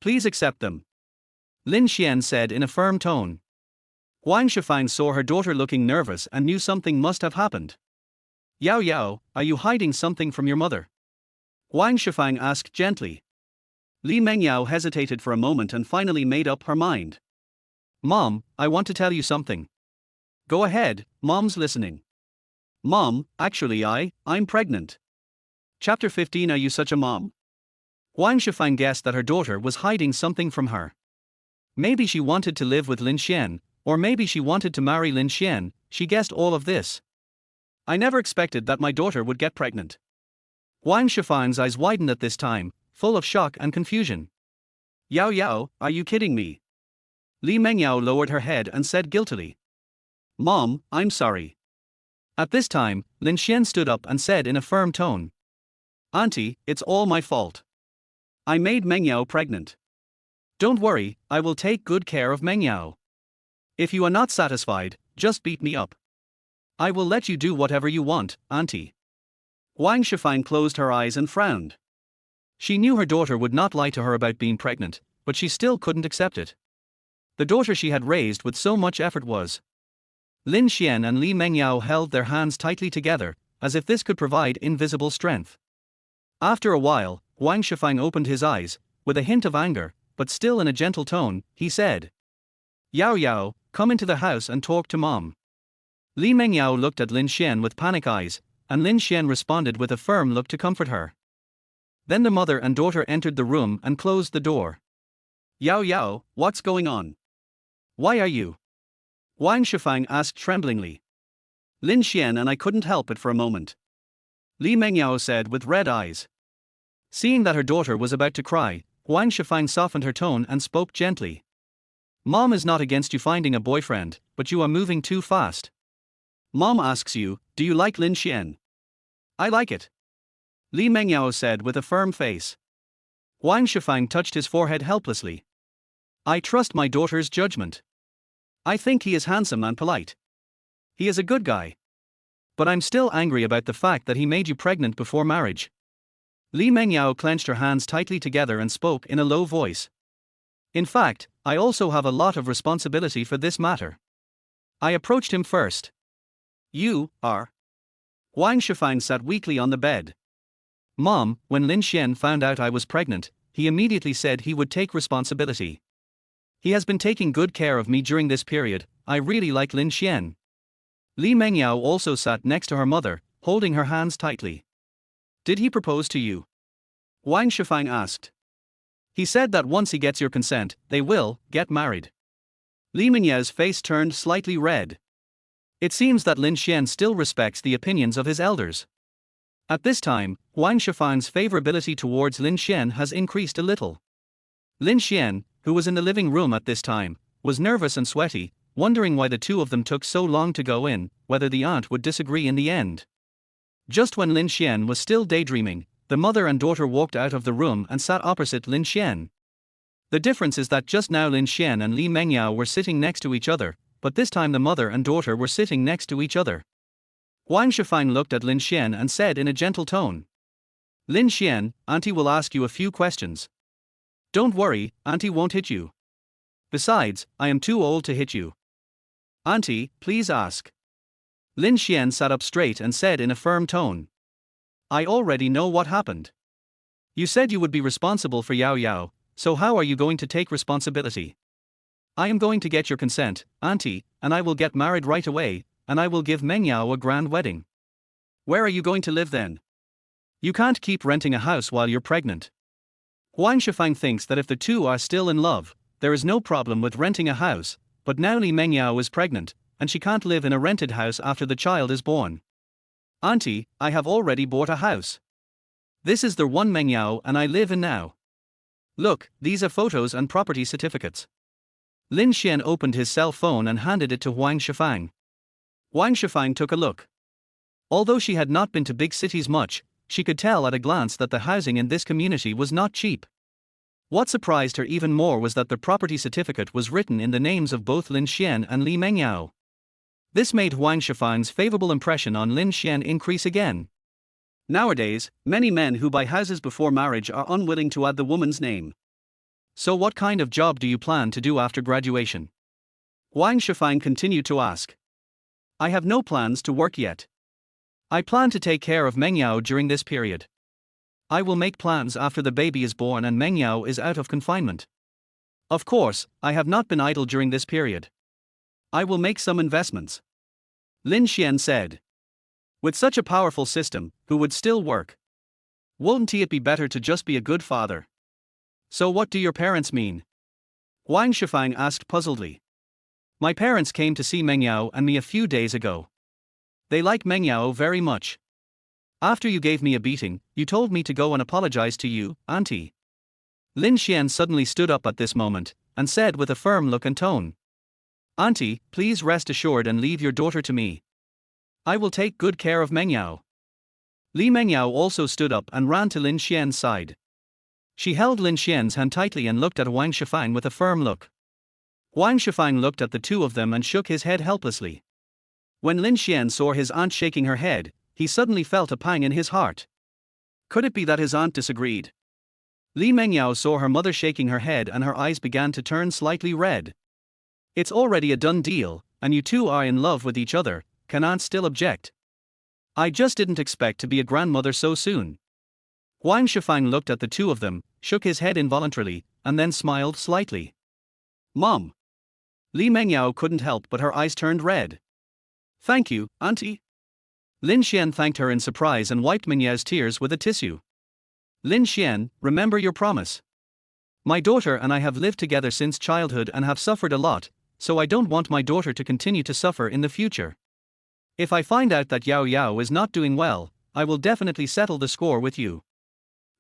Please accept them. Lin Xuan said in a firm tone. Huang Shifang saw her daughter looking nervous and knew something must have happened. Yao Yao, are you hiding something from your mother? Huang Shifang asked gently. Li Mengyao hesitated for a moment and finally made up her mind. Mom, I want to tell you something. Go ahead, Mom's listening. Mom, actually I'm pregnant. Chapter 15. Are you such a mom? Huang Shifang guessed that her daughter was hiding something from her. Maybe she wanted to live with Lin Xuan, or maybe she wanted to marry Lin Xuan. She guessed all of this. I never expected that my daughter would get pregnant. Huang Shifang's eyes widened at this time, full of shock and confusion. Yao Yao, are you kidding me? Li Mengyao lowered her head and said guiltily. Mom, I'm sorry. At this time, Lin Xuan stood up and said in a firm tone. Auntie, it's all my fault. I made Mengyao pregnant. Don't worry, I will take good care of Mengyao. If you are not satisfied, just beat me up. I will let you do whatever you want, Auntie. Huang Shifang closed her eyes and frowned. She knew her daughter would not lie to her about being pregnant, but she still couldn't accept it. The daughter she had raised with so much effort was. Lin Xuan and Li Mengyao held their hands tightly together, as if this could provide invisible strength. After a while, Huang Shifang opened his eyes, with a hint of anger, but still in a gentle tone, he said. Yao Yao, come into the house and talk to Mom. Li Mengyao looked at Lin Xuan with panic eyes, and Lin Xuan responded with a firm look to comfort her. Then the mother and daughter entered the room and closed the door. Yao Yao, what's going on? Why are you? Huang Shifang asked tremblingly. Lin Xuan and I couldn't help it for a moment. Li Mengyao said with red eyes. Seeing that her daughter was about to cry, Huang Shifang softened her tone and spoke gently. Mom is not against you finding a boyfriend, but you are moving too fast. Mom asks you, do you like Lin Xuan? I like it. Li Mengyao said with a firm face. Huang Shifang touched his forehead helplessly. I trust my daughter's judgment. I think he is handsome and polite. He is a good guy. But I'm still angry about the fact that he made you pregnant before marriage. Li Mengyao clenched her hands tightly together and spoke in a low voice. In fact, I also have a lot of responsibility for this matter. I approached him first. You are. Huang Shifang sat weakly on the bed. Mom, when Lin Xuan found out I was pregnant, he immediately said he would take responsibility. He has been taking good care of me during this period. I really like Lin Xuan. Li Mengyao also sat next to her mother, holding her hands tightly. Did he propose to you? Huang Shifang asked. He said that once he gets your consent, they will get married. Li Mengyao's face turned slightly red. It seems that Lin Xuan still respects the opinions of his elders. At this time, Huang Shifang's favorability towards Lin Xuan has increased a little. Lin Xuan, who was in the living room at this time, was nervous and sweaty, wondering why the two of them took so long to go in, whether the aunt would disagree in the end. Just when Lin Xuan was still daydreaming, the mother and daughter walked out of the room and sat opposite Lin Xuan. The difference is that just now Lin Xuan and Li Mengyao were sitting next to each other, but this time the mother and daughter were sitting next to each other. Huang Shifang looked at Lin Xuan and said in a gentle tone. Lin Xuan, Auntie will ask you a few questions. Don't worry, Auntie won't hit you. Besides, I am too old to hit you. Auntie, please ask. Lin Xuan sat up straight and said in a firm tone. I already know what happened. You said you would be responsible for Yao Yao, so how are you going to take responsibility? I am going to get your consent, Auntie, and I will get married right away, and I will give Mengyao a grand wedding. Where are you going to live then? You can't keep renting a house while you're pregnant. Huang Shifang thinks that if the two are still in love, there is no problem with renting a house, but now Li Mengyao is pregnant, and she can't live in a rented house after the child is born. Auntie, I have already bought a house. This is the one Mengyao and I live in now. Look, these are photos and property certificates. Lin Xuan opened his cell phone and handed it to Huang Shifang. Huang Shifang took a look. Although she had not been to big cities much, she could tell at a glance that the housing in this community was not cheap. What surprised her even more was that the property certificate was written in the names of both Lin Xuan and Li Mengyao. This made Huang Shifang's favorable impression on Lin Xuan increase again. Nowadays, many men who buy houses before marriage are unwilling to add the woman's name. So what kind of job do you plan to do after graduation? Huang Shifang continued to ask. I have no plans to work yet. I plan to take care of Mengyao during this period. I will make plans after the baby is born and Mengyao is out of confinement. Of course, I have not been idle during this period. I will make some investments. Lin Xuan said. With such a powerful system, who would still work? Wouldn't it be better to just be a good father? So what do your parents mean? Huang Shifang asked puzzledly. My parents came to see Mengyao and me a few days ago. They like Mengyao very much. After you gave me a beating, you told me to go and apologize to you, auntie. Lin Xuan suddenly stood up at this moment, and said with a firm look and tone. Auntie, please rest assured and leave your daughter to me. I will take good care of Mengyao. Li Mengyao also stood up and ran to Lin Xuan's side. She held Lin Xuan's hand tightly and looked at Huang Shifang with a firm look. Huang Shifang looked at the two of them and shook his head helplessly. When Lin Xuan saw his aunt shaking her head, he suddenly felt a pang in his heart. Could it be that his aunt disagreed? Li Mengyao saw her mother shaking her head and her eyes began to turn slightly red. It's already a done deal, and you two are in love with each other, can aunt still object? I just didn't expect to be a grandmother so soon. Huang Shifang looked at the two of them, shook his head involuntarily, and then smiled slightly. Mom. Li Mengyao couldn't help but her eyes turned red. Thank you, auntie. Lin Xuan thanked her in surprise and wiped Mengyao's tears with a tissue. Lin Xuan, remember your promise. My daughter and I have lived together since childhood and have suffered a lot, so I don't want my daughter to continue to suffer in the future. If I find out that Yao Yao is not doing well, I will definitely settle the score with you.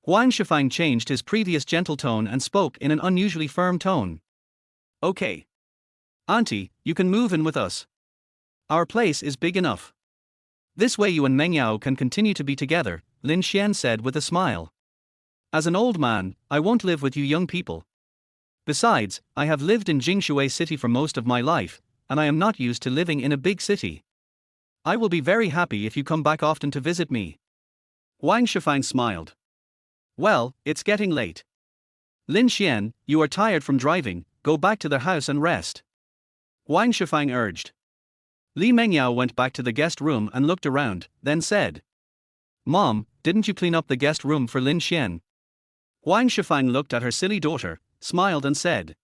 Huang Shifang changed his previous gentle tone and spoke in an unusually firm tone. Okay. Auntie, you can move in with us. Our place is big enough. This way you and Mengyao can continue to be together, Lin Xuan said with a smile. As an old man, I won't live with you young people. Besides, I have lived in Jinghai city for most of my life, and I am not used to living in a big city. I will be very happy if you come back often to visit me. Huang Shifang smiled. Well, it's getting late. Lin Xuan, you are tired from driving, go back to the house and rest. Huang Shifang urged. Li Mengyao went back to the guest room and looked around, then said. Mom, didn't you clean up the guest room for Lin Xuan? Huang Shifang looked at her silly daughter, smiled and said.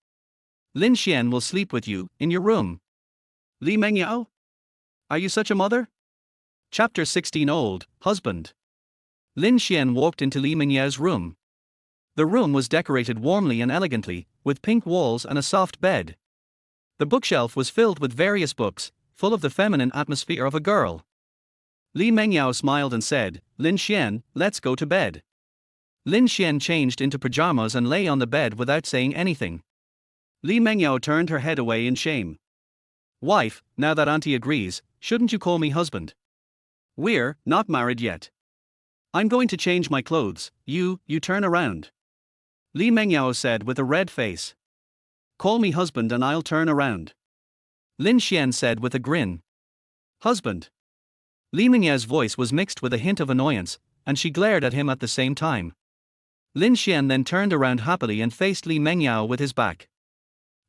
Lin Xuan will sleep with you, in your room. Li Mengyao? Are you such a mother? Chapter 16 Old Husband. Lin Xuan walked into Li Mengyao's room. The room was decorated warmly and elegantly, with pink walls and a soft bed. The bookshelf was filled with various books, full of the feminine atmosphere of a girl. Li Mengyao smiled and said, Lin Xuan, let's go to bed. Lin Xuan changed into pajamas and lay on the bed without saying anything. Li Mengyao turned her head away in shame. Wife, now that auntie agrees, shouldn't you call me husband? We're not married yet. I'm going to change my clothes, you turn around. Li Mengyao said with a red face. Call me husband and I'll turn around. Lin Xuan said with a grin. Husband. Li Mengyao's voice was mixed with a hint of annoyance, and she glared at him at the same time. Lin Xuan then turned around happily and faced Li Mengyao with his back.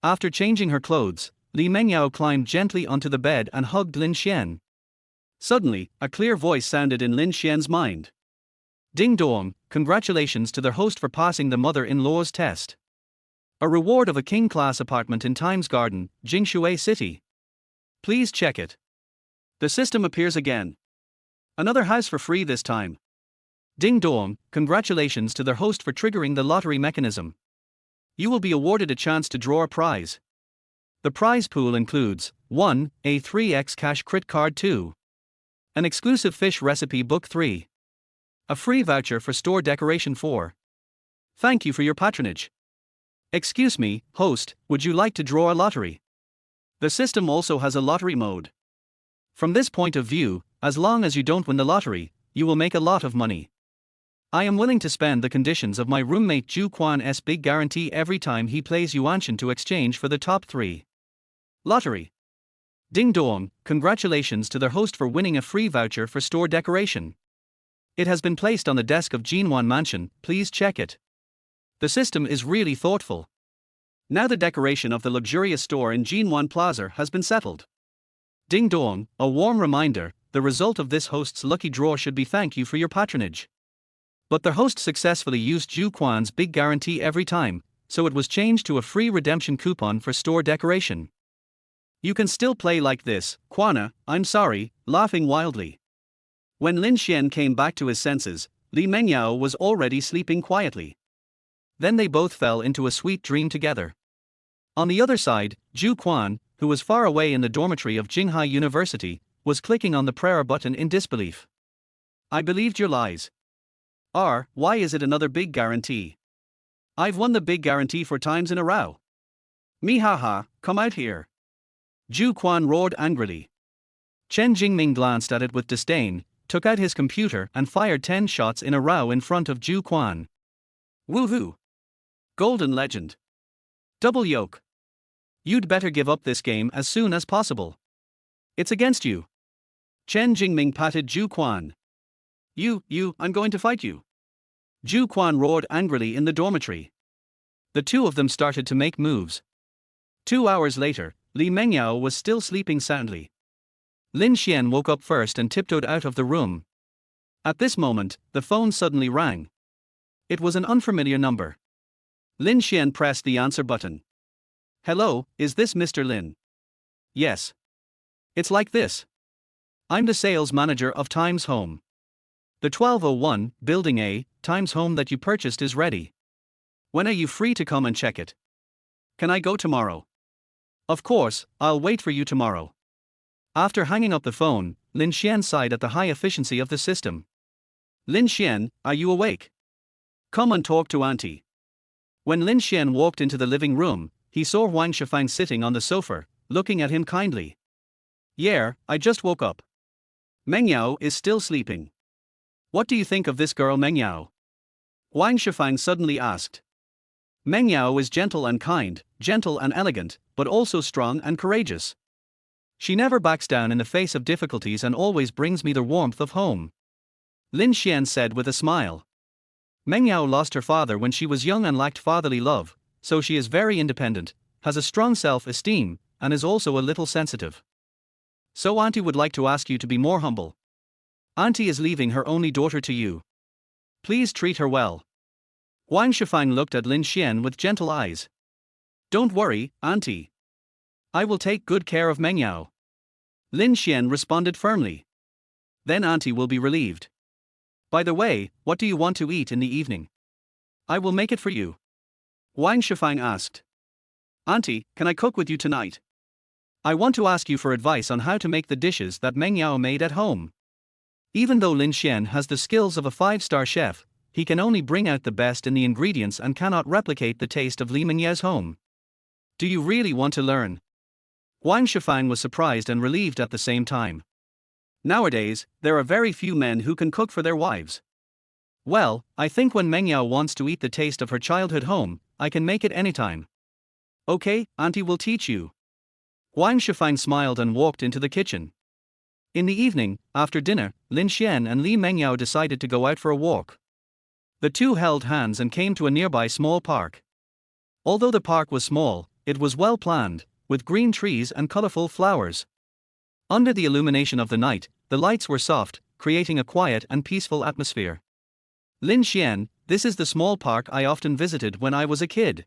After changing her clothes, Li Mengyao climbed gently onto the bed and hugged Lin Xuan. Suddenly, a clear voice sounded in Lin Xuan's mind. Ding dong, congratulations to the host for passing the mother-in-law's test. A reward of a king-class apartment in Times Garden, Jinghai City. Please check it. The system appears again. Another house for free this time. Ding dong, congratulations to their host for triggering the lottery mechanism. You will be awarded a chance to draw a prize. The prize pool includes 1. A 3x cash crit card, 2. An exclusive fish recipe book, 3. A free voucher for store decoration, 4. Thank you for your patronage. Excuse me, host, would you like to draw a lottery? The system also has a lottery mode. From this point of view, as long as you don't win the lottery, you will make a lot of money. I am willing to spend the conditions of my roommate Zhu Quan's big guarantee every time he plays Yuanshan to exchange for the top 3. Lottery. Ding dong, congratulations to their host for winning a free voucher for store decoration. It has been placed on the desk of Jinghai Mansion, please check it. The system is really thoughtful. Now the decoration of the luxurious store in Jinghai Plaza has been settled. Ding dong, a warm reminder, the result of this host's lucky draw should be thank you for your patronage. But the host successfully used Zhu Quan's big guarantee every time, so it was changed to a free redemption coupon for store decoration. You can still play like this, Quana, I'm sorry, laughing wildly. When Lin Xuan came back to his senses, Li Mengyao was already sleeping quietly. Then they both fell into a sweet dream together. On the other side, Zhu Quan, who was far away in the dormitory of Jinghai University, was clicking on the prayer button in disbelief. I believed your lies. Why is it another big guarantee? I've won the big guarantee 4 times in a row. Me haha, come out here. Zhu Quan roared angrily. Chen Jingming glanced at it with disdain, took out his computer and fired 10 shots in a row in front of Zhu Quan. Woohoo! Golden legend. Double yoke. You'd better give up this game as soon as possible. It's against you. Chen Jingming patted Zhu Quan. I'm going to fight you. Zhu Quan roared angrily in the dormitory. The two of them started to make moves. 2 hours later, Li Mengyao was still sleeping soundly. Lin Xuan woke up first and tiptoed out of the room. At this moment, the phone suddenly rang. It was an unfamiliar number. Lin Xuan pressed the answer button. Hello, is this Mr. Lin? Yes. It's like this. I'm the sales manager of Times Home. The 1201, Building A, Times Home that you purchased is ready. When are you free to come and check it? Can I go tomorrow? Of course, I'll wait for you tomorrow. After hanging up the phone, Lin Xuan sighed at the high efficiency of the system. Lin Xuan, are you awake? Come and talk to Auntie. When Lin Xuan walked into the living room, he saw Wang Shifang sitting on the sofa, looking at him kindly. Yeah, I just woke up. Mengyao is still sleeping. What do you think of this girl Mengyao? Wang Shifang suddenly asked. Mengyao is gentle and kind, gentle and elegant, but also strong and courageous. She never backs down in the face of difficulties and always brings me the warmth of home. Lin Xuan said with a smile. Mengyao lost her father when she was young and lacked fatherly love, so she is very independent, has a strong self-esteem, and is also a little sensitive. So Auntie would like to ask you to be more humble. Auntie is leaving her only daughter to you. Please treat her well. Wang Shifang looked at Lin Xuan with gentle eyes. Don't worry, Auntie. I will take good care of Mengyao. Lin Xuan responded firmly. Then Auntie will be relieved. By the way, what do you want to eat in the evening? I will make it for you. Wang Shifang asked. Auntie, can I cook with you tonight? I want to ask you for advice on how to make the dishes that Mengyao made at home. Even though Lin Xuan has the skills of a 5-star chef, he can only bring out the best in the ingredients and cannot replicate the taste of Li Mengyao's home. Do you really want to learn? Wang Shifang was surprised and relieved at the same time. Nowadays, there are very few men who can cook for their wives. Well, I think when Mengyao wants to eat the taste of her childhood home, I can make it anytime. Okay, Auntie will teach you. Wang Shifang smiled and walked into the kitchen. In the evening, after dinner, Lin Xuan and Li Mengyao decided to go out for a walk. The two held hands and came to a nearby small park. Although the park was small, it was well planned, with green trees and colorful flowers. Under the illumination of the night, the lights were soft, creating a quiet and peaceful atmosphere. Lin Xuan, this is the small park I often visited when I was a kid.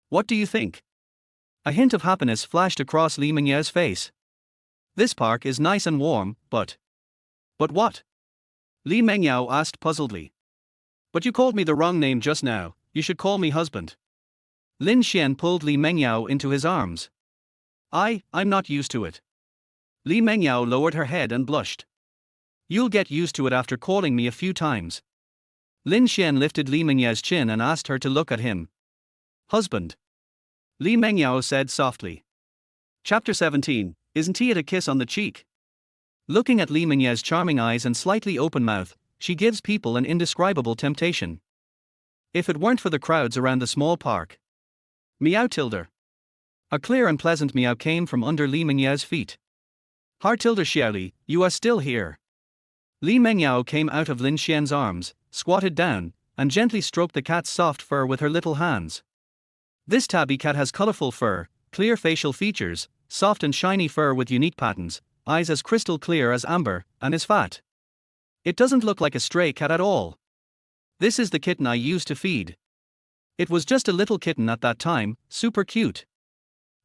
What do you think? A hint of happiness flashed across Li Mengyao's face. This park is nice and warm, but what? Li Mengyao asked puzzledly. But you called me the wrong name just now, you should call me husband. Lin Xuan pulled Li Mengyao into his arms. I'm not used to it. Li Mengyao lowered her head and blushed. You'll get used to it after calling me a few times. Lin Xuan lifted Li Mengyao's chin and asked her to look at him. Husband. Li Mengyao said softly. Chapter 17, Isn't he a kiss on the cheek? Looking at Li Mengyao's charming eyes and slightly open mouth, she gives people an indescribable temptation. If it weren't for the crowds around the small park. Meow tilde. A clear and pleasant meow came from under Li Mengyao's feet. Har tilde Xiaoli, you are still here. Li Mengyao came out of Lin Xuan's arms, squatted down, and gently stroked the cat's soft fur with her little hands. This tabby cat has colorful fur, clear facial features, soft and shiny fur with unique patterns, eyes as crystal clear as amber, and is fat. It doesn't look like a stray cat at all. This is the kitten I used to feed. It was just a little kitten at that time, super cute.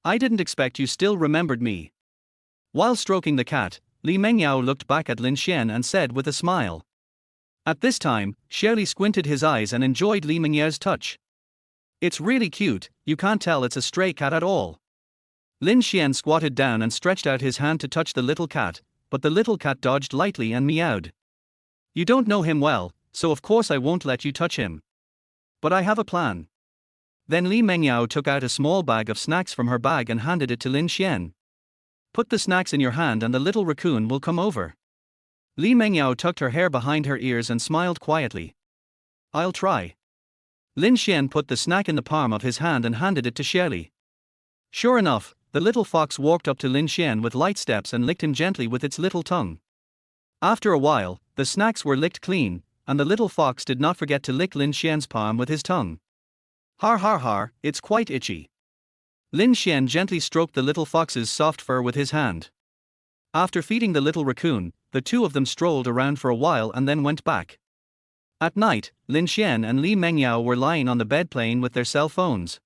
I didn't expect you still remembered me. While stroking the cat, Li Mengyao looked back at Lin Xuan and said with a smile. At this time, Xiaoli squinted his eyes and enjoyed Li Mengyao's touch. It's really cute, you can't tell it's a stray cat at all. Lin Xuan squatted down and stretched out his hand to touch the little cat, but the little cat dodged lightly and meowed. You don't know him well, so of course I won't let you touch him. But I have a plan. Then Li Mengyao took out a small bag of snacks from her bag and handed it to Lin Xuan. Put the snacks in your hand and the little raccoon will come over. Li Mengyao tucked her hair behind her ears and smiled quietly. I'll try. Lin Xuan put the snack in the palm of his hand and handed it to Xiaoli. Sure enough, the little fox walked up to Lin Xuan with light steps and licked him gently with its little tongue. After a while, the snacks were licked clean, and the little fox did not forget to lick Lin Xuan's palm with his tongue. Har har har, it's quite itchy. Lin Xuan gently stroked the little fox's soft fur with his hand. After feeding the little raccoon, the two of them strolled around for a while and then went back. At night, Lin Xuan and Li Mengyao were lying on the bed playing with their cell phones.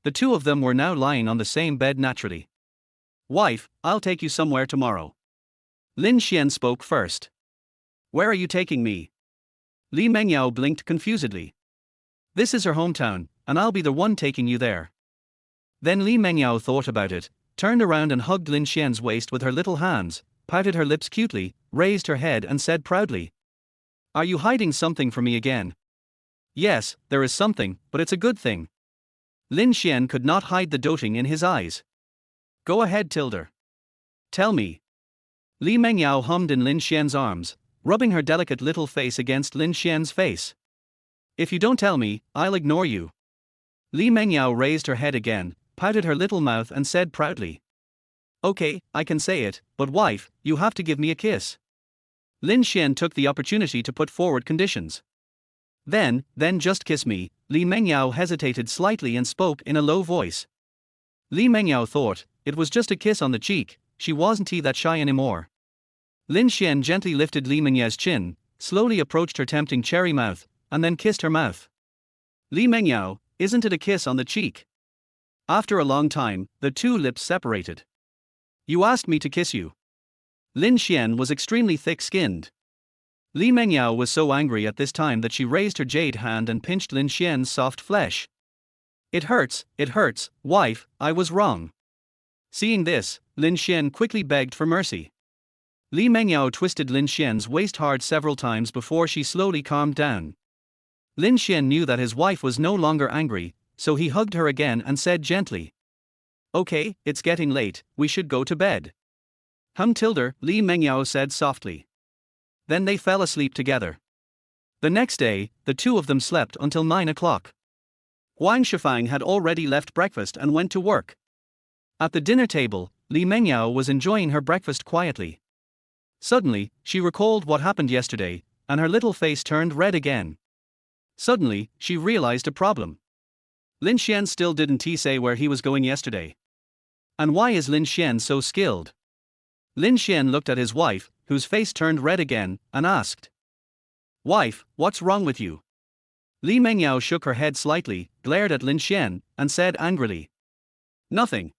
The two of them were now lying on the same bed naturally. Wife, I'll take you somewhere tomorrow. Lin Xuan spoke first. Where are you taking me? Li Mengyao blinked confusedly. This is her hometown, and I'll be the one taking you there. Then Li Mengyao thought about it, turned around and hugged Lin Xuan's waist with her little hands, pouted her lips cutely, raised her head and said proudly. Are you hiding something from me again? Yes, there is something, but it's a good thing. Lin Xuan could not hide the doting in his eyes. Go ahead, tilde. Tell me. Li Mengyao hummed in Lin Xuan's arms, rubbing her delicate little face against Lin Xuan's face. If you don't tell me, I'll ignore you. Li Mengyao raised her head again, pouted her little mouth and said proudly. Okay, I can say it, but wife, you have to give me a kiss. Lin Xuan took the opportunity to put forward conditions. Then just kiss me. Li Mengyao hesitated slightly and spoke in a low voice. Li Mengyao thought, it was just a kiss on the cheek, she wasn't that shy anymore. Lin Xuan gently lifted Li Mengyao's chin, slowly approached her tempting cherry mouth, and then kissed her mouth. Li Mengyao, isn't it a kiss on the cheek? After a long time, the two lips separated. You asked me to kiss you. Lin Xuan was extremely thick-skinned. Li Mengyao was so angry at this time that she raised her jade hand and pinched Lin Xuan's soft flesh. It hurts, wife, I was wrong. Seeing this, Lin Xuan quickly begged for mercy. Li Mengyao twisted Lin Xuan's waist hard several times before she slowly calmed down. Lin Xuan knew that his wife was no longer angry, so he hugged her again and said gently. Okay, it's getting late, we should go to bed. Tilde, Li Mengyao said softly. Then they fell asleep together. The next day, the two of them slept until 9 o'clock. Huang Shifang had already left breakfast and went to work. At the dinner table, Li Mengyao was enjoying her breakfast quietly. Suddenly, she recalled what happened yesterday, and her little face turned red again. Suddenly, she realized a problem. Lin Xuan still didn't say where he was going yesterday. And why is Lin Xuan so skilled? Lin Xuan looked at his wife, whose face turned red again, and asked. Wife, what's wrong with you? Li Mengyao shook her head slightly, glared at Lin Xuan, and said angrily. Nothing.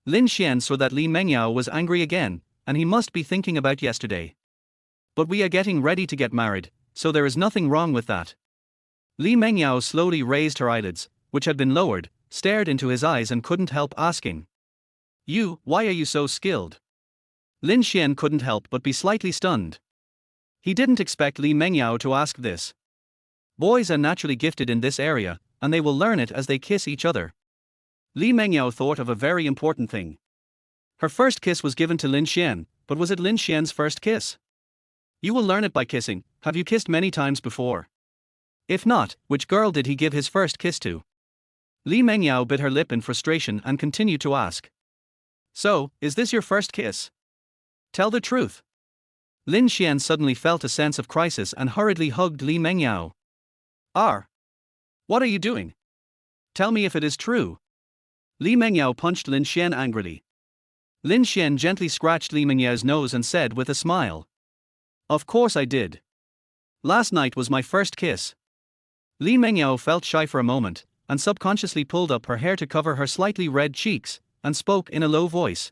Lin Xuan saw that Li Mengyao was angry again, and he must be thinking about yesterday. But we are getting ready to get married, so there is nothing wrong with that. Li Mengyao slowly raised her eyelids, which had been lowered, stared into his eyes and couldn't help asking. Why are you so skilled? Lin Xuan couldn't help but be slightly stunned. He didn't expect Li Mengyao to ask this. Boys are naturally gifted in this area, and they will learn it as they kiss each other. Li Mengyao thought of a very important thing. Her first kiss was given to Lin Xuan, but was it Lin Xuan's first kiss? You will learn it by kissing. Have you kissed many times before? If not, which girl did he give his first kiss to? Li Mengyao bit her lip in frustration and continued to ask. So, is this your first kiss? Tell the truth. Lin Xuan suddenly felt a sense of crisis and hurriedly hugged Li Mengyao. What are you doing? Tell me if it is true. Li Mengyao punched Lin Xuan angrily. Lin Xuan gently scratched Li Mengyao's nose and said with a smile. Of course I did. Last night was my first kiss. Li Mengyao felt shy for a moment, and subconsciously pulled up her hair to cover her slightly red cheeks, and spoke in a low voice.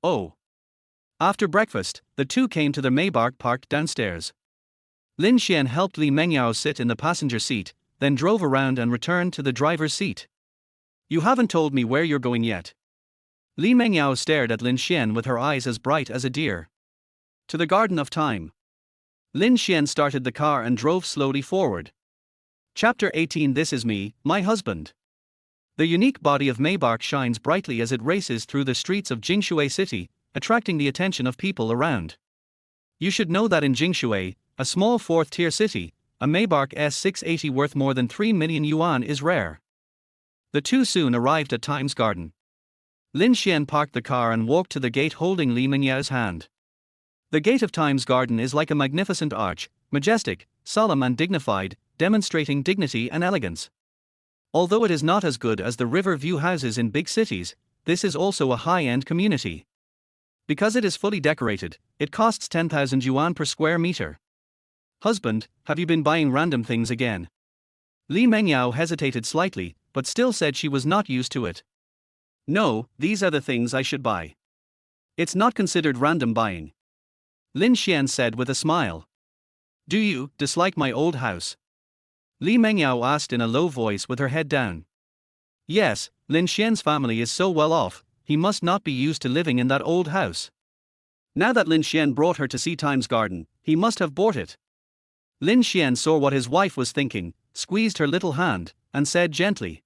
Oh. After breakfast, the two came to the Maybach parked downstairs. Lin Xuan helped Li Mengyao sit in the passenger seat, then drove around and returned to the driver's seat. You haven't told me where you're going yet. Li Mengyao stared at Lin Xuan with her eyes as bright as a deer. To the Garden of Time. Lin Xuan started the car and drove slowly forward. Chapter 18. This is me, my husband. The unique body of Maybach shines brightly as it races through the streets of Jinghai city, attracting the attention of people around. You should know that in Jinghai, a small fourth-tier city, a Maybach S680 worth more than 3 million yuan is rare. The two soon arrived at Times Garden. Lin Xuan parked the car and walked to the gate holding Li Mengyao's hand. The gate of Times Garden is like a magnificent arch, majestic, solemn and dignified, demonstrating dignity and elegance. Although it is not as good as the river view houses in big cities, this is also a high-end community. Because it is fully decorated, it costs 10,000 yuan per square meter. Husband, have you been buying random things again? Li Mengyao hesitated slightly, but still said she was not used to it. No, these are the things I should buy. It's not considered random buying. Lin Xuan said with a smile. Do you dislike my old house? Li Mengyao asked in a low voice with her head down. Yes, Lin Xuan's family is so well off, he must not be used to living in that old house. Now that Lin Xuan brought her to see Times Garden, he must have bought it. Lin Xuan saw what his wife was thinking, squeezed her little hand, and said gently.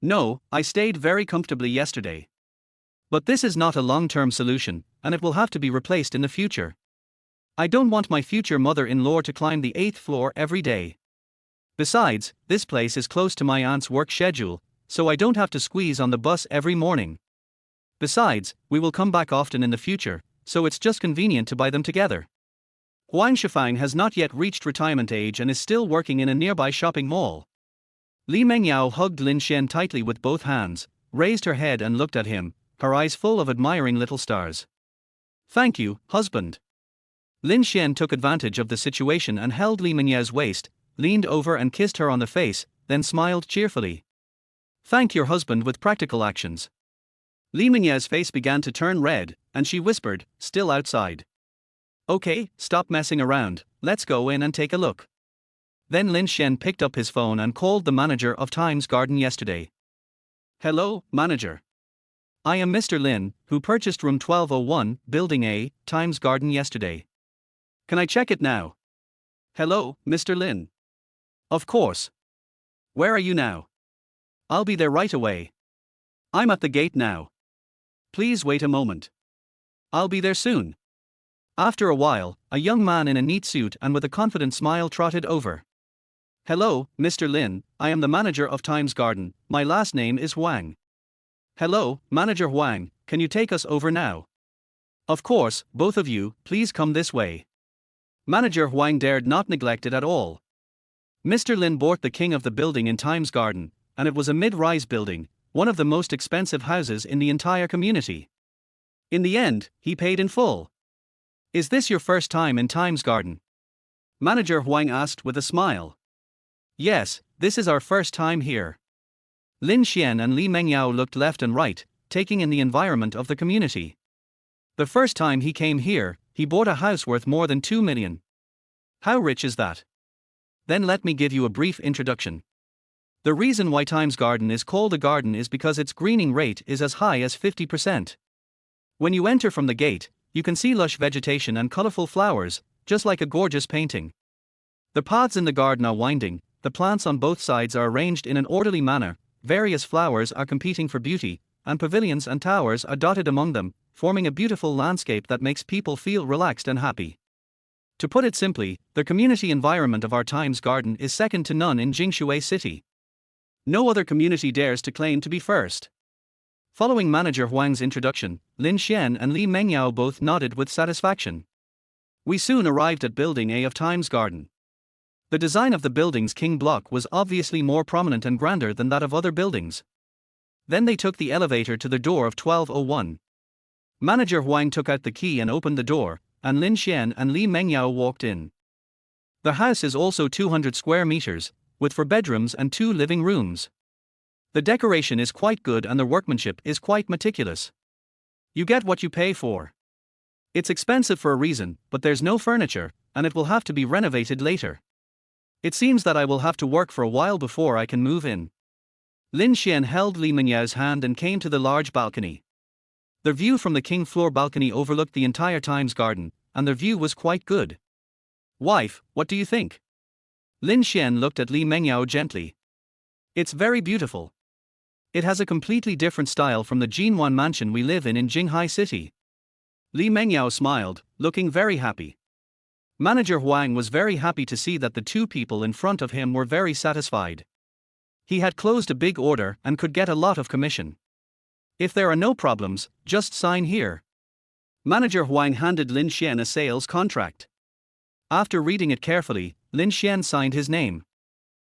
No, I stayed very comfortably yesterday. But this is not a long-term solution, and it will have to be replaced in the future. I don't want my future mother-in-law to climb the 8th floor every day. Besides, this place is close to my aunt's work schedule, so I don't have to squeeze on the bus every morning. Besides, we will come back often in the future, so it's just convenient to buy them together. Huang Shifang has not yet reached retirement age and is still working in a nearby shopping mall. Li Mengyao hugged Lin Xuan tightly with both hands, raised her head and looked at him, her eyes full of admiring little stars. Thank you, husband. Lin Xuan took advantage of the situation and held Li Mengyao's waist, leaned over and kissed her on the face, then smiled cheerfully. Thank your husband with practical actions. Li Mengyao's face began to turn red, and she whispered, still outside. Okay, stop messing around, let's go in and take a look. Then Lin Xuan picked up his phone and called the manager of Times Garden yesterday. Hello, manager. I am Mr. Lin, who purchased room 1201, Building A, Times Garden yesterday. Can I check it now? Hello, Mr. Lin. Of course. Where are you now? I'll be there right away. I'm at the gate now. Please wait a moment. I'll be there soon. After a while, a young man in a neat suit and with a confident smile trotted over. Hello, Mr. Lin, I am the manager of Times Garden, my last name is Huang. Hello, Manager Huang, can you take us over now? Of course, both of you, please come this way. Manager Huang dared not neglect it at all. Mr. Lin bought the king of the building in Times Garden, and it was a mid-rise building, one of the most expensive houses in the entire community. In the end, he paid in full. Is this your first time in Times Garden? Manager Huang asked with a smile. Yes, this is our first time here. Lin Xuan and Li Mengyao looked left and right, taking in the environment of the community. The first time he came here, he he bought a house worth more than 2 million. How rich is that? Then let me give you a brief introduction. The reason why Times Garden is called a garden is because its greening rate is as high as 50%. When you enter from the gate, you can see lush vegetation and colorful flowers, just like a gorgeous painting. The paths in the garden are winding, the plants on both sides are arranged in an orderly manner, various flowers are competing for beauty, and pavilions and towers are dotted among them, forming a beautiful landscape that makes people feel relaxed and happy. To put it simply, the community environment of our Times Garden is second to none in Jinghai City. No other community dares to claim to be first. Following Manager Huang's introduction, Lin Xuan and Li Mengyao both nodded with satisfaction. We soon arrived at Building A of Times Garden. The design of the building's king block was obviously more prominent and grander than that of other buildings. Then they took the elevator to the door of 1201. Manager Huang took out the key and opened the door, and Lin Xuan and Li Mengyao walked in. The house is also 200 square meters, with 4 bedrooms and 2 living rooms. The decoration is quite good and the workmanship is quite meticulous. You get what you pay for. It's expensive for a reason, but there's no furniture, and it will have to be renovated later. It seems that I will have to work for a while before I can move in. Lin Xuan held Li Mengyao's hand and came to the large balcony. The view from the king floor balcony overlooked the entire Times Garden, and the view was quite good. Wife, what do you think? Lin Xuan looked at Li Mengyao gently. It's very beautiful. It has a completely different style from the Jinghai mansion we live in Jinghai City. Li Mengyao smiled, looking very happy. Manager Huang was very happy to see that the two people in front of him were very satisfied. He had closed a big order and could get a lot of commission. If there are no problems, just sign here. Manager Huang handed Lin Xuan a sales contract. After reading it carefully, Lin Xuan signed his name.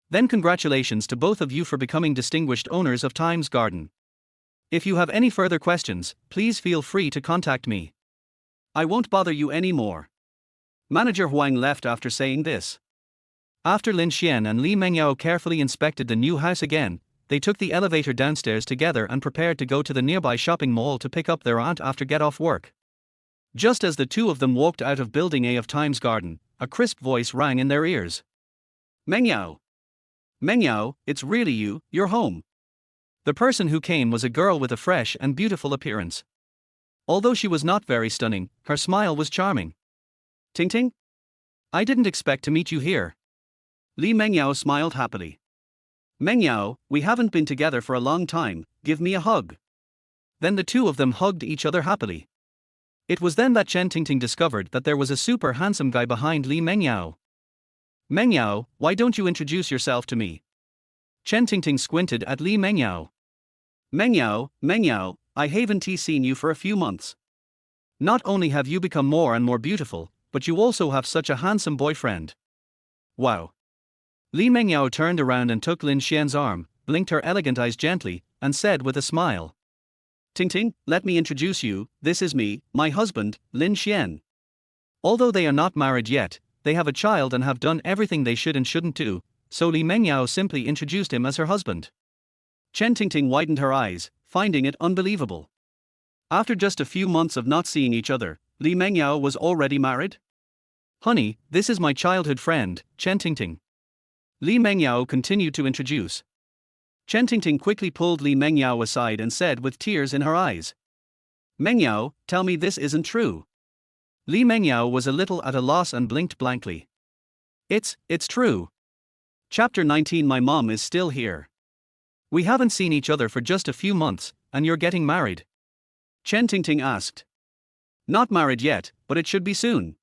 Then congratulations to both of you for becoming distinguished owners of Times Garden. If you have any further questions, please feel free to contact me. I won't bother you anymore. Manager Huang left after saying this. After Lin Xuan and Li Mengyao carefully inspected the new house again, they took the elevator downstairs together and prepared to go to the nearby shopping mall to pick up their aunt after get off work. Just as the two of them walked out of Building A of Times Garden, a crisp voice rang in their ears. Mengyao! Mengyao, it's really you, you're home. The person who came was a girl with a fresh and beautiful appearance. Although she was not very stunning, her smile was charming. Ting Ting? I didn't expect to meet you here. Li Mengyao smiled happily. Mengyao, we haven't been together for a long time, give me a hug. Then the two of them hugged each other happily. It was then that Chen Tingting discovered that there was a super handsome guy behind Li Mengyao. Mengyao, why don't you introduce yourself to me? Chen Tingting squinted at Li Mengyao. Mengyao, I haven't seen you for a few months. Not only have you become more and more beautiful, but you also have such a handsome boyfriend. Wow. Li Mengyao turned around and took Lin Xuan's arm, blinked her elegant eyes gently, and said with a smile. Tingting, let me introduce you, this is me, my husband, Lin Xuan. Although they are not married yet, they have a child and have done everything they should and shouldn't do, so Li Mengyao simply introduced him as her husband. Chen Tingting widened her eyes, finding it unbelievable. After just a few months of not seeing each other, Li Mengyao was already married? Honey, this is my childhood friend, Chen Tingting. Li Mengyao continued to introduce. Chen Tingting quickly pulled Li Mengyao aside and said with tears in her eyes. Mengyao, tell me this isn't true. Li Mengyao was a little at a loss and blinked blankly. It's true. Chapter 19. My mom is still here. We haven't seen each other for just a few months, and you're getting married? Chen Tingting asked. Not married yet, but it should be soon.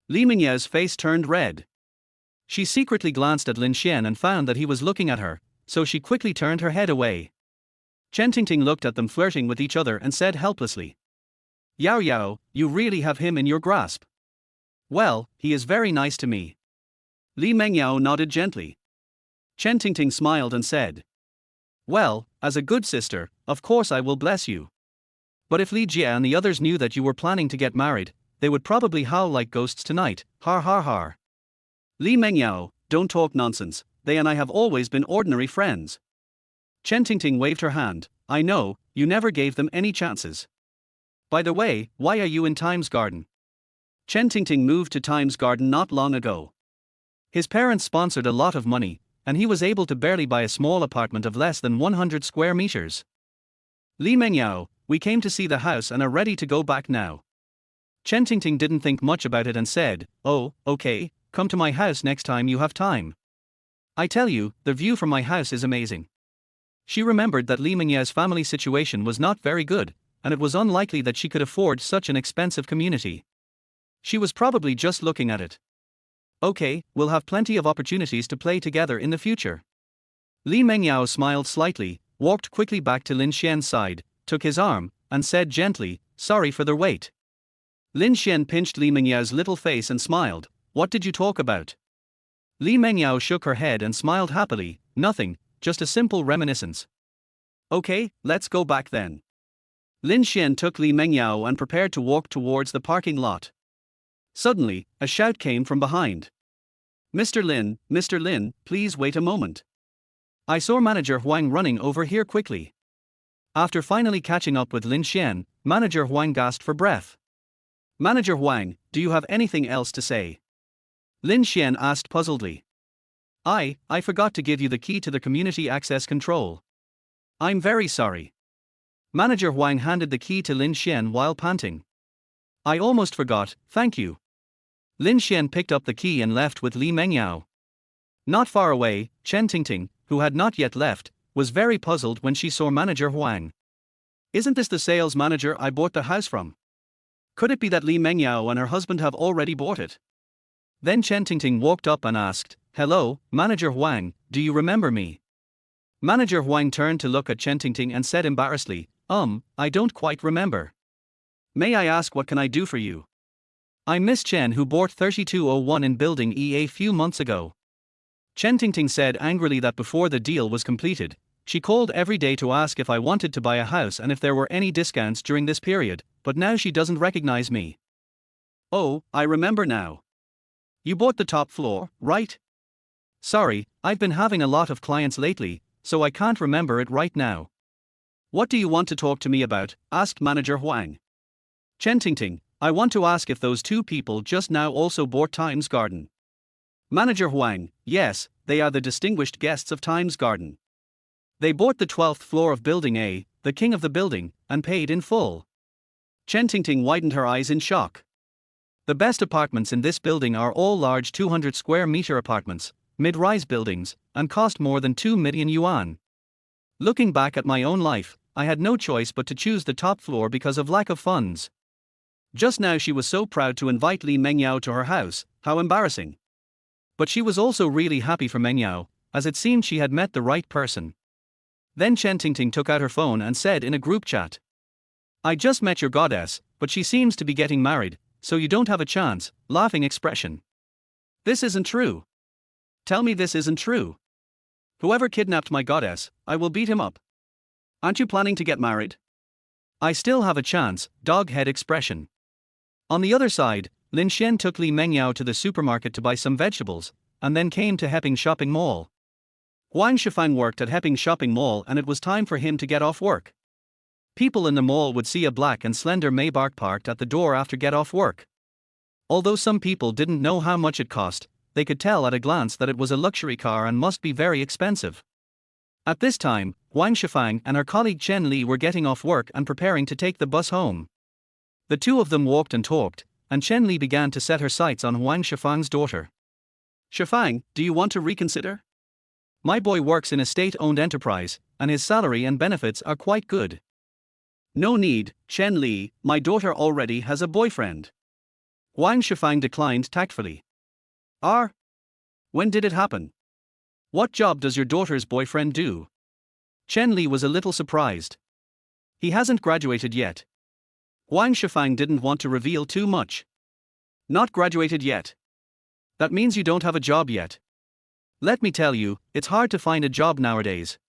Li Mengyao's face turned red. She secretly glanced at Lin Xuan and found that he was looking at her, so she quickly turned her head away. Chen Tingting looked at them flirting with each other and said helplessly. Yao, you really have him in your grasp. Well, he is very nice to me. Li Mengyao nodded gently. Chen Tingting smiled and said. Well, as a good sister, of course I will bless you. But if Li Jia and the others knew that you were planning to get married, they would probably howl like ghosts tonight, har har har. Li Mengyao, don't talk nonsense, they and I have always been ordinary friends. Chen Tingting waved her hand. I know, you never gave them any chances. By the way, why are you in Times Garden? Chen Tingting moved to Times Garden not long ago. His parents sponsored a lot of money, and he was able to barely buy a small apartment of less than 100 square meters. Li Mengyao, we came to see the house and are ready to go back now. Chen Tingting didn't think much about it and said, "Oh, okay, come to my house next time you have time. I tell you, the view from my house is amazing." She remembered that Li Mengyao's family situation was not very good, and it was unlikely that she could afford such an expensive community. She was probably just looking at it. Okay, we'll have plenty of opportunities to play together in the future. Li Mengyao smiled slightly, walked quickly back to Lin Xuan's side, took his arm, and said gently, "Sorry for the wait." Lin Xuan pinched Li Mengyao's little face and smiled. "What did you talk about?" Li Mengyao shook her head and smiled happily. "Nothing, just a simple reminiscence." "Okay, let's go back then." Lin Xuan took Li Mengyao and prepared to walk towards the parking lot. Suddenly, a shout came from behind. Mr. Lin, please wait a moment. I saw Manager Huang running over here quickly." After finally catching up with Lin Xuan, Manager Huang gasped for breath. "Manager Huang, do you have anything else to say?" Lin Xuan asked puzzledly. I forgot to give you the key to the community access control. I'm very sorry." Manager Huang handed the key to Lin Xuan while panting. "I almost forgot, thank you." Lin Xuan picked up the key and left with Li Mengyao. Not far away, Chen Tingting, who had not yet left, was very puzzled when she saw Manager Huang. "Isn't this the sales manager I bought the house from? Could it be that Li Mengyao and her husband have already bought it?" Then Chen Tingting walked up and asked, "Hello, Manager Huang, do you remember me?" Manager Huang turned to look at Chen Tingting and said embarrassedly, I don't quite remember. May I ask what can I do for you?" "I'm Miss Chen who bought 3201 in Building E a few months ago." Chen Tingting said angrily that before the deal was completed, she called every day to ask if I wanted to buy a house and if there were any discounts during this period, but now she doesn't recognize me. "Oh, I remember now. You bought the top floor, right?" "Sorry, I've been having a lot of clients lately, so I can't remember it right now." "What do you want to talk to me about?" asked Manager Huang. "Chen Tingting, I want to ask if those two people just now also bought Times Garden." Manager Huang, "Yes, they are the distinguished guests of Times Garden. They bought the 12th floor of Building A, the king of the building, and paid in full." Chen Tingting widened her eyes in shock. "The best apartments in this building are all large 200 square meter apartments, mid-rise buildings, and cost more than 2 million yuan. Looking back at my own life, I had no choice but to choose the top floor because of lack of funds." Just now she was so proud to invite Li Mengyao to her house, how embarrassing. But she was also really happy for Mengyao, as it seemed she had met the right person. Then Chen Tingting took out her phone and said in a group chat, "I just met your goddess, but she seems to be getting married, so you don't have a chance," laughing expression. "This isn't true. Tell me this isn't true. Whoever kidnapped my goddess, I will beat him up. Aren't you planning to get married?" "I still have a chance," dog head expression. On the other side, Lin Xuan took Li Mengyao to the supermarket to buy some vegetables, and then came to Heping Shopping Mall. Huang Shifang worked at Heping Shopping Mall and it was time for him to get off work. People in the mall would see a black and slender Maybach parked at the door after get off work. Although some people didn't know how much it cost, they could tell at a glance that it was a luxury car and must be very expensive. At this time, Huang Shifang and her colleague Chen Li were getting off work and preparing to take the bus home. The two of them walked and talked, and Chen Li began to set her sights on Huang Shifang's daughter. "Shifang, do you want to reconsider? My boy works in a state-owned enterprise, and his salary and benefits are quite good." "No need, Chen Li, my daughter already has a boyfriend." Huang Shifang declined tactfully. When did it happen? What job does your daughter's boyfriend do?" Chen Li was a little surprised. "He hasn't graduated yet." Huang Shifang didn't want to reveal too much. "Not graduated yet? That means you don't have a job yet. Let me tell you, it's hard to find a job nowadays.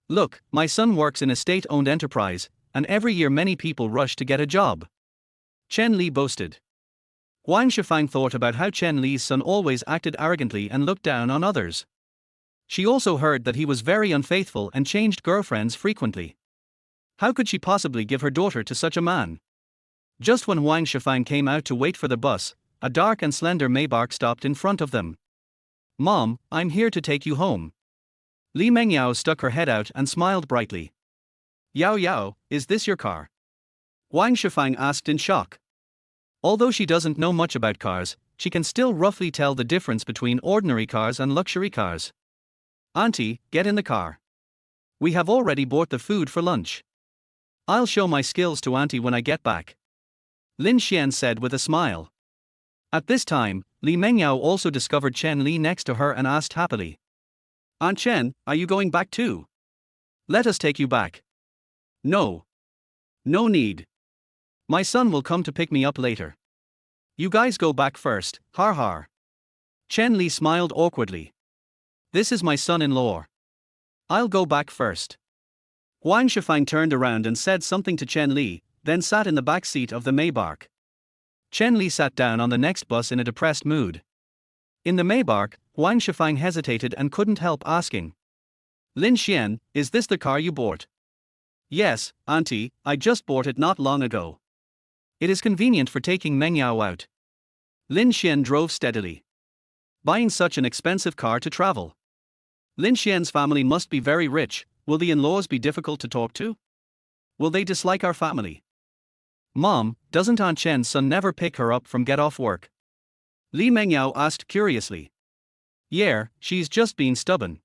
Look, my son works in a state-owned enterprise, and every year many people rush to get a job." Chen Li boasted. Huang Shifang thought about how Chen Li's son always acted arrogantly and looked down on others. She also heard that he was very unfaithful and changed girlfriends frequently. How could she possibly give her daughter to such a man? Just when Wang Shifang came out to wait for the bus, a dark and slender Maybach stopped in front of them. "Mom, I'm here to take you home." Li Mengyao stuck her head out and smiled brightly. "Yao Yao, is this your car?" Wang Shifang asked in shock. Although she doesn't know much about cars, she can still roughly tell the difference between ordinary cars and luxury cars. "Auntie, get in the car. We have already bought the food for lunch. I'll show my skills to Auntie when I get back," Lin Xuan said with a smile. At this time, Li Mengyao also discovered Chen Li next to her and asked happily, "Aunt Chen, are you going back too? Let us take you back." "No. No need. My son will come to pick me up later. You guys go back first, har har." Chen Li smiled awkwardly. "This is my son-in-law. I'll go back first." Wang Shifang turned around and said something to Chen Li, then sat in the back seat of the Maybach. Chen Li sat down on the next bus in a depressed mood. In the Maybach, Wang Shifang hesitated and couldn't help asking, "Lin Xuan, is this the car you bought?" "Yes, Auntie, I just bought it not long ago. It is convenient for taking Mengyao out." Lin Xuan drove steadily. Buying such an expensive car to travel. Lin Xuan's family must be very rich. Will the in-laws be difficult to talk to? Will they dislike our family? "Mom, doesn't Aunt Chen's son never pick her up from get off work?" Li Mengyao asked curiously. "Yeah, she's just being stubborn.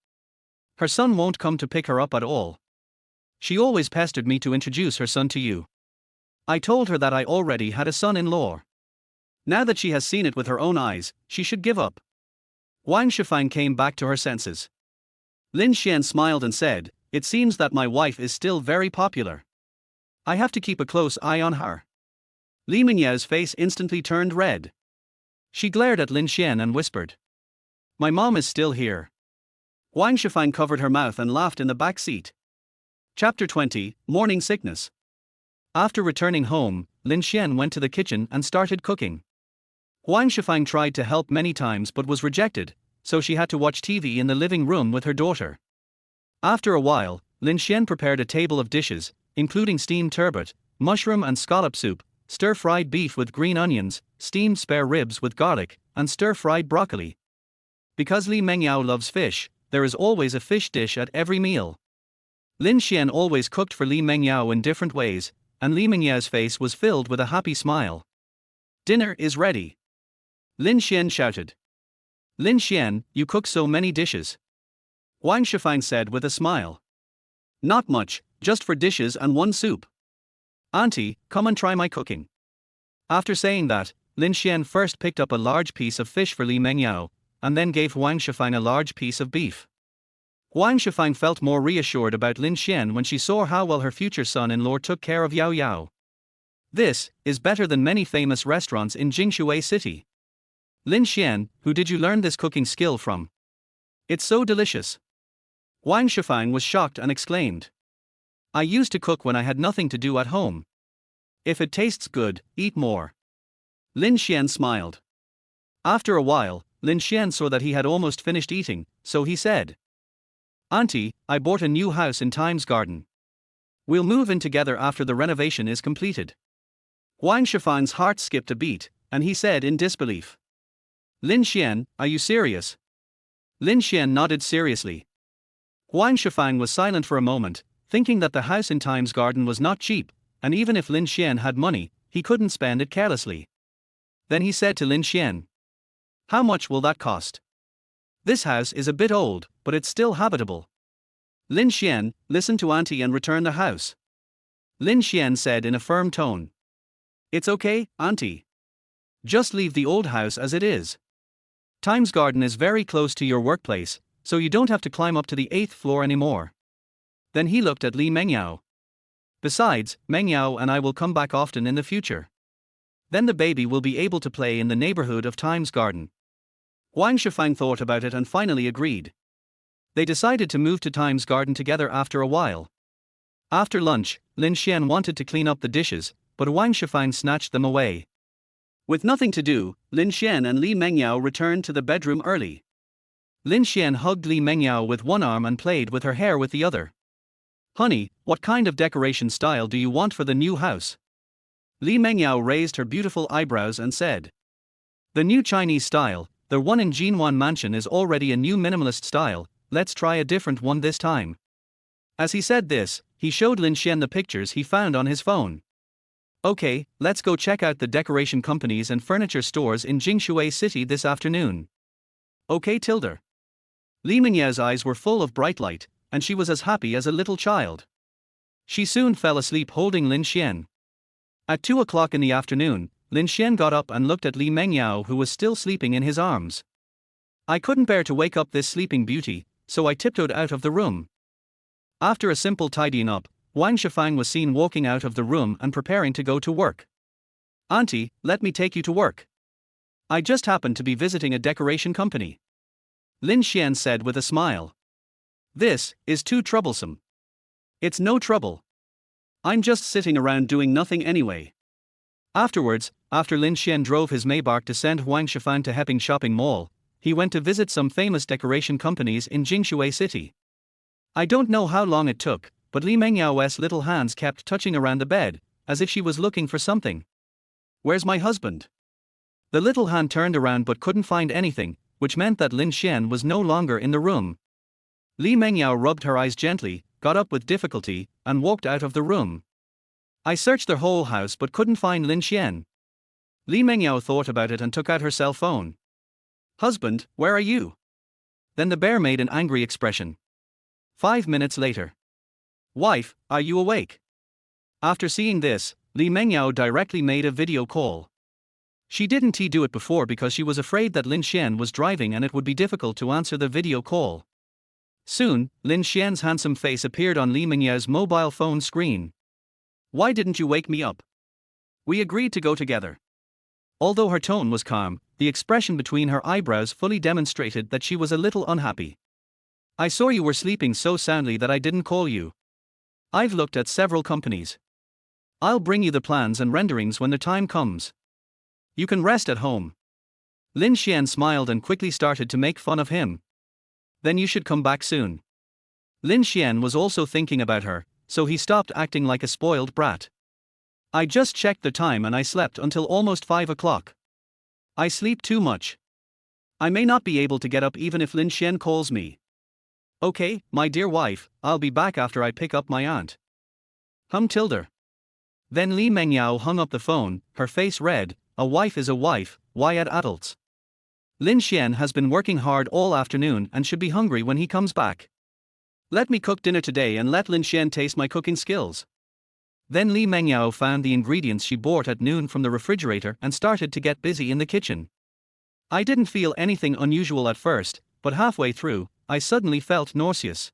Her son won't come to pick her up at all. She always pestered me to introduce her son to you. I told her that I already had a son-in-law. Now that she has seen it with her own eyes, she should give up." Wang Shifang came back to her senses. Lin Xuan smiled and said, "It seems that my wife is still very popular. I have to keep a close eye on her." Li Mengyao's face instantly turned red. She glared at Lin Xuan and whispered, "My mom is still here." Wang Shifang covered her mouth and laughed in the back seat. Chapter 20, Morning Sickness. After returning home, Lin Xuan went to the kitchen and started cooking. Wang Shifang tried to help many times but was rejected, so she had to watch TV in the living room with her daughter. After a while, Lin Xuan prepared a table of dishes, including steamed turbot, mushroom and scallop soup, stir-fried beef with green onions, steamed spare ribs with garlic, and stir-fried broccoli. Because Li Mengyao loves fish, there is always a fish dish at every meal. Lin Xuan always cooked for Li Mengyao in different ways, and Li Mengyao's face was filled with a happy smile. "Dinner is ready," Lin Xuan shouted. "Lin Xuan, you cook so many dishes," Wang Shifang said with a smile. "Not much, just 4 dishes and 1 soup. Auntie, come and try my cooking." After saying that, Lin Xuan first picked up a large piece of fish for Li Mengyao, and then gave Wang Shifang a large piece of beef. Wang Shifang felt more reassured about Lin Xuan when she saw how well her future son-in-law took care of Yao Yao. This is better than many famous restaurants in Jinghai city. "Lin Xuan, who did you learn this cooking skill from? It's so delicious." Wang Shifang was shocked and exclaimed, "I used to cook when I had nothing to do at home. If it tastes good, eat more." Lin Xuan smiled. After a while, Lin Xuan saw that he had almost finished eating, so he said, "Auntie, I bought a new house in Times Garden. We'll move in together after the renovation is completed." Wang Shifang's heart skipped a beat, and he said in disbelief, "Lin Xuan, are you serious?" Lin Xuan nodded seriously. Wang Shifang was silent for a moment, thinking that the house in Times Garden was not cheap, and even if Lin Xuan had money, he couldn't spend it carelessly. Then he said to Lin Xuan, "How much will that cost?" "This house is a bit old, but it's still habitable." "Lin Xuan, listen to Auntie and return the house," Lin Xuan said in a firm tone. "It's okay, Auntie. Just leave the old house as it is. Times Garden is very close to your workplace, so you don't have to climb up to the 8th floor anymore." Then he looked at Li Mengyao. "Besides, Mengyao and I will come back often in the future. Then the baby will be able to play in the neighborhood of Times Garden." Wang Shifang thought about it and finally agreed. They decided to move to Times Garden together after a while. After lunch, Lin Xuan wanted to clean up the dishes, but Wang Shifang snatched them away. With nothing to do, Lin Xuan and Li Mengyao returned to the bedroom early. Lin Xuan hugged Li Mengyao with one arm and played with her hair with the other. "Honey, what kind of decoration style do you want for the new house?" Li Mengyao raised her beautiful eyebrows and said. The new Chinese style, the one in Jinhuan Mansion, is already a new minimalist style, let's try a different one this time. As he said this, he showed Lin Xuan the pictures he found on his phone. Okay, let's go check out the decoration companies and furniture stores in Jinghai City this afternoon. Okay, Tilda. Li Mengyao's eyes were full of bright light, and she was as happy as a little child. She soon fell asleep holding Lin Xuan. At 2 o'clock in the afternoon, Lin Xuan got up and looked at Li Mengyao, who was still sleeping in his arms. I couldn't bear to wake up this sleeping beauty, so I tiptoed out of the room. After a simple tidying up, Wang Shifang was seen walking out of the room and preparing to go to work. Auntie, let me take you to work. I just happened to be visiting a decoration company. Lin Xuan said with a smile. This is too troublesome. It's no trouble. I'm just sitting around doing nothing anyway. Afterwards, after Lin Xuan drove his Maybach to send Wang Shifang to Heping Shopping Mall, he went to visit some famous decoration companies in Jinghai City. I don't know how long it took, but Li Mengyao's little hands kept touching around the bed, as if she was looking for something. Where's my husband? The little hand turned around but couldn't find anything, which meant that Lin Xuan was no longer in the room. Li Mengyao rubbed her eyes gently, got up with difficulty, and walked out of the room. I searched the whole house but couldn't find Lin Xuan. Li Mengyao thought about it and took out her cell phone. Husband, where are you? Then the bear made an angry expression. 5 minutes later. Wife, are you awake? After seeing this, Li Mengyao directly made a video call. She didn't do it before because she was afraid that Lin Xuan was driving and it would be difficult to answer the video call. Soon, Lin Xuan's handsome face appeared on Li Mengyao's mobile phone screen. Why didn't you wake me up? We agreed to go together. Although her tone was calm, the expression between her eyebrows fully demonstrated that she was a little unhappy. I saw you were sleeping so soundly that I didn't call you. I've looked at several companies. I'll bring you the plans and renderings when the time comes. You can rest at home. Lin Xuan smiled and quickly started to make fun of him. Then you should come back soon. Lin Xuan was also thinking about her, so he stopped acting like a spoiled brat. I just checked the time and I slept until almost 5 o'clock. I sleep too much. I may not be able to get up even if Lin Xuan calls me. Okay, my dear wife, I'll be back after I pick up my aunt. Tilda. Then Li Mengyao hung up the phone, her face red. A wife is a wife, why at adults? Lin Xuan has been working hard all afternoon and should be hungry when he comes back. Let me cook dinner today and let Lin Xuan taste my cooking skills. Then Li Mengyao found the ingredients she bought at noon from the refrigerator and started to get busy in the kitchen. I didn't feel anything unusual at first, but halfway through, I suddenly felt nauseous.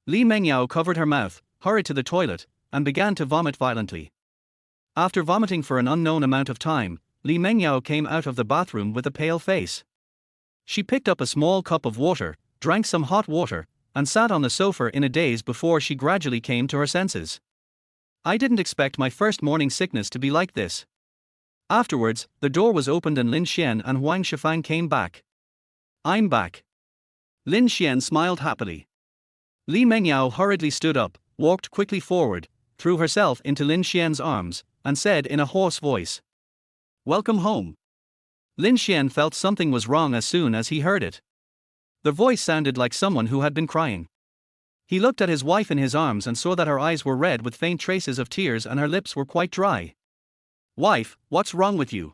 Li Mengyao covered her mouth, hurried to the toilet, and began to vomit violently. After vomiting for an unknown amount of time, Li Mengyao came out of the bathroom with a pale face. She picked up a small cup of water, drank some hot water, and sat on the sofa in a daze before she gradually came to her senses. I didn't expect my first morning sickness to be like this. Afterwards, the door was opened and Lin Xuan and Wang Shifang came back. I'm back. Lin Xuan smiled happily. Li Mengyao hurriedly stood up, walked quickly forward, threw herself into Lin Xuan's arms, and said in a hoarse voice, Welcome home. Lin Xuan felt something was wrong as soon as he heard it. The voice sounded like someone who had been crying. He looked at his wife in his arms and saw that her eyes were red with faint traces of tears and her lips were quite dry. Wife, what's wrong with you?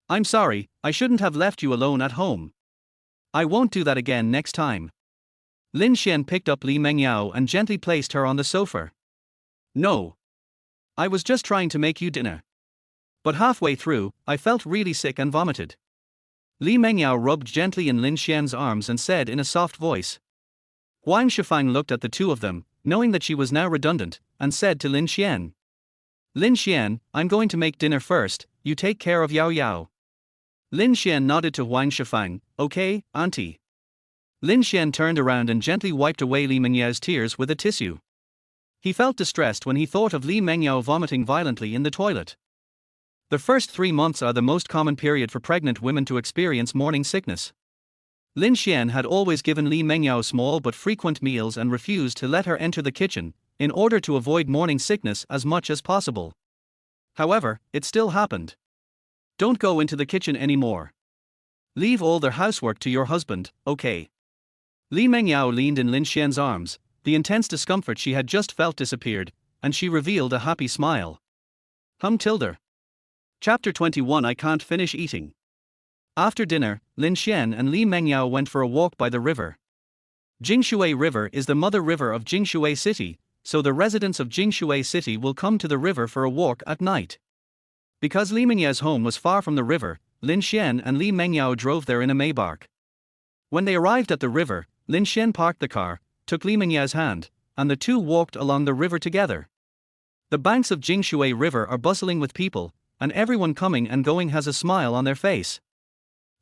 I'm sorry, I shouldn't have left you alone at home. I won't do that again next time. Lin Xuan picked up Li Mengyao and gently placed her on the sofa. No. I was just trying to make you dinner. But halfway through, I felt really sick and vomited. Li Mengyao rubbed gently in Lin Xuan's arms and said in a soft voice. Wang Shifang looked at the two of them, knowing that she was now redundant, and said to Lin Xuan. Lin Xuan, I'm going to make dinner first, you take care of Yao Yao. Lin Xuan nodded to Wang Shifang, okay, auntie. Lin Xuan turned around and gently wiped away Li Mengyao's tears with a tissue. He felt distressed when he thought of Li Mengyao vomiting violently in the toilet. The first 3 months are the most common period for pregnant women to experience morning sickness. Lin Xuan had always given Li Mengyao small but frequent meals and refused to let her enter the kitchen, in order to avoid morning sickness as much as possible. However, it still happened. Don't go into the kitchen anymore. Leave all the housework to your husband, okay? Li Mengyao leaned in Lin Xian's arms, the intense discomfort she had just felt disappeared, and she revealed a happy smile. Tilde. Chapter 21 I Can't Finish Eating. After dinner, Lin Xian and Li Mengyao went for a walk by the river. Jingshui River is the mother river of Jingshui City, so the residents of Jingshui City will come to the river for a walk at night. Because Li Mengyao's home was far from the river, Lin Xian and Li Mengyao drove there in a Maybach. When they arrived at the river, Lin Xian parked the car, took Li Mengyao's hand, and the two walked along the river together. The banks of Jingshui River are bustling with people, and everyone coming and going has a smile on their face.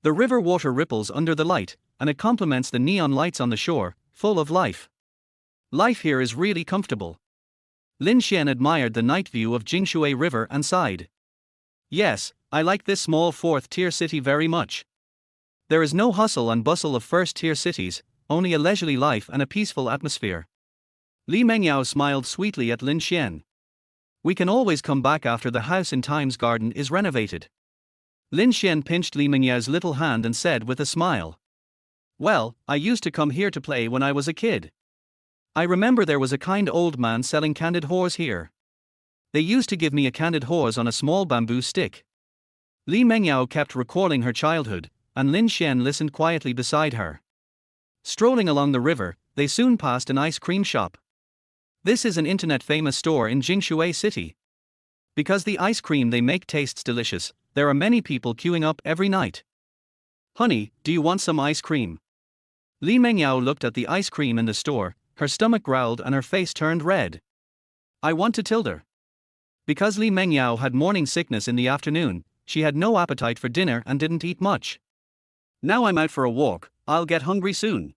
The river water ripples under the light, and it complements the neon lights on the shore, full of life. Life here is really comfortable. Lin Xian admired the night view of Jingshui River and sighed. Yes, I like this small fourth-tier city very much. There is no hustle and bustle of first-tier cities, only a leisurely life and a peaceful atmosphere. Li Mengyao smiled sweetly at Lin Xian. We can always come back after the house in Times Garden is renovated. Lin Xian pinched Li Mengyao's little hand and said with a smile. Well, I used to come here to play when I was a kid. I remember there was a kind old man selling candied horse here. They used to give me a candied horse on a small bamboo stick. Li Mengyao kept recalling her childhood, and Lin Xian listened quietly beside her. Strolling along the river, they soon passed an ice cream shop. This is an internet-famous store in Jingshui City. Because the ice cream they make tastes delicious, there are many people queuing up every night. Honey, do you want some ice cream? Li Mengyao looked at the ice cream in the store, her stomach growled and her face turned red. I want to tilde. Because Li Mengyao had morning sickness in the afternoon, she had no appetite for dinner and didn't eat much. Now I'm out for a walk, I'll get hungry soon.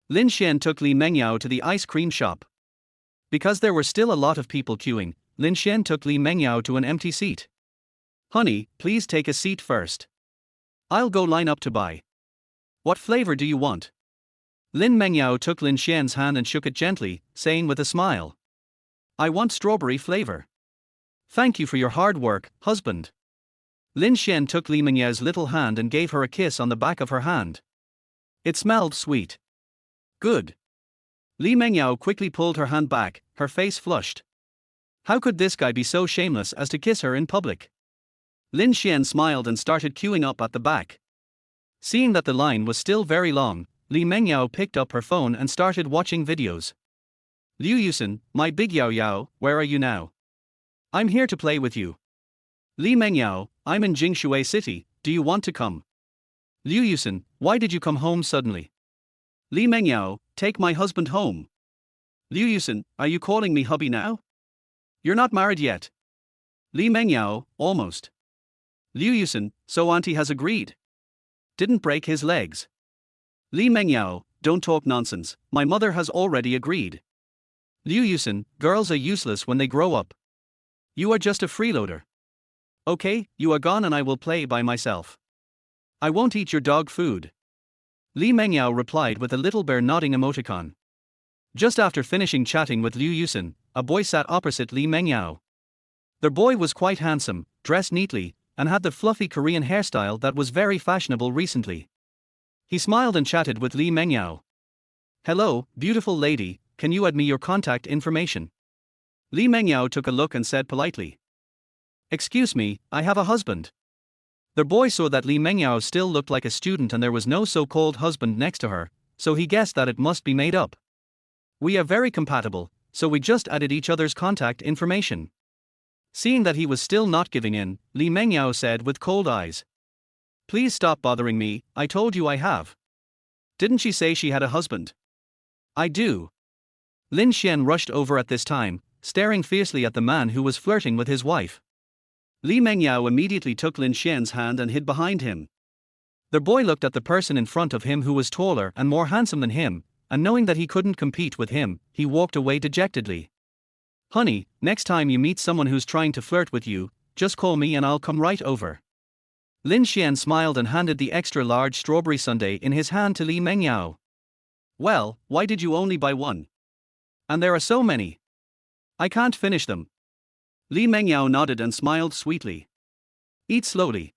Lin Xian took Li Mengyao to the ice cream shop. Because there were still a lot of people queuing, Lin Xian took Li Mengyao to an empty seat. Honey, please take a seat first. I'll go line up to buy. What flavor do you want? Lin Mengyao took Lin Xian's hand and shook it gently, saying with a smile. I want strawberry flavor. Thank you for your hard work, husband. Lin Xian took Li Mengyao's little hand and gave her a kiss on the back of her hand. It smelled sweet. Good. Li Mengyao quickly pulled her hand back, her face flushed. How could this guy be so shameless as to kiss her in public? Lin Xian smiled and started queuing up at the back. Seeing that the line was still very long, Li Mengyao picked up her phone and started watching videos. Liu Yusen, my big Yao Yao, where are you now? I'm here to play with you. Li Mengyao, I'm in Jingshui City, do you want to come? Liu Yusen, why did you come home suddenly? Li Mengyao, take my husband home. Liu Yusen, are you calling me hubby now? You're not married yet. Li Mengyao, almost. Liu Yusen, so auntie has agreed. Didn't break his legs. Li Mengyao, don't talk nonsense, my mother has already agreed. Liu Yusen, girls are useless when they grow up. You are just a freeloader. Okay, you are gone and I will play by myself. I won't eat your dog food. Li Mengyao replied with a little bear nodding emoticon. Just after finishing chatting with Liu Yusen, a boy sat opposite Li Mengyao. The boy was quite handsome, dressed neatly, and had the fluffy Korean hairstyle that was very fashionable recently. He smiled and chatted with Li Mengyao. Hello, beautiful lady, can you add me your contact information? Li Mengyao took a look and said politely. Excuse me, I have a husband. The boy saw that Li Mengyao still looked like a student and there was no so-called husband next to her, so he guessed that it must be made up. We are very compatible, so we just added each other's contact information. Seeing that he was still not giving in, Li Mengyao said with cold eyes. Please stop bothering me, I told you I have. Didn't she say she had a husband? I do. Lin Xian rushed over at this time, staring fiercely at the man who was flirting with his wife. Li Mengyao immediately took Lin Xian's hand and hid behind him. The boy looked at the person in front of him who was taller and more handsome than him, and knowing that he couldn't compete with him, he walked away dejectedly. Honey, next time you meet someone who's trying to flirt with you, just call me and I'll come right over. Lin Xian smiled and handed the extra-large strawberry sundae in his hand to Li Mengyao. Well, why did you only buy one? And there are so many. I can't finish them. Li Mengyao nodded and smiled sweetly. Eat slowly.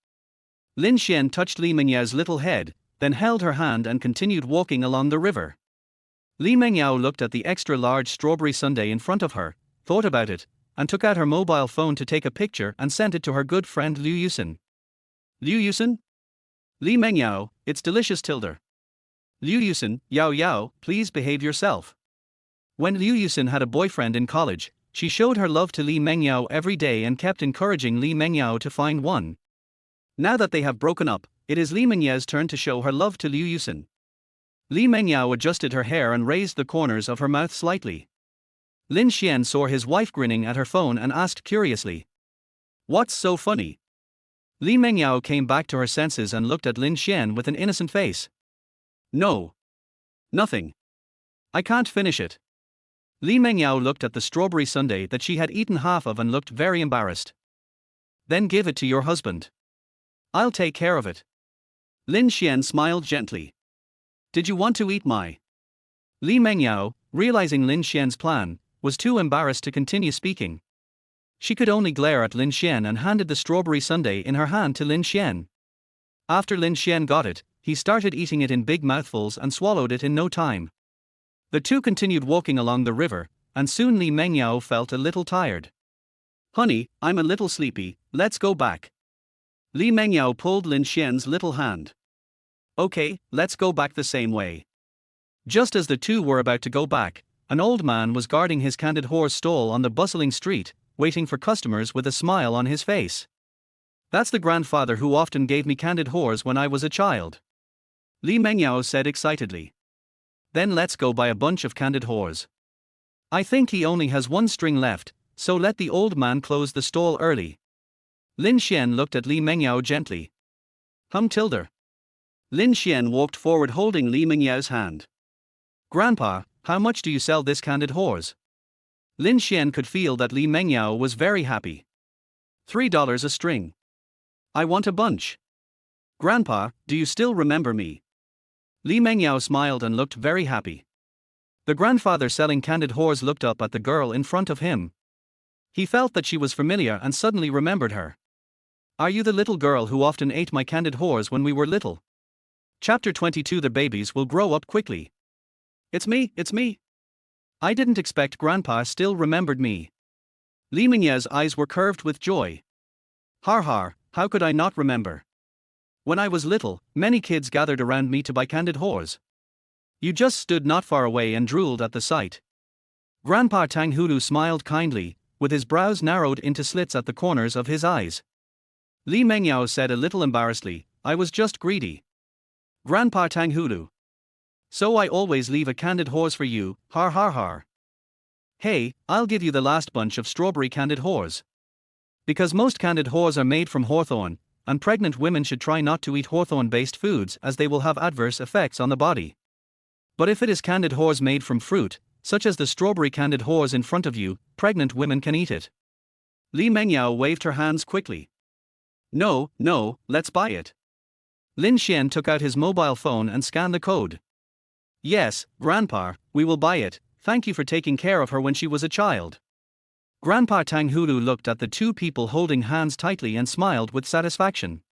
Lin Xuan touched Li Mengyao's little head, then held her hand and continued walking along the river. Li Mengyao looked at the extra-large strawberry sundae in front of her, thought about it, and took out her mobile phone to take a picture and sent it to her good friend Liu Yusen. Liu Yusen? Li Mengyao, it's delicious tilde. Liu Yusen, Yao Yao, please behave yourself. When Liu Yusen had a boyfriend in college, she showed her love to Li Mengyao every day and kept encouraging Li Mengyao to find one. Now that they have broken up, it is Li Mengyao's turn to show her love to Liu Yusen. Li Mengyao adjusted her hair and raised the corners of her mouth slightly. Lin Xuan saw his wife grinning at her phone and asked curiously, "What's so funny?" Li Mengyao came back to her senses and looked at Lin Xuan with an innocent face. "No. Nothing. I can't finish it." Li Mengyao looked at the strawberry sundae that she had eaten half of and looked very embarrassed. "Then give it to your husband. I'll take care of it." Lin Xuan smiled gently. "Did you want to eat my?" Li Mengyao, realizing Lin Xuan's plan, was too embarrassed to continue speaking. She could only glare at Lin Xuan and handed the strawberry sundae in her hand to Lin Xuan. After Lin Xuan got it, he started eating it in big mouthfuls and swallowed it in no time. The two continued walking along the river, and soon Li Mengyao felt a little tired. "Honey, I'm a little sleepy, let's go back." Li Mengyao pulled Lin Xuan's little hand. "Okay, let's go back the same way." Just as the two were about to go back, an old man was guarding his candid horse stall on the bustling street, waiting for customers with a smile on his face. "That's the grandfather who often gave me candid horse when I was a child," Li Mengyao said excitedly. "Then let's go buy a bunch of candid horse. I think he only has one string left, so let the old man close the stall early." Lin Xuan looked at Li Mengyao gently. Tilde. Lin Xuan walked forward holding Li Mengyao's hand. "Grandpa, how much do you sell this candid horse?" Lin Xuan could feel that Li Mengyao was very happy. $3 a string. I want a bunch. Grandpa, do you still remember me? Li Mengyao smiled and looked very happy. The grandfather selling candid horse looked up at the girl in front of him. He felt that she was familiar and suddenly remembered her. "Are you the little girl who often ate my candid horse when we were little?" Chapter 22. The babies will grow up quickly. It's me. I didn't expect Grandpa still remembered me. Li Mengyao's eyes were curved with joy. Har, how could I not remember? When I was little, many kids gathered around me to buy candid horse. You just stood not far away and drooled at the sight. Grandpa Tang Hulu smiled kindly, with his brows narrowed into slits at the corners of his eyes. Li Mengyao said a little embarrassedly, "I was just greedy." Grandpa Tang Hulu. "So I always leave a candid horse for you, har. Hey, I'll give you the last bunch of strawberry candid horse. Because most candid horse are made from hawthorn, and pregnant women should try not to eat hawthorn-based foods as they will have adverse effects on the body. But if it is candid horse made from fruit, such as the strawberry candid horse in front of you, pregnant women can eat it." Li Mengyao waved her hands quickly. No, let's buy it." Lin Xuan took out his mobile phone and scanned the code. "Yes, Grandpa, we will buy it, thank you for taking care of her when she was a child." Grandpa Tang Hulu looked at the two people holding hands tightly and smiled with satisfaction.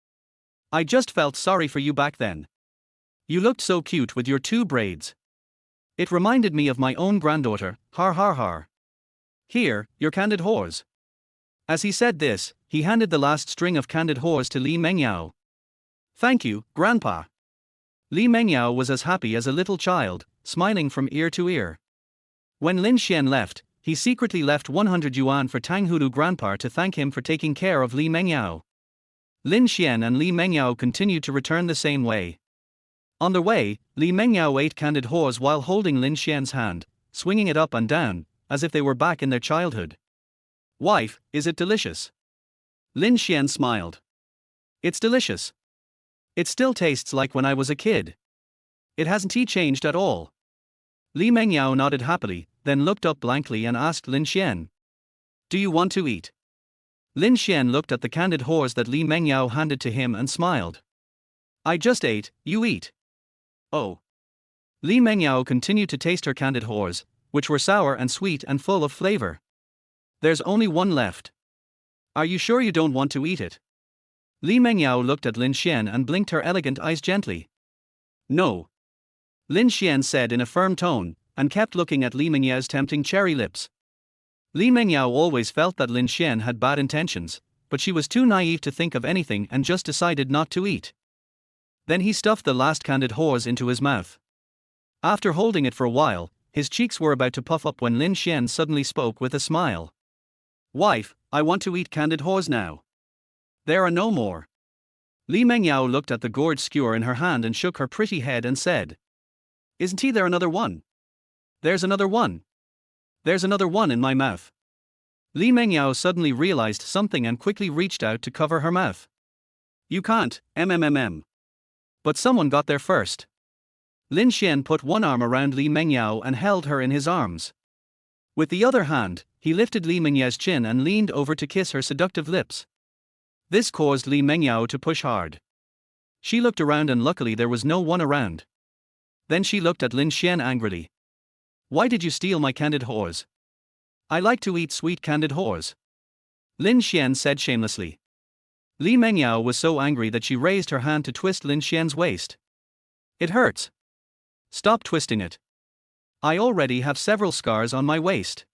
"I just felt sorry for you back then. You looked so cute with your two braids. It reminded me of my own granddaughter, har. Here, your candid horse." As he said this, he handed the last string of candid horse to Li Mengyao. "Thank you, Grandpa." Li Mengyao was as happy as a little child, smiling from ear to ear. When Lin Xuan left, he secretly left 100 yuan for Tang Hulu Grandpa to thank him for taking care of Li Mengyao. Lin Xuan and Li Mengyao continued to return the same way. On their way, Li Mengyao ate candid horse while holding Lin Xuan's hand, swinging it up and down, as if they were back in their childhood. "Wife, is it delicious?" Lin Xuan smiled. "It's delicious. It still tastes like when I was a kid. It hasn't changed at all." Li Mengyao nodded happily, then looked up blankly and asked Lin Xuan, "Do you want to eat?" Lin Xuan looked at the candid horse that Li Mengyao handed to him and smiled. "I just ate, you eat." "Oh." Li Mengyao continued to taste her candid horse, which were sour and sweet and full of flavor. "There's only one left." Are you sure you don't want to eat it? Li Mengyao looked at Lin Xian and blinked her elegant eyes gently. No. Lin Xian said in a firm tone, and kept looking at Li Mengyao's tempting cherry lips. Li Mengyao always felt that Lin Xian had bad intentions, but she was too naive to think of anything and just decided not to eat. Then he stuffed the last candied horse into his mouth. After holding it for a while, his cheeks were about to puff up when Lin Xian suddenly spoke with a smile. Wife, I want to eat candied horse now. There are no more. Li Mengyao looked at the gorged skewer in her hand and shook her pretty head and said, Isn't there another one? There's another one. There's another one in my mouth. Li Mengyao suddenly realized something and quickly reached out to cover her mouth. You can't, But someone got there first. Lin Xian put one arm around Li Mengyao and held her in his arms. With the other hand, he lifted Li Mengyao's chin and leaned over to kiss her seductive lips. This caused Li Mengyao to push hard. She looked around and luckily there was no one around. Then she looked at Lin Xian angrily. Why did you steal my candied horse? I like to eat sweet candied horse. Lin Xian said shamelessly. Li Mengyao was so angry that she raised her hand to twist Lin Xian's waist. It hurts. Stop twisting it. I already have several scars on my waist.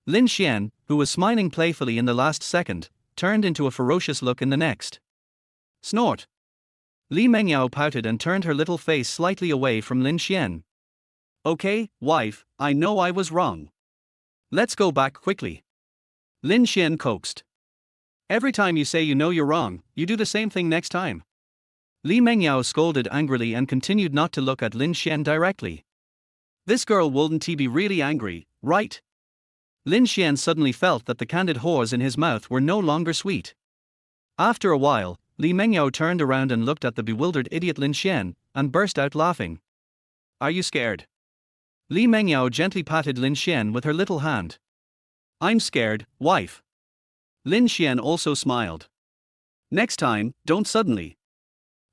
Lin Xian, who was smiling playfully in the last second, turned into a ferocious look in the next. Snort. Li Mengyao pouted and turned her little face slightly away from Lin Xian. Okay, wife, I know I was wrong. Let's go back quickly. Lin Xian coaxed. Every time you say you know you're wrong, you do the same thing next time. Li Mengyao scolded angrily and continued not to look at Lin Xian directly. This girl wouldn't be really angry, right? Lin Xian suddenly felt that the candied horse in his mouth were no longer sweet. After a while, Li Mengyao turned around and looked at the bewildered idiot Lin Xian, and burst out laughing. Are you scared? Li Mengyao gently patted Lin Xian with her little hand. I'm scared, wife. Lin Xian also smiled. Next time, don't suddenly.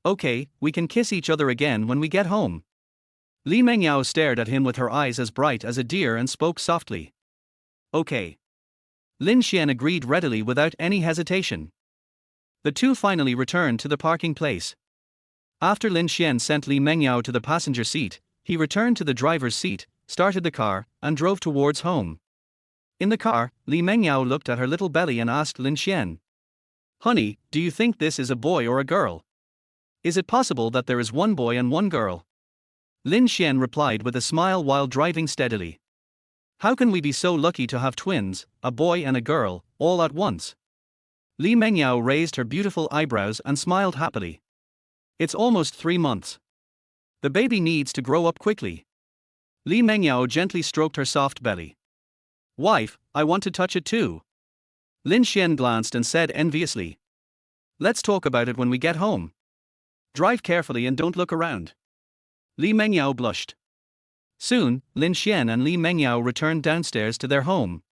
Okay, we can kiss each other again when we get home. Li Mengyao stared at him with her eyes as bright as a deer and spoke softly. Okay. Lin Xian agreed readily without any hesitation. The two finally returned to the parking place. After Lin Xian sent Li Mengyao to the passenger seat, he returned to the driver's seat, started the car, and drove towards home. In the car, Li Mengyao looked at her little belly and asked Lin Xian. Honey, do you think this is a boy or a girl? Is it possible that there is one boy and one girl? Lin Xian replied with a smile while driving steadily. How can we be so lucky to have twins, a boy and a girl, all at once? Li Mengyao raised her beautiful eyebrows and smiled happily. It's almost 3 months. The baby needs to grow up quickly. Li Mengyao gently stroked her soft belly. Wife, I want to touch it too. Lin Xian glanced and said enviously. Let's talk about it when we get home. Drive carefully and don't look around. Li Mengyao blushed. Soon, Lin Xian and Li Mengyao returned downstairs to their home.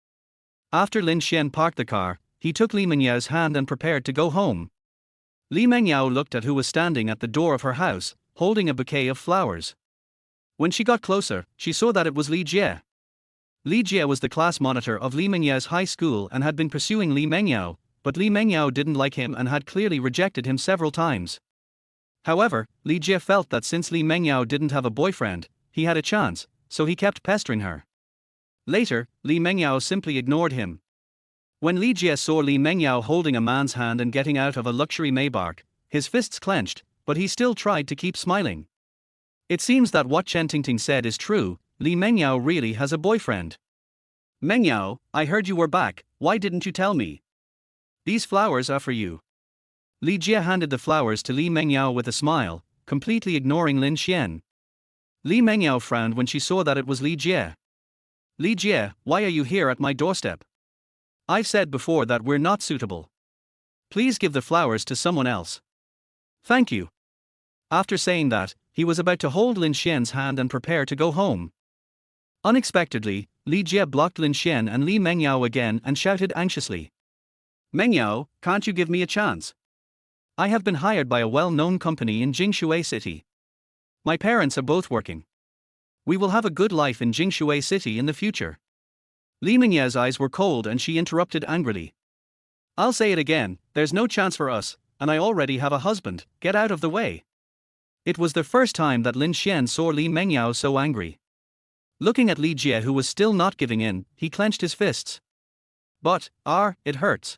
After Lin Xian parked the car, he took Li Mengyao's hand and prepared to go home. Li Mengyao looked at who was standing at the door of her house, holding a bouquet of flowers. When she got closer, she saw that it was Li Jie. Li Jie was the class monitor of Li Mengyao's high school and had been pursuing Li Mengyao, but Li Mengyao didn't like him and had clearly rejected him several times. However, Li Jie felt that since Li Mengyao didn't have a boyfriend, he had a chance, so he kept pestering her. Later, Li Mengyao simply ignored him. When Li Jie saw Li Mengyao holding a man's hand and getting out of a luxury Maybach, his fists clenched, but he still tried to keep smiling. It seems that what Chen Tingting said is true, Li Mengyao really has a boyfriend. Mengyao, I heard you were back, why didn't you tell me? These flowers are for you. Li Jie handed the flowers to Li Mengyao with a smile, completely ignoring Lin Xian. Li Mengyao frowned when she saw that it was Li Jie. Li Jie, why are you here at my doorstep? I've said before that we're not suitable. Please give the flowers to someone else. Thank you. After saying that, he was about to hold Lin Xian's hand and prepare to go home. Unexpectedly, Li Jie blocked Lin Xian and Li Mengyao again and shouted anxiously. Mengyao, can't you give me a chance? I have been hired by a well-known company in Jinghai City. My parents are both working. We will have a good life in Jinghai City in the future. Li Mengyao's eyes were cold and she interrupted angrily. I'll say it again, there's no chance for us, and I already have a husband, get out of the way. It was the first time that Lin Xuan saw Li Mengyao so angry. Looking at Li Jie, who was still not giving in, he clenched his fists. But, it hurts.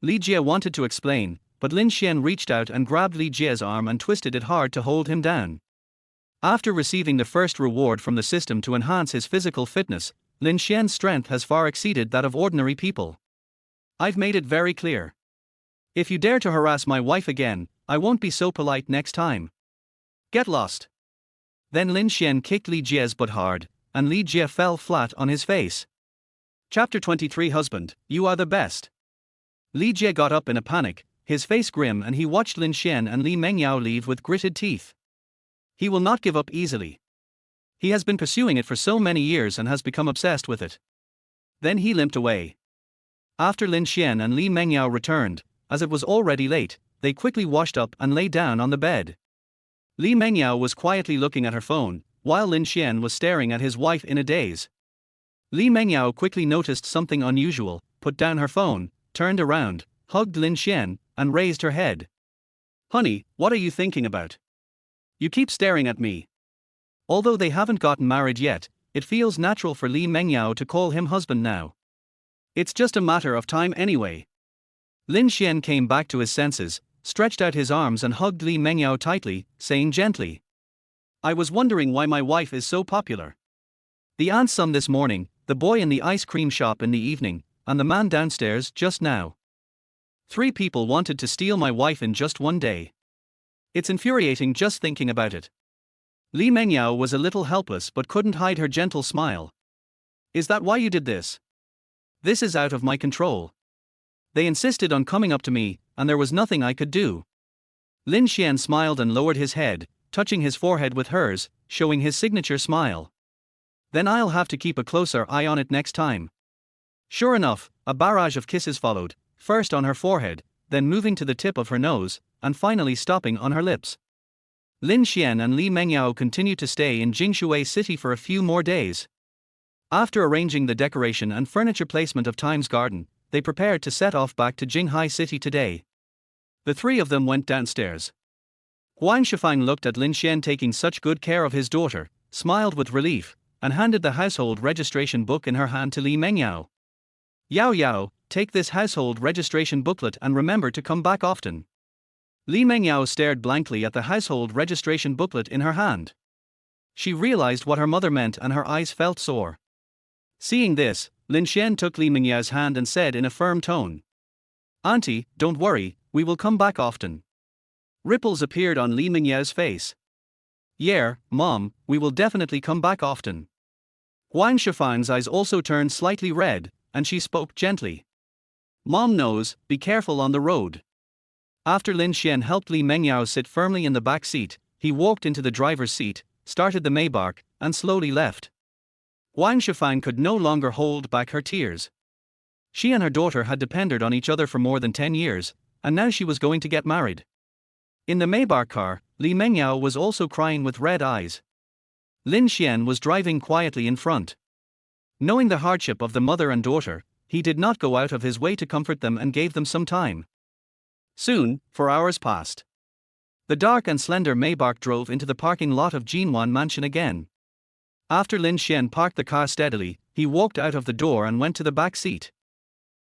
Li Jie wanted to explain, but Lin Xuan reached out and grabbed Li Jie's arm and twisted it hard to hold him down. After receiving the first reward from the system to enhance his physical fitness, Lin Xuan's strength has far exceeded that of ordinary people. I've made it very clear. If you dare to harass my wife again, I won't be so polite next time. Get lost. Then Lin Xuan kicked Li Jie's butt hard, and Li Jie fell flat on his face. Chapter 23 Husband, you are the best. Li Jie got up in a panic, his face grim, and he watched Lin Xuan and Li Mengyao leave with gritted teeth. He will not give up easily. He has been pursuing it for so many years and has become obsessed with it. Then he limped away. After Lin Xuan and Li Mengyao returned, as it was already late, they quickly washed up and lay down on the bed. Li Mengyao was quietly looking at her phone, while Lin Xuan was staring at his wife in a daze. Li Mengyao quickly noticed something unusual, put down her phone, turned around, hugged Lin Xuan, and raised her head. Honey, what are you thinking about? You keep staring at me. Although they haven't gotten married yet, it feels natural for Li Mengyao to call him husband now. It's just a matter of time anyway. Lin Xuan came back to his senses, stretched out his arms and hugged Li Mengyao tightly, saying gently, I was wondering why my wife is so popular. The aunt's son this morning, the boy in the ice cream shop in the evening, and the man downstairs just now. 3 people wanted to steal my wife in just one day. It's infuriating just thinking about it. Li Mengyao was a little helpless but couldn't hide her gentle smile. Is that why you did this? This is out of my control. They insisted on coming up to me, and there was nothing I could do. Lin Xuan smiled and lowered his head, touching his forehead with hers, showing his signature smile. Then I'll have to keep a closer eye on it next time. Sure enough, a barrage of kisses followed, first on her forehead, then moving to the tip of her nose, and finally stopping on her lips. Lin Xuan and Li Mengyao continued to stay in Jinghai city for a few more days. After arranging the decoration and furniture placement of Times Garden, they prepared to set off back to Jinghai city today. The 3 of them went downstairs. Huang Shifang looked at Lin Xuan taking such good care of his daughter, smiled with relief, and handed the household registration book in her hand to Li Mengyao. Yao Yao, take this household registration booklet and remember to come back often. Li Mengyao stared blankly at the household registration booklet in her hand. She realized what her mother meant and her eyes felt sore. Seeing this, Lin Xuan took Li Mengyao's hand and said in a firm tone, Auntie, don't worry, we will come back often. Ripples appeared on Li Mengyao's face. Yeah, Mom, we will definitely come back often. Huang Shifang's eyes also turned slightly red, and she spoke gently. Mom knows, be careful on the road. After Lin Xuan helped Li Mengyao sit firmly in the back seat, he walked into the driver's seat, started the Maybach, and slowly left. Huang Shifang could no longer hold back her tears. She and her daughter had depended on each other for more than 10 years, and now she was going to get married. In the Maybach car, Li Mengyao was also crying with red eyes. Lin Xuan was driving quietly in front. Knowing the hardship of the mother and daughter, he did not go out of his way to comfort them and gave them some time. Soon, 4 hours passed. The dark and slender Maybach drove into the parking lot of Jinwan mansion again. After Lin Xuan parked the car steadily, he walked out of the door and went to the back seat.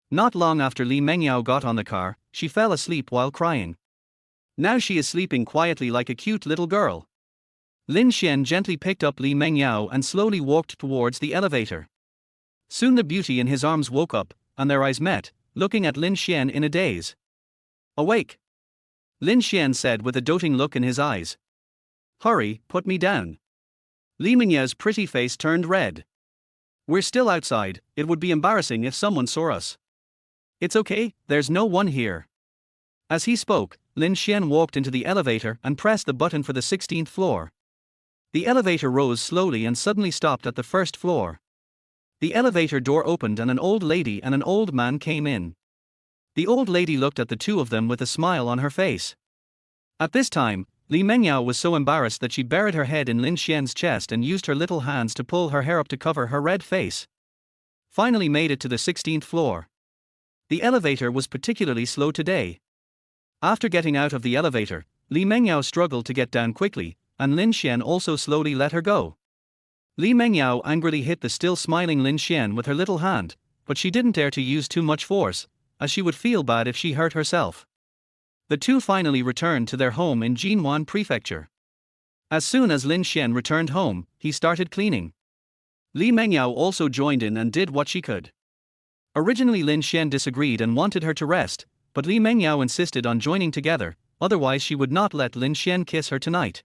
Not long after Li Mengyao got on the car, she fell asleep while crying. Now she is sleeping quietly like a cute little girl. Lin Xuan gently picked up Li Mengyao and slowly walked towards the elevator. Soon the beauty in his arms woke up, and their eyes met, looking at Lin Xuan in a daze. Awake! Lin Xuan said with a doting look in his eyes. Hurry, put me down. Li Mengyao's pretty face turned red. We're still outside, it would be embarrassing if someone saw us. It's okay, there's no one here. As he spoke, Lin Xuan walked into the elevator and pressed the button for the 16th floor. The elevator rose slowly and suddenly stopped at the first floor. The elevator door opened and an old lady and an old man came in. The old lady looked at the 2 of them with a smile on her face. At this time, Li Mengyao was so embarrassed that she buried her head in Lin Xuan's chest and used her little hands to pull her hair up to cover her red face. Finally made it to the 16th floor. The elevator was particularly slow today. After getting out of the elevator, Li Mengyao struggled to get down quickly, and Lin Xuan also slowly let her go. Li Mengyao angrily hit the still smiling Lin Xuan with her little hand, but she didn't dare to use too much force, as she would feel bad if she hurt herself. The two finally returned to their home in Jinghai Prefecture. As soon as Lin Xuan returned home, he started cleaning. Li Mengyao also joined in and did what she could. Originally Lin Xuan disagreed and wanted her to rest, but Li Mengyao insisted on joining together, otherwise she would not let Lin Xuan kiss her tonight.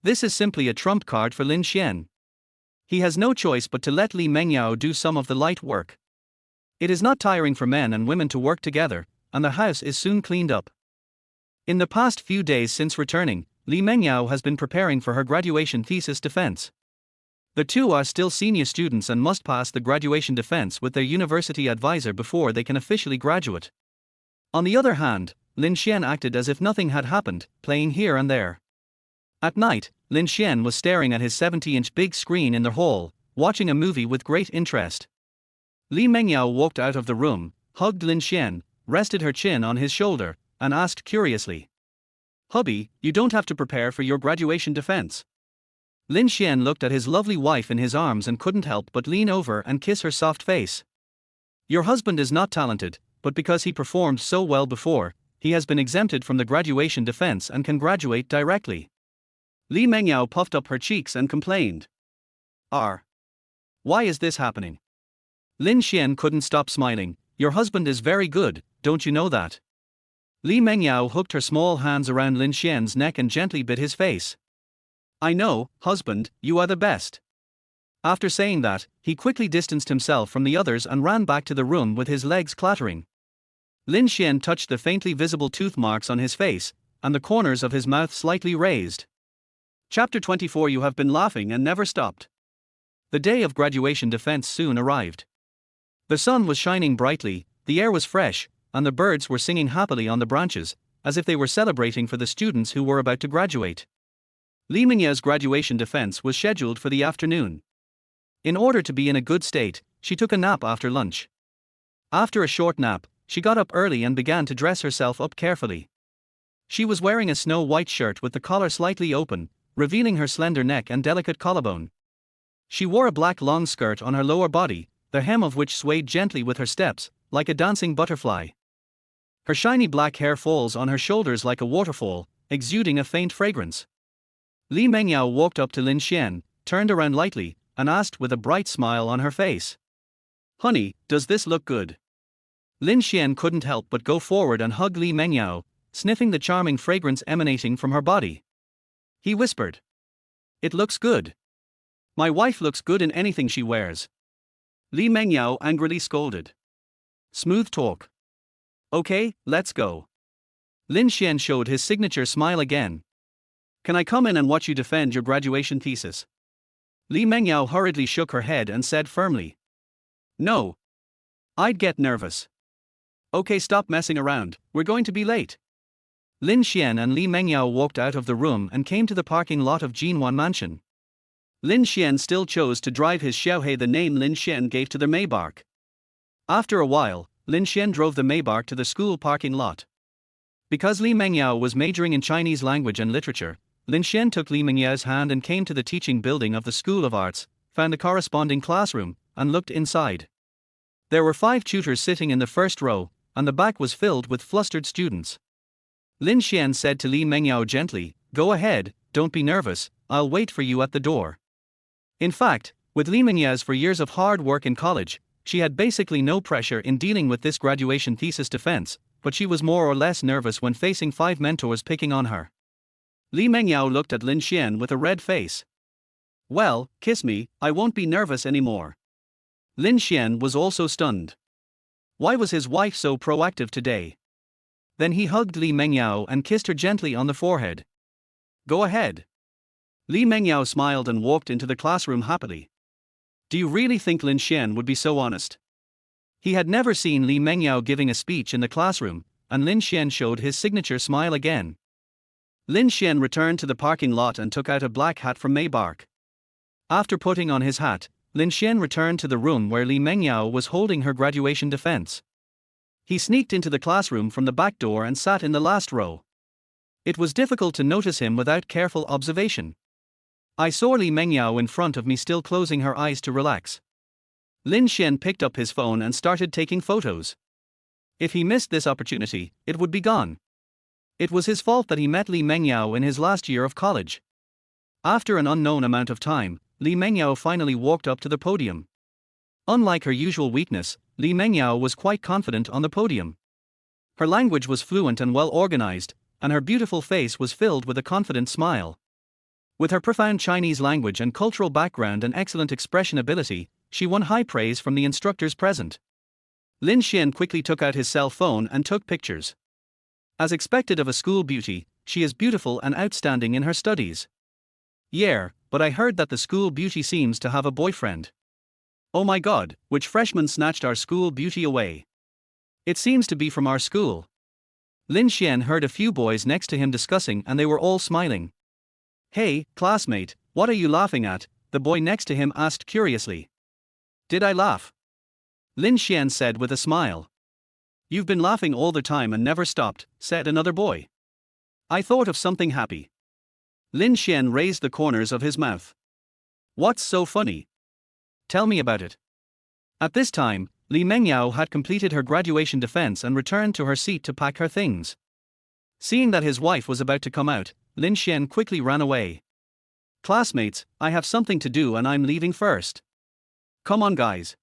This is simply a trump card for Lin Xuan. He has no choice but to let Li Mengyao do some of the light work. It is not tiring for men and women to work together, and the house is soon cleaned up. In the past few days since returning, Li Mengyao has been preparing for her graduation thesis defense. The two are still senior students and must pass the graduation defense with their university advisor before they can officially graduate. On the other hand, Lin Xuan acted as if nothing had happened, playing here and there. At night, Lin Xuan was staring at his 70-inch big screen in the hall, watching a movie with great interest. Li Mengyao walked out of the room, hugged Lin Xuan, rested her chin on his shoulder, and asked curiously, "Hubby, you don't have to prepare for your graduation defense?" Lin Xuan looked at his lovely wife in his arms and couldn't help but lean over and kiss her soft face. "Your husband is not talented, but because he performed so well before, he has been exempted from the graduation defense and can graduate directly." Li Mengyao puffed up her cheeks and complained. Why is this happening?" Lin Xuan couldn't stop smiling. "Your husband is very good, don't you know that?" Li Mengyao hooked her small hands around Lin Xuan's neck and gently bit his face. "I know, husband, you are the best." After saying that, he quickly distanced himself from the others and ran back to the room with his legs clattering. Lin Xuan touched the faintly visible tooth marks on his face, and the corners of his mouth slightly raised. Chapter 24. You have been laughing and never stopped. The day of graduation defense soon arrived. The sun was shining brightly, the air was fresh, and the birds were singing happily on the branches, as if they were celebrating for the students who were about to graduate. Li Mengyao's graduation defense was scheduled for the afternoon. In order to be in a good state, she took a nap after lunch. After a short nap, she got up early and began to dress herself up carefully. She was wearing a snow-white shirt with the collar slightly open, revealing her slender neck and delicate collarbone. She wore a black long skirt on her lower body, the hem of which swayed gently with her steps, like a dancing butterfly. Her shiny black hair falls on her shoulders like a waterfall, exuding a faint fragrance. Li Mengyao walked up to Lin Xuan, turned around lightly, and asked with a bright smile on her face, "Honey, does this look good?" Lin Xuan couldn't help but go forward and hug Li Mengyao, sniffing the charming fragrance emanating from her body. He whispered, "It looks good. My wife looks good in anything she wears." Li Mengyao angrily scolded, "Smooth talk. Okay, let's go." Lin Xuan showed his signature smile again. "Can I come in and watch you defend your graduation thesis?" Li Mengyao hurriedly shook her head and said firmly, "No. I'd get nervous." "Okay, stop messing around, we're going to be late." Lin Xuan and Li Mengyao walked out of the room and came to the parking lot of Jinghai Mansion. Lin Xuan still chose to drive his Xiaohe, the name Lin Xuan gave to their Maybach. After a while, Lin Xuan drove the Maybach to the school parking lot. Because Li Mengyao was majoring in Chinese language and literature, Lin Xuan took Li Mengyao's hand and came to the teaching building of the School of Arts, found the corresponding classroom, and looked inside. There were 5 tutors sitting in the first row, and the back was filled with flustered students. Lin Xuan said to Li Mengyao gently, "Go ahead, don't be nervous, I'll wait for you at the door." In fact, with Li Mengyao's for years of hard work in college, she had basically no pressure in dealing with this graduation thesis defense, but she was more or less nervous when facing 5 mentors picking on her. Li Mengyao looked at Lin Xuan with a red face. "Well, kiss me, I won't be nervous anymore." Lin Xuan was also stunned. Why was his wife so proactive today? Then he hugged Li Mengyao and kissed her gently on the forehead. "Go ahead." Li Mengyao smiled and walked into the classroom happily. Do you really think Lin Xuan would be so honest? He had never seen Li Mengyao giving a speech in the classroom, and Lin Xuan showed his signature smile again. Lin Xuan returned to the parking lot and took out a black hat from Maybach. After putting on his hat, Lin Xuan returned to the room where Li Mengyao was holding her graduation defense. He sneaked into the classroom from the back door and sat in the last row. It was difficult to notice him without careful observation. I saw Li Mengyao in front of me, still closing her eyes to relax. Lin Xuan picked up his phone and started taking photos. If he missed this opportunity, it would be gone. It was his fault that he met Li Mengyao in his last year of college. After an unknown amount of time, Li Mengyao finally walked up to the podium. Unlike her usual weakness, Li Mengyao was quite confident on the podium. Her language was fluent and well organized, and her beautiful face was filled with a confident smile. With her profound Chinese language and cultural background and excellent expression ability, she won high praise from the instructors present. Lin Xuan quickly took out his cell phone and took pictures. As expected of a school beauty, she is beautiful and outstanding in her studies. Yeah, but I heard that the school beauty seems to have a boyfriend. Oh my god, which freshman snatched our school beauty away? It seems to be from our school. Lin Xuan heard a few boys next to him discussing, and they were all smiling. Hey, classmate, what are you laughing at? The boy next to him asked curiously. Did I laugh? Lin Xuan said with a smile. You've been laughing all the time and never stopped, said another boy. I thought of something happy. Lin Xuan raised the corners of his mouth. What's so funny? Tell me about it. At this time, Li Mengyao had completed her graduation defense and returned to her seat to pack her things. Seeing that his wife was about to come out, Lin Xuan quickly ran away. Classmates, I have something to do and I'm leaving first. Come on, guys.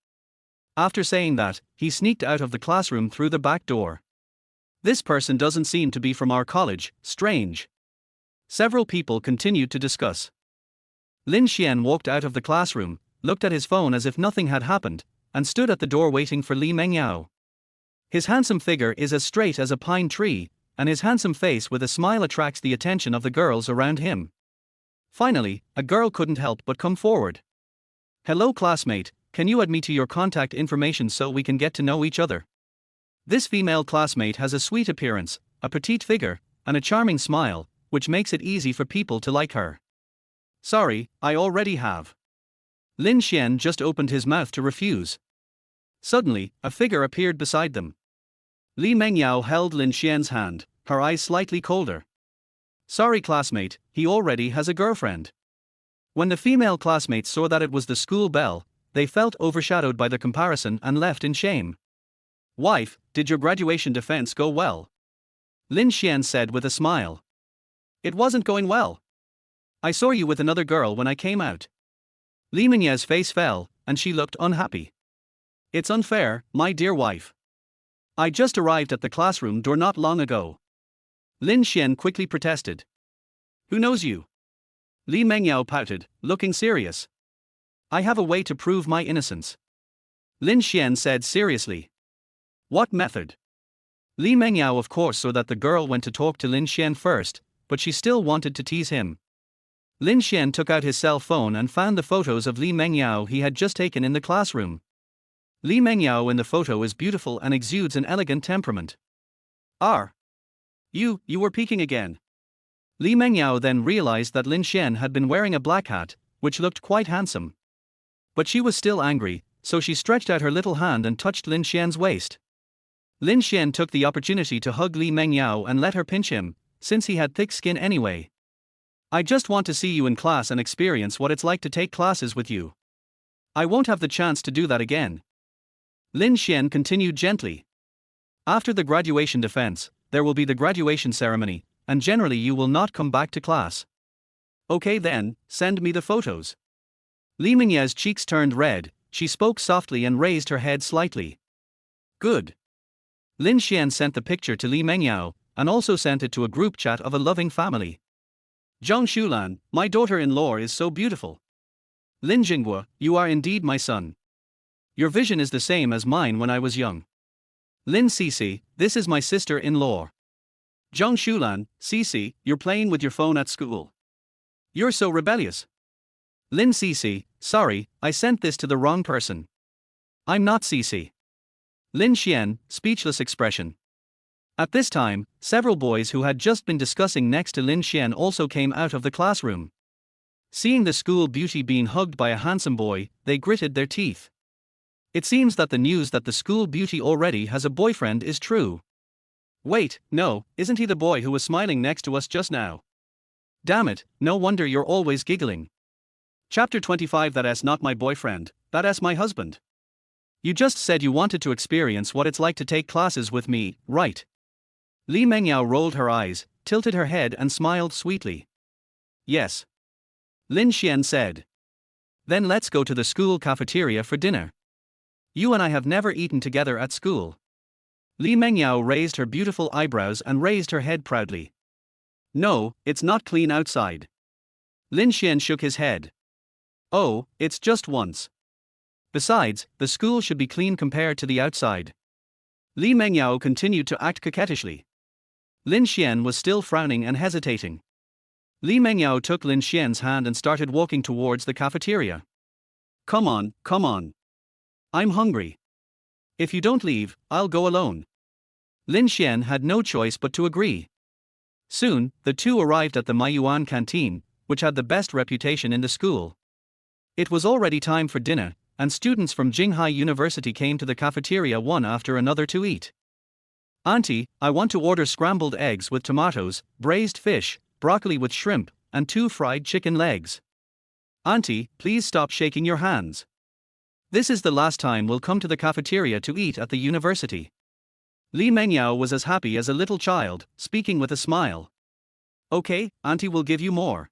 After saying that, he sneaked out of the classroom through the back door. This person doesn't seem to be from our college, strange. Several people continued to discuss. Lin Xuan walked out of the classroom, looked at his phone as if nothing had happened, and stood at the door waiting for Li Mengyao. His handsome figure is as straight as a pine tree, and his handsome face with a smile attracts the attention of the girls around him. Finally, a girl couldn't help but come forward. Hello classmate, can you add me to your contact information so we can get to know each other? This female classmate has a sweet appearance, a petite figure, and a charming smile, which makes it easy for people to like her. Sorry, I already have. Lin Xuan just opened his mouth to refuse. Suddenly, a figure appeared beside them. Li Mengyao held Lin Xuan's hand, her eyes slightly colder. Sorry classmate, he already has a girlfriend. When the female classmates saw that it was the school belle, they felt overshadowed by the comparison and left in shame. Wife, did your graduation defense go well? Lin Xuan said with a smile. It wasn't going well. I saw you with another girl when I came out. Li Mengyau's face fell, and she looked unhappy. It's unfair, my dear wife. I just arrived at the classroom door not long ago. Lin Xuan quickly protested. Who knows you? Li Mengyao pouted, looking serious. I have a way to prove my innocence. Lin Xuan said seriously. What method? Li Mengyao of course saw that the girl went to talk to Lin Xuan first, but she still wanted to tease him. Lin Xuan took out his cell phone and found the photos of Li Mengyao he had just taken in the classroom. Li Mengyao in the photo is beautiful and exudes an elegant temperament. You were peeking again. Li Mengyao then realized that Lin Xuan had been wearing a black hat, which looked quite handsome. But she was still angry, so she stretched out her little hand and touched Lin Xuan's waist. Lin Xuan took the opportunity to hug Li Mengyao and let her pinch him, since he had thick skin anyway. I just want to see you in class and experience what it's like to take classes with you. I won't have the chance to do that again. Lin Xuan continued gently. After the graduation defense, there will be the graduation ceremony, and generally you will not come back to class. Okay then, send me the photos. Li Mengyau's cheeks turned red, she spoke softly and raised her head slightly. Good. Lin Xuan sent the picture to Li Mengyao, and also sent it to a group chat of a loving family. Zhang Shulan, my daughter-in-law is so beautiful. Lin Jinghai, you are indeed my son. Your vision is the same as mine when I was young. Lin Cici, this is my sister-in-law. Zhang Shulan, Cici, you're playing with your phone at school. You're so rebellious. Lin Cici, sorry, I sent this to the wrong person. I'm not Cici. Lin Xuan, speechless expression. At this time, several boys who had just been discussing next to Lin Xuan also came out of the classroom. Seeing the school beauty being hugged by a handsome boy, they gritted their teeth. It seems that the news that the school beauty already has a boyfriend is true. Wait, no, isn't he the boy who was smiling next to us just now? Damn it, no wonder you're always giggling. Chapter 25. That's not my boyfriend, that's my husband. You just said you wanted to experience what it's like to take classes with me, right? Li Mengyao rolled her eyes, tilted her head and smiled sweetly. Yes. Lin Xuan said. Then let's go to the school cafeteria for dinner. You and I have never eaten together at school. Li Mengyao raised her beautiful eyebrows and raised her head proudly. No, it's not clean outside. Lin Xuan shook his head. Oh, it's just once. Besides, the school should be clean compared to the outside. Li Mengyao continued to act coquettishly. Lin Xuan was still frowning and hesitating. Li Mengyao took Lin Xuan's hand and started walking towards the cafeteria. Come on, come on. I'm hungry. If you don't leave, I'll go alone. Lin Xuan had no choice but to agree. Soon, the two arrived at the Maiyuan canteen, which had the best reputation in the school. It was already time for dinner, and students from Jinghai University came to the cafeteria one after another to eat. Auntie, I want to order scrambled eggs with tomatoes, braised fish, broccoli with shrimp, and 2 fried chicken legs. Auntie, please stop shaking your hands. This is the last time we'll come to the cafeteria to eat at the university. Li Mengyao was as happy as a little child, speaking with a smile. Okay, Auntie will give you more.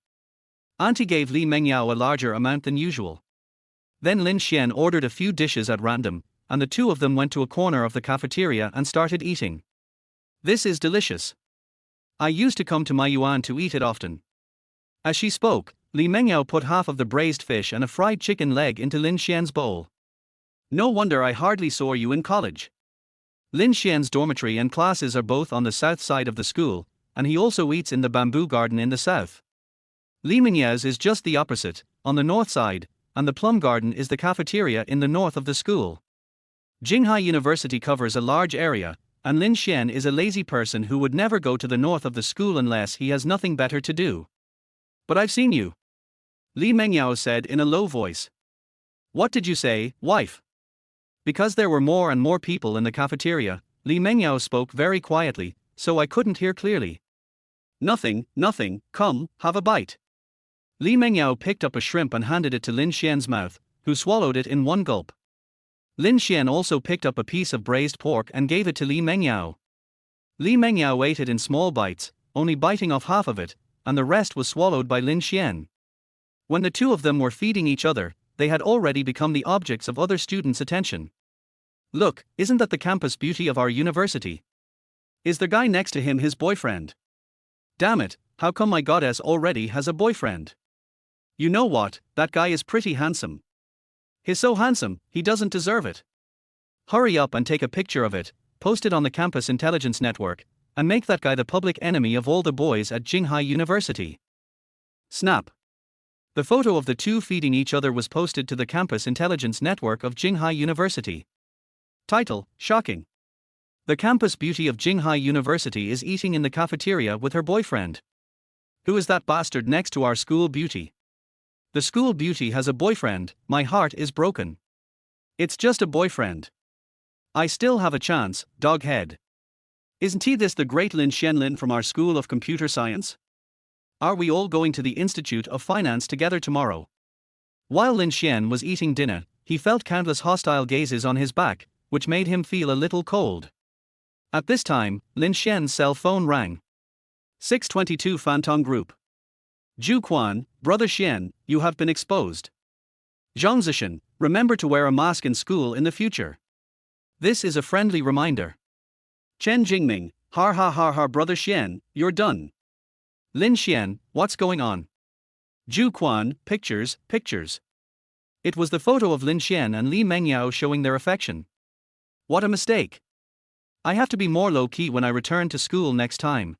Auntie gave Li Mengyao a larger amount than usual. Then Lin Xuan ordered a few dishes at random, and the two of them went to a corner of the cafeteria and started eating. This is delicious. I used to come to Maiyuan to eat it often. As she spoke, Li Mengyao put half of the braised fish and a fried chicken leg into Lin Xuan's bowl. No wonder I hardly saw you in college. Lin Xuan's dormitory and classes are both on the south side of the school, and he also eats in the bamboo garden in the south. Li Mengyao's is just the opposite, on the north side, and the plum garden is the cafeteria in the north of the school. Jinghai University covers a large area, and Lin Xuan is a lazy person who would never go to the north of the school unless he has nothing better to do. But I've seen you. Li Mengyao said in a low voice. What did you say, wife? Because there were more and more people in the cafeteria, Li Mengyao spoke very quietly, so I couldn't hear clearly. Nothing, nothing, come, have a bite. Li Mengyao picked up a shrimp and handed it to Lin Xuan's mouth, who swallowed it in one gulp. Lin Xuan also picked up a piece of braised pork and gave it to Li Mengyao. Li Mengyao ate it in small bites, only biting off half of it, and the rest was swallowed by Lin Xuan. When the two of them were feeding each other, they had already become the objects of other students' attention. Look, isn't that the campus beauty of our university? Is the guy next to him his boyfriend? Damn it, how come my goddess already has a boyfriend? You know what, that guy is pretty handsome. He's so handsome, he doesn't deserve it. Hurry up and take a picture of it, post it on the campus intelligence network, and make that guy the public enemy of all the boys at Jinghai University. Snap. The photo of the two feeding each other was posted to the campus intelligence network of Jinghai University. Title, shocking. The campus beauty of Jinghai University is eating in the cafeteria with her boyfriend. Who is that bastard next to our school beauty? The school beauty has a boyfriend, my heart is broken. It's just a boyfriend. I still have a chance, doghead. Isn't he this the great Lin Xuan from our School of Computer Science? Are we all going to the Institute of Finance together tomorrow? While Lin Xuan was eating dinner, he felt countless hostile gazes on his back, which made him feel a little cold. At this time, Lin Xuan's cell phone rang. 622 Fantong Group. Zhu Quan, Brother Xian, you have been exposed. Zhang Zishan, remember to wear a mask in school in the future. This is a friendly reminder. Chen Jingming, har ha har har Brother Xian, you're done. Lin Xuan, what's going on? Zhu Quan, pictures, pictures. It was the photo of Lin Xuan and Li Mengyao showing their affection. What a mistake. I have to be more low-key when I return to school next time.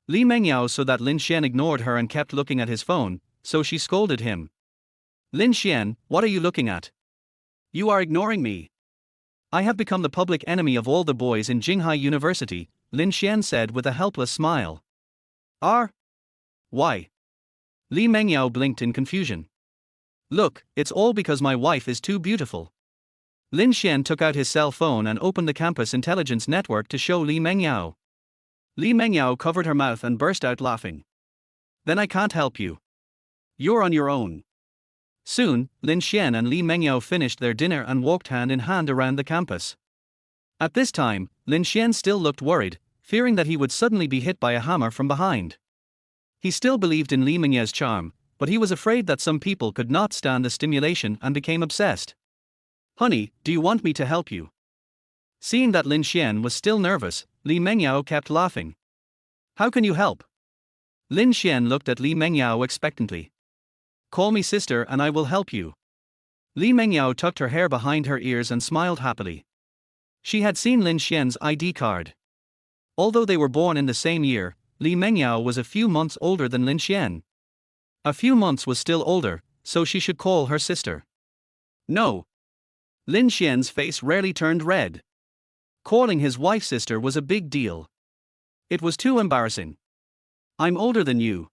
Li Mengyao saw that Lin Xuan ignored her and kept looking at his phone, so she scolded him. Lin Xuan, what are you looking at? You are ignoring me. I have become the public enemy of all the boys in Jinghai University, Lin Xuan said with a helpless smile. Why? Li Mengyao blinked in confusion. Look, it's all because my wife is too beautiful. Lin Xuan took out his cell phone and opened the campus intelligence network to show Li Mengyao. Li Mengyao covered her mouth and burst out laughing. Then I can't help you. You're on your own. Soon, Lin Xuan and Li Mengyao finished their dinner and walked hand in hand around the campus. At this time, Lin Xuan still looked worried, fearing that he would suddenly be hit by a hammer from behind. He still believed in Li Mengyao's charm, but he was afraid that some people could not stand the stimulation and became obsessed. Honey, do you want me to help you? Seeing that Lin Xuan was still nervous, Li Mengyao kept laughing. How can you help? Lin Xuan looked at Li Mengyao expectantly. Call me sister and I will help you. Li Mengyao tucked her hair behind her ears and smiled happily. She had seen Lin Xuan's ID card. Although they were born in the same year, Li Mengyao was a few months older than Lin Xuan. A few months was still older, so she should call her sister. No. Lin Xuan's face rarely turned red. Calling his wife sister was a big deal. It was too embarrassing. I'm older than you.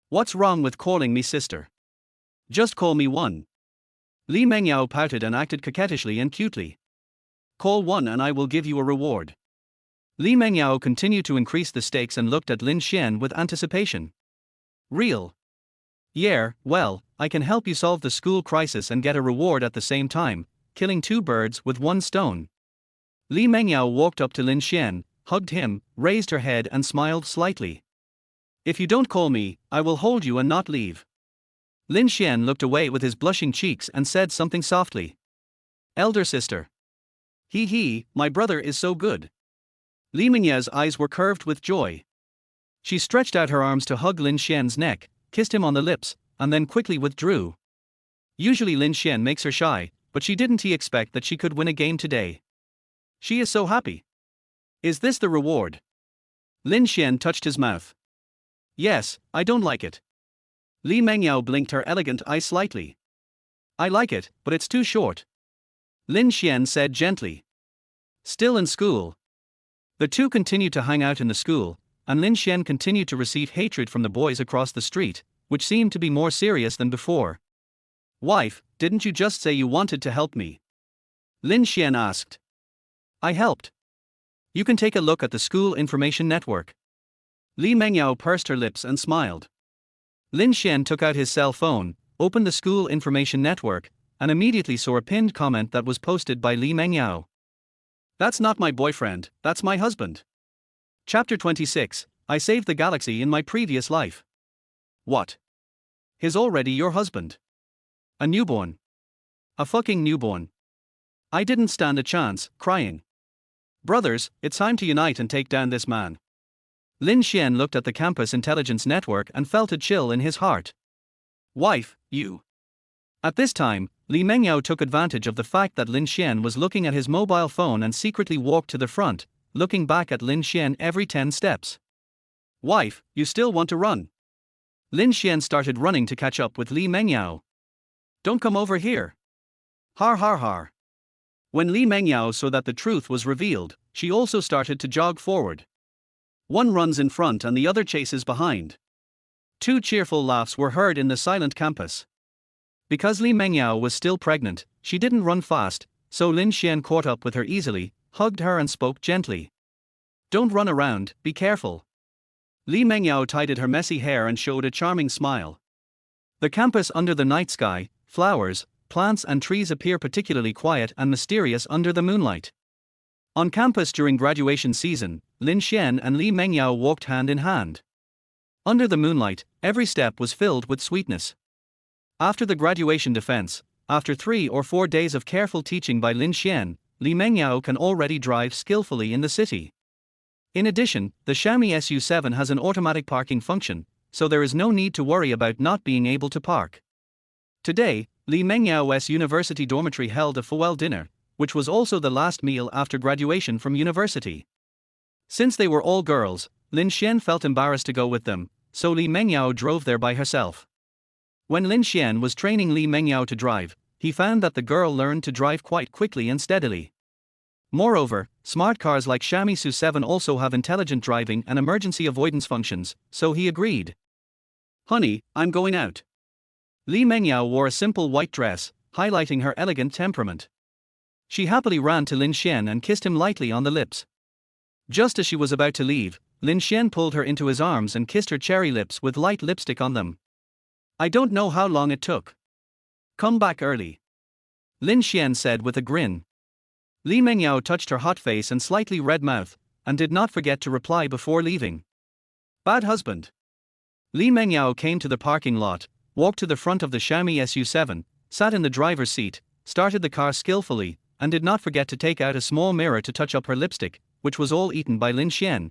What's wrong with calling me sister? Just call me One. Li Mengyao pouted and acted coquettishly and cutely. Call One and I will give you a reward. Li Mengyao continued to increase the stakes and looked at Lin Xuan with anticipation. Real? Yeah, well, I can help you solve the school crisis and get a reward at the same time, killing two birds with one stone. Li Mengyao walked up to Lin Xuan, hugged him, raised her head and smiled slightly. If you don't call me, I will hold you and not leave. Lin Xuan looked away with his blushing cheeks and said something softly. Elder sister. He, my brother is so good. Li Mengyao's eyes were curved with joy. She stretched out her arms to hug Lin Xuan's neck, kissed him on the lips, and then quickly withdrew. Usually Lin Xuan makes her shy, but she didn't expect that she could win a game today. She is so happy. Is this the reward? Lin Xuan touched his mouth. Yes, I don't like it. Li Mengyao blinked her elegant eyes slightly. I like it, but it's too short. Lin Xuan said gently. Still in school. The two continued to hang out in the school, and Lin Xuan continued to receive hatred from the boys across the street, which seemed to be more serious than before. Wife, didn't you just say you wanted to help me? Lin Xuan asked. I helped. You can take a look at the school information network. Li Mengyao pursed her lips and smiled. Lin Xuan took out his cell phone, opened the school information network, and immediately saw a pinned comment that was posted by Li Mengyao. That's not my boyfriend, that's my husband. Chapter 26, I saved the galaxy in my previous life. What? He's already your husband. A newborn. A fucking newborn. I didn't stand a chance, crying. Brothers, it's time to unite and take down this man. Lin Xuan looked at the campus intelligence network and felt a chill in his heart. Wife, you. At this time, Li Mengyao took advantage of the fact that Lin Xuan was looking at his mobile phone and secretly walked to the front, looking back at Lin Xuan every 10 steps. Wife, you still want to run? Lin Xuan started running to catch up with Li Mengyao. Don't come over here. Har har har. When Li Mengyao saw that the truth was revealed, she also started to jog forward. One runs in front and the other chases behind. Two cheerful laughs were heard in the silent campus. Because Li Mengyao was still pregnant, she didn't run fast, so Lin Xuan caught up with her easily, hugged her and spoke gently. Don't run around, be careful. Li Mengyao tidied her messy hair and showed a charming smile. The campus under the night sky, flowers, plants and trees appear particularly quiet and mysterious under the moonlight. On campus during graduation season, Lin Xuan and Li Mengyao walked hand in hand. Under the moonlight, every step was filled with sweetness. After the graduation defense, after 3 or 4 days of careful teaching by Lin Xuan, Li Mengyao can already drive skillfully in the city. In addition, the Xiaomi SU7 has an automatic parking function, so there is no need to worry about not being able to park. Today, Li Mengyao's university dormitory held a farewell dinner, which was also the last meal after graduation from university. Since they were all girls, Lin Xuan felt embarrassed to go with them, so Li Mengyao drove there by herself. When Lin Xuan was training Li Mengyao to drive, he found that the girl learned to drive quite quickly and steadily. Moreover, smart cars like Xiaomi SU7 also have intelligent driving and emergency avoidance functions, so he agreed. Honey, I'm going out. Li Mengyao wore a simple white dress, highlighting her elegant temperament. She happily ran to Lin Xuan and kissed him lightly on the lips. Just as she was about to leave, Lin Xuan pulled her into his arms and kissed her cherry lips with light lipstick on them. I don't know how long it took. Come back early, Lin Xuan said with a grin. Li Mengyao touched her hot face and slightly red mouth, and did not forget to reply before leaving. Bad husband. Li Mengyao came to the parking lot, walked to the front of the Xiaomi SU7, sat in the driver's seat, started the car skillfully, and did not forget to take out a small mirror to touch up her lipstick, which was all eaten by Lin Xuan.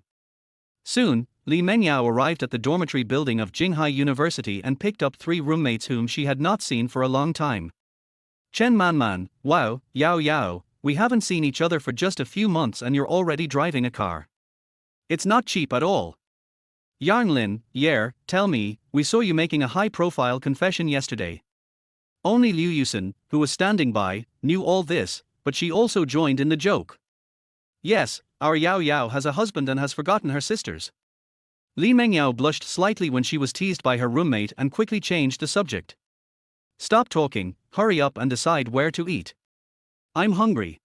Soon, Li Mengyao arrived at the dormitory building of Jinghai University and picked up 3 roommates whom she had not seen for a long time. Chen Manman, wow, Yao Yao, we haven't seen each other for just a few months and you're already driving a car. It's not cheap at all. Yang Lin, Yer, tell me, we saw you making a high-profile confession yesterday. Only Liu Yusin, who was standing by, knew all this, but she also joined in the joke. Yes, our Yao Yao has a husband and has forgotten her sisters. Li Mengyao blushed slightly when she was teased by her roommate and quickly changed the subject. Stop talking, hurry up and decide where to eat. I'm hungry.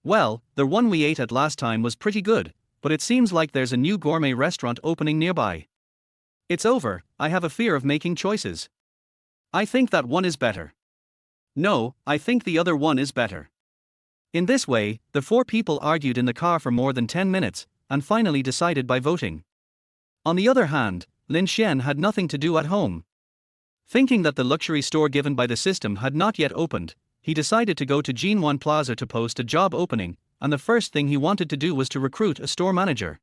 Well, the one we ate at last time was pretty good, but it seems like there's a new gourmet restaurant opening nearby. It's over, I have a fear of making choices. I think that one is better. No, I think the other one is better. In this way, the 4 people argued in the car for more than 10 minutes, and finally decided by voting. On the other hand, Lin Xuan had nothing to do at home. Thinking that the luxury store given by the system had not yet opened, he decided to go to Jinghai Plaza to post a job opening, and the first thing he wanted to do was to recruit a store manager.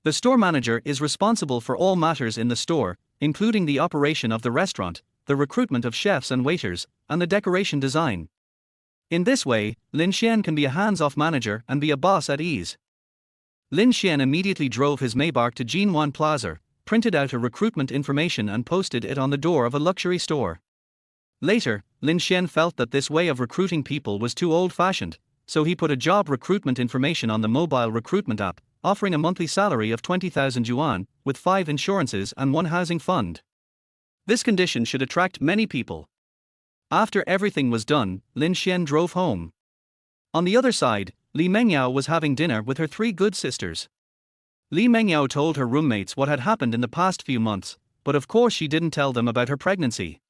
The store manager is responsible for all matters in the store, including the operation of the restaurant, the recruitment of chefs and waiters, and the decoration design. In this way, Lin Xuan can be a hands-off manager and be a boss at ease. Lin Xuan immediately drove his Maybach to Jinghai Plaza, printed out a recruitment information and posted it on the door of a luxury store. Later, Lin Xuan felt that this way of recruiting people was too old-fashioned, so he put a job recruitment information on the mobile recruitment app, offering a monthly salary of 20,000 yuan, with 5 insurances and 1 housing fund. This condition should attract many people. After everything was done, Lin Xuan drove home. On the other side, Li Mengyao was having dinner with her 3 good sisters. Li Mengyao told her roommates what had happened in the past few months, but of course she didn't tell them about her pregnancy.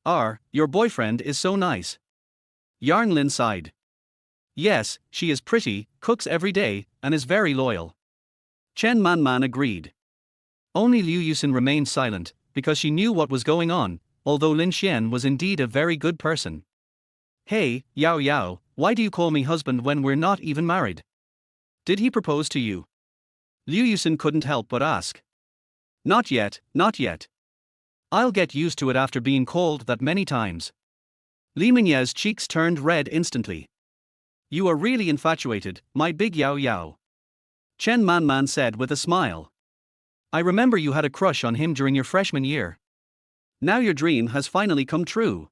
Your boyfriend is so nice. Yang Lin sighed. Yes, she is pretty, cooks every day, and is very loyal. Chen Manman agreed. Only Liu Yusin remained silent, because she knew what was going on, although Lin Xuan was indeed a very good person. Hey, Yao Yao, why do you call me husband when we're not even married? Did he propose to you? Liu Yusin couldn't help but ask. Not yet, not yet. I'll get used to it after being called that many times. Li Mengyao's cheeks turned red instantly. You are really infatuated, my big Yao Yao. Chen Manman said with a smile. I remember you had a crush on him during your freshman year. Now your dream has finally come true.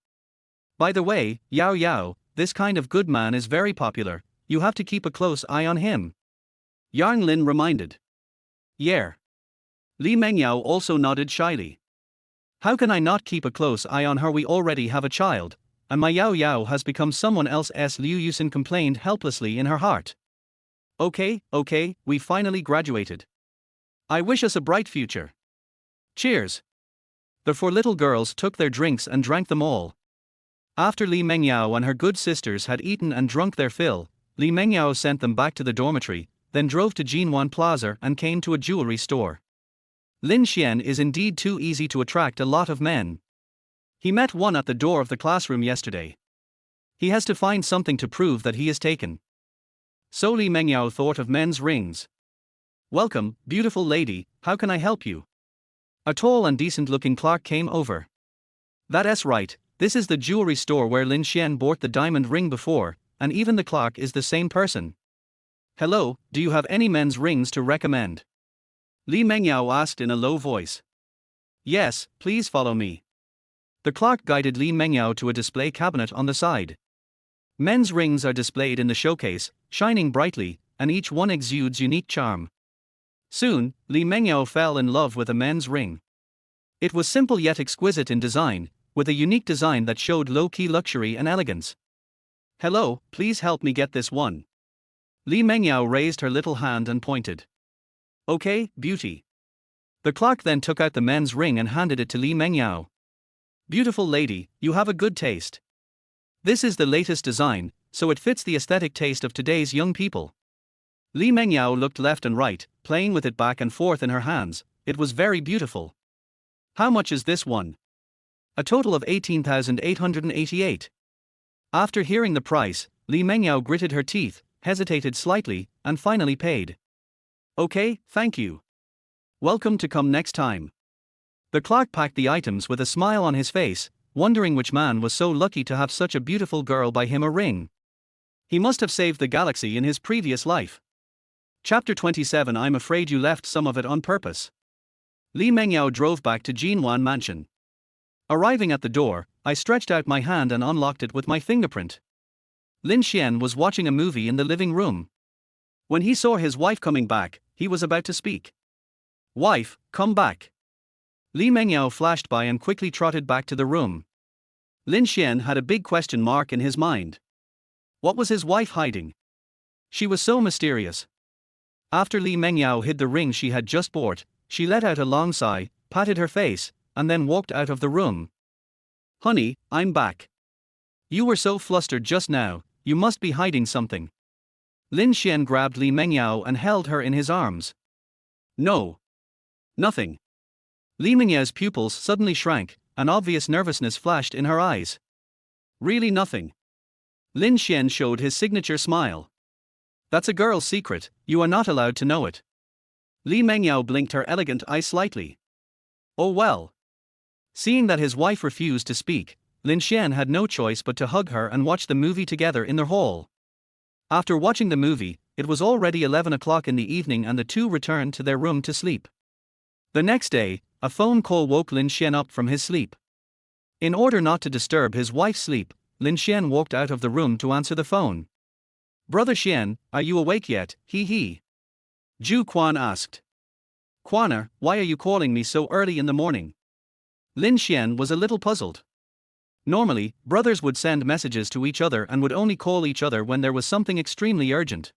By the way, Yao Yao, this kind of good man is very popular, you have to keep a close eye on him. Yang Lin reminded. Yeah. Li Mengyao also nodded shyly. How can I not keep a close eye on her? We already have a child, and my Yao Yao has become someone else's. Liu Yusin complained helplessly in her heart. Okay, we finally graduated. I wish us a bright future. Cheers. The 4 little girls took their drinks and drank them all. After Li Mengyao and her good sisters had eaten and drunk their fill, Li Mengyao sent them back to the dormitory, then drove to Jinghai Plaza and came to a jewelry store. Lin Xuan is indeed too easy to attract a lot of men. He met one at the door of the classroom yesterday. He has to find something to prove that he is taken. So Li Mengyao thought of men's rings. Welcome, beautiful lady, how can I help you? A tall and decent-looking clerk came over. That's right, this is the jewelry store where Lin Xuan bought the diamond ring before, and even the clerk is the same person. Hello, do you have any men's rings to recommend? Li Mengyao asked in a low voice. Yes, please follow me. The clerk guided Li Mengyao to a display cabinet on the side. Men's rings are displayed in the showcase, shining brightly, and each one exudes unique charm. Soon, Li Mengyao fell in love with a men's ring. It was simple yet exquisite in design, with a unique design that showed low-key luxury and elegance. Hello, please help me get this one. Li Mengyao raised her little hand and pointed. Okay, beauty. The clerk then took out the men's ring and handed it to Li Mengyao. Beautiful lady, you have a good taste. This is the latest design, so it fits the aesthetic taste of today's young people. Li Mengyao looked left and right, playing with it back and forth in her hands. It was very beautiful. How much is this one? A total of 18,888. After hearing the price, Li Mengyao gritted her teeth, hesitated slightly, and finally paid. Okay, thank you. Welcome to come next time. The clerk packed the items with a smile on his face, wondering which man was so lucky to have such a beautiful girl buy him a ring. He must have saved the galaxy in his previous life. Chapter 27. I'm afraid you left some of it on purpose. Li Mengyao drove back to Jinghai mansion. Arriving at the door, I stretched out my hand and unlocked it with my fingerprint. Lin Xuan was watching a movie in the living room. When he saw his wife coming back, he was about to speak. Wife, come back. Li Mengyao flashed by and quickly trotted back to the room. Lin Xuan had a big question mark in his mind. What was his wife hiding? She was so mysterious. After Li Mengyao hid the ring she had just bought, she let out a long sigh, patted her face, and then walked out of the room. Honey, I'm back. You were so flustered just now, you must be hiding something. Lin Xuan grabbed Li Mengyao and held her in his arms. No. Nothing. Li Mengyao's pupils suddenly shrank, an obvious nervousness flashed in her eyes. Really nothing. Lin Xuan showed his signature smile. That's a girl's secret, you are not allowed to know it. Li Mengyao blinked her elegant eyes slightly. Oh well. Seeing that his wife refused to speak, Lin Xuan had no choice but to hug her and watch the movie together in their hall. After watching the movie, it was already 11 o'clock in the evening and the two returned to their room to sleep. The next day, a phone call woke Lin Xuan up from his sleep. In order not to disturb his wife's sleep, Lin Xuan walked out of the room to answer the phone. Brother Xuan, are you awake yet? He. Zhu Quan asked. Quaner, why are you calling me so early in the morning? Lin Xuan was a little puzzled. Normally, brothers would send messages to each other and would only call each other when there was something extremely urgent.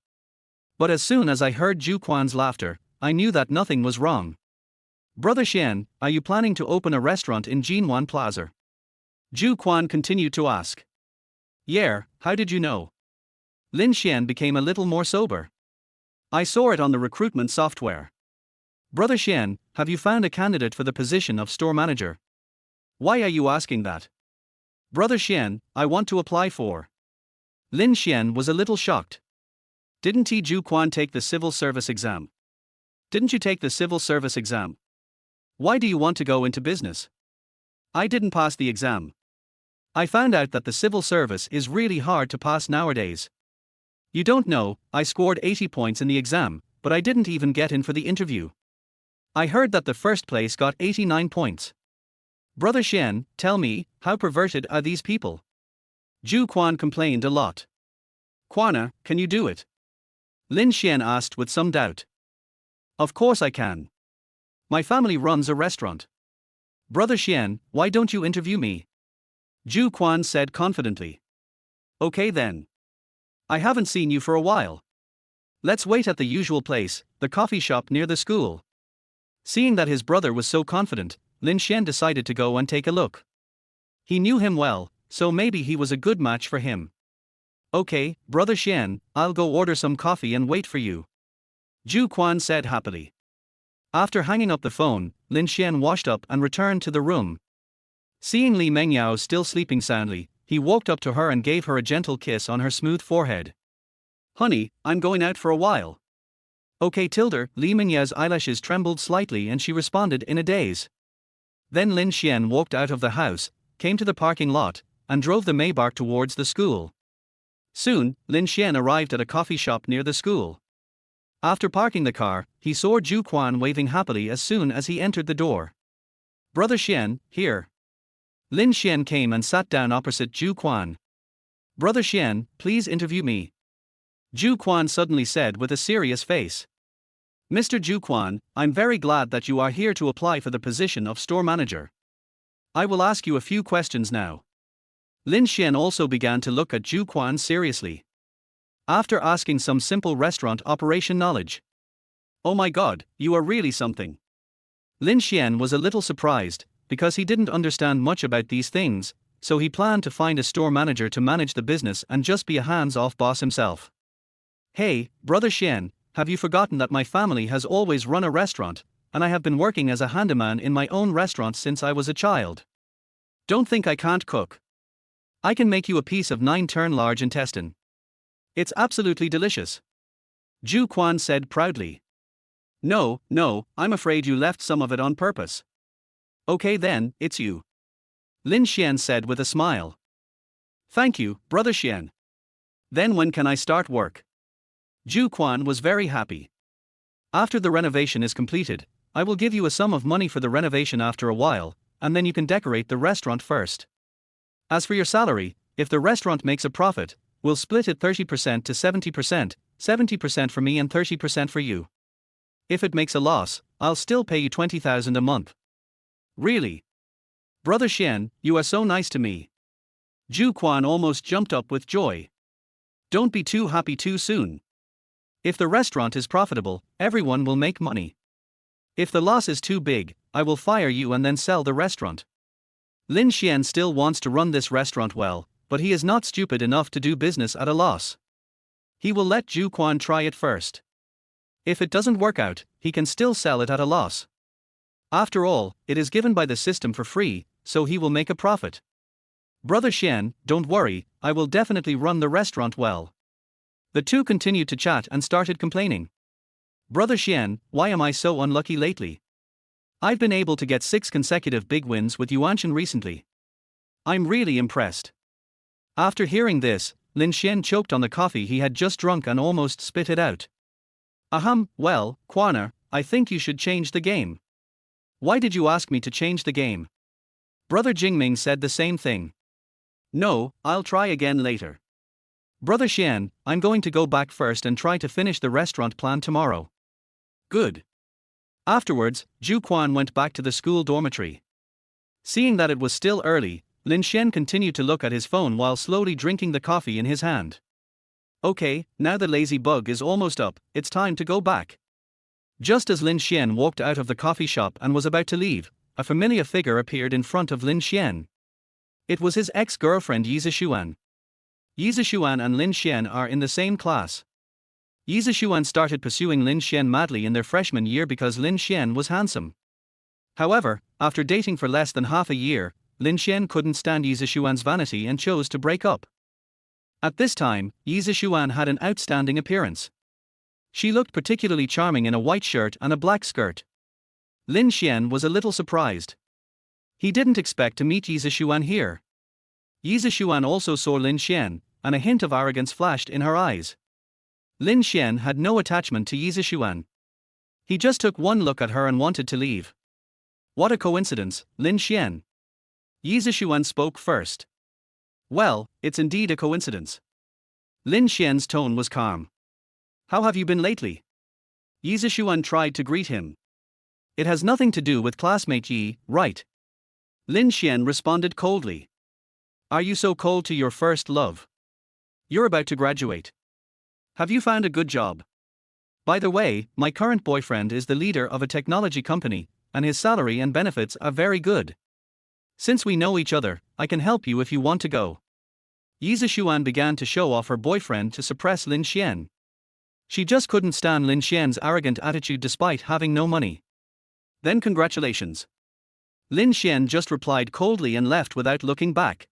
But as soon as I heard Zhu Quan's laughter, I knew that nothing was wrong. Brother Xuan, are you planning to open a restaurant in Jinghai Plaza? Zhu Quan continued to ask. Yeah, how did you know? Lin Xuan became a little more sober. I saw it on the recruitment software. Brother Xuan, have you found a candidate for the position of store manager? Why are you asking that? Brother Xuan, I want to apply for. Lin Xuan was a little shocked. Didn't Zhu Quan take the civil service exam? Didn't you take the civil service exam? Why do you want to go into business? I didn't pass the exam. I found out that the civil service is really hard to pass nowadays. You don't know, I scored 80 points in the exam, but I didn't even get in for the interview. I heard that the first place got 89 points. Brother Xuan, tell me, how perverted are these people? Zhu Quan complained a lot. Quana, can you do it? Lin Xuan asked with some doubt. Of course I can. My family runs a restaurant. Brother Xuan, why don't you interview me? Zhu Quan said confidently. Okay then. I haven't seen you for a while. Let's wait at the usual place, the coffee shop near the school. Seeing that his brother was so confident, Lin Xuan decided to go and take a look. He knew him well, so maybe he was a good match for him. Okay, Brother Xuan, I'll go order some coffee and wait for you. Zhu Quan said happily. After hanging up the phone, Lin Xuan washed up and returned to the room. Seeing Li Mengyao still sleeping soundly, he walked up to her and gave her a gentle kiss on her smooth forehead. Honey, I'm going out for a while. Okay tilde, Li Mengyao's eyelashes trembled slightly and she responded in a daze. Then Lin Xuan walked out of the house, came to the parking lot, and drove the Maybach towards the school. Soon, Lin Xuan arrived at a coffee shop near the school. After parking the car, he saw Zhu Quan waving happily as soon as he entered the door. Brother Xuan, here. Lin Xuan came and sat down opposite Zhu Quan. Brother Xuan, please interview me. Zhu Quan suddenly said with a serious face. Mr. Zhu Quan, I'm very glad that you are here to apply for the position of store manager. I will ask you a few questions now. Lin Xuan also began to look at Zhu Quan seriously. After asking some simple restaurant operation knowledge. "Oh my god, you are really something." Lin Xuan was a little surprised, because he didn't understand much about these things, so he planned to find a store manager to manage the business and just be a hands-off boss himself. "Hey, brother Xuan, have you forgotten that my family has always run a restaurant, and I have been working as a handyman in my own restaurant since I was a child? Don't think I can't cook. I can make you a piece of 9-turn large intestine. It's absolutely delicious," Zhu Quan said proudly. No, I'm afraid you left some of it on purpose." "Okay then, it's you," Lin Xuan said with a smile. "Thank you, brother Xuan. Then when can I start work?" Zhu Quan was very happy. "After the renovation is completed, I will give you a sum of money for the renovation after a while, and then you can decorate the restaurant first. As for your salary, if the restaurant makes a profit, we'll split it 30% to 70%, 70% for me and 30% for you. If it makes a loss, I'll still pay you 20,000 a month." "Really? Brother Xuan, you are so nice to me." Zhu Quan almost jumped up with joy. "Don't be too happy too soon. If the restaurant is profitable, everyone will make money. If the loss is too big, I will fire you and then sell the restaurant." Lin Xuan still wants to run this restaurant well, but he is not stupid enough to do business at a loss. He will let Zhu Quan try it first. If it doesn't work out, he can still sell it at a loss. After all, it is given by the system for free, so he will make a profit. "Brother Xuan, don't worry, I will definitely run the restaurant well." The two continued to chat and started complaining. "Brother Xuan, why am I so unlucky lately? I've been able to get 6 consecutive big wins with Yuanshan recently. I'm really impressed." After hearing this, Lin Xuan choked on the coffee he had just drunk and almost spit it out. Well, Quaner, I think you should change the game." "Why did you ask me to change the game?" Brother Jingming said the same thing. "No, I'll try again later. Brother Xuan, I'm going to go back first and try to finish the restaurant plan tomorrow." "Good." Afterwards, Zhu Quan went back to the school dormitory. Seeing that it was still early, Lin Xuan continued to look at his phone while slowly drinking the coffee in his hand. "Okay, now the lazy bug is almost up, it's time to go back." Just as Lin Xuan walked out of the coffee shop and was about to leave, a familiar figure appeared in front of Lin Xuan. It was his ex-girlfriend Yi Xuan. Yi Xuan and Lin Xuan are in the same class. Yi Xuan started pursuing Lin Xuan madly in their freshman year because Lin Xuan was handsome. However, after dating for less than half a year, Lin Xuan couldn't stand Yi Xuan's vanity and chose to break up. At this time, Yi Xuan had an outstanding appearance. She looked particularly charming in a white shirt and a black skirt. Lin Xuan was a little surprised. He didn't expect to meet Yi Xuan here. Yi Xuan also saw Lin Xuan, and a hint of arrogance flashed in her eyes. Lin Xuan had no attachment to Yi Xuan. He just took one look at her and wanted to leave. "What a coincidence, Lin Xuan." Yi Xuan spoke first. "Well, it's indeed a coincidence." Lin Xuan's tone was calm. "How have you been lately?" Yi Xuan tried to greet him. "It has nothing to do with classmate Yi, right?" Lin Xuan responded coldly. "Are you so cold to your first love? You're about to graduate. Have you found a good job? By the way, my current boyfriend is the leader of a technology company, and his salary and benefits are very good. Since we know each other, I can help you if you want to go." Yi Xuan began to show off her boyfriend to suppress Lin Xuan. She just couldn't stand Lin Xuan's arrogant attitude despite having no money. "Then congratulations." Lin Xuan just replied coldly and left without looking back.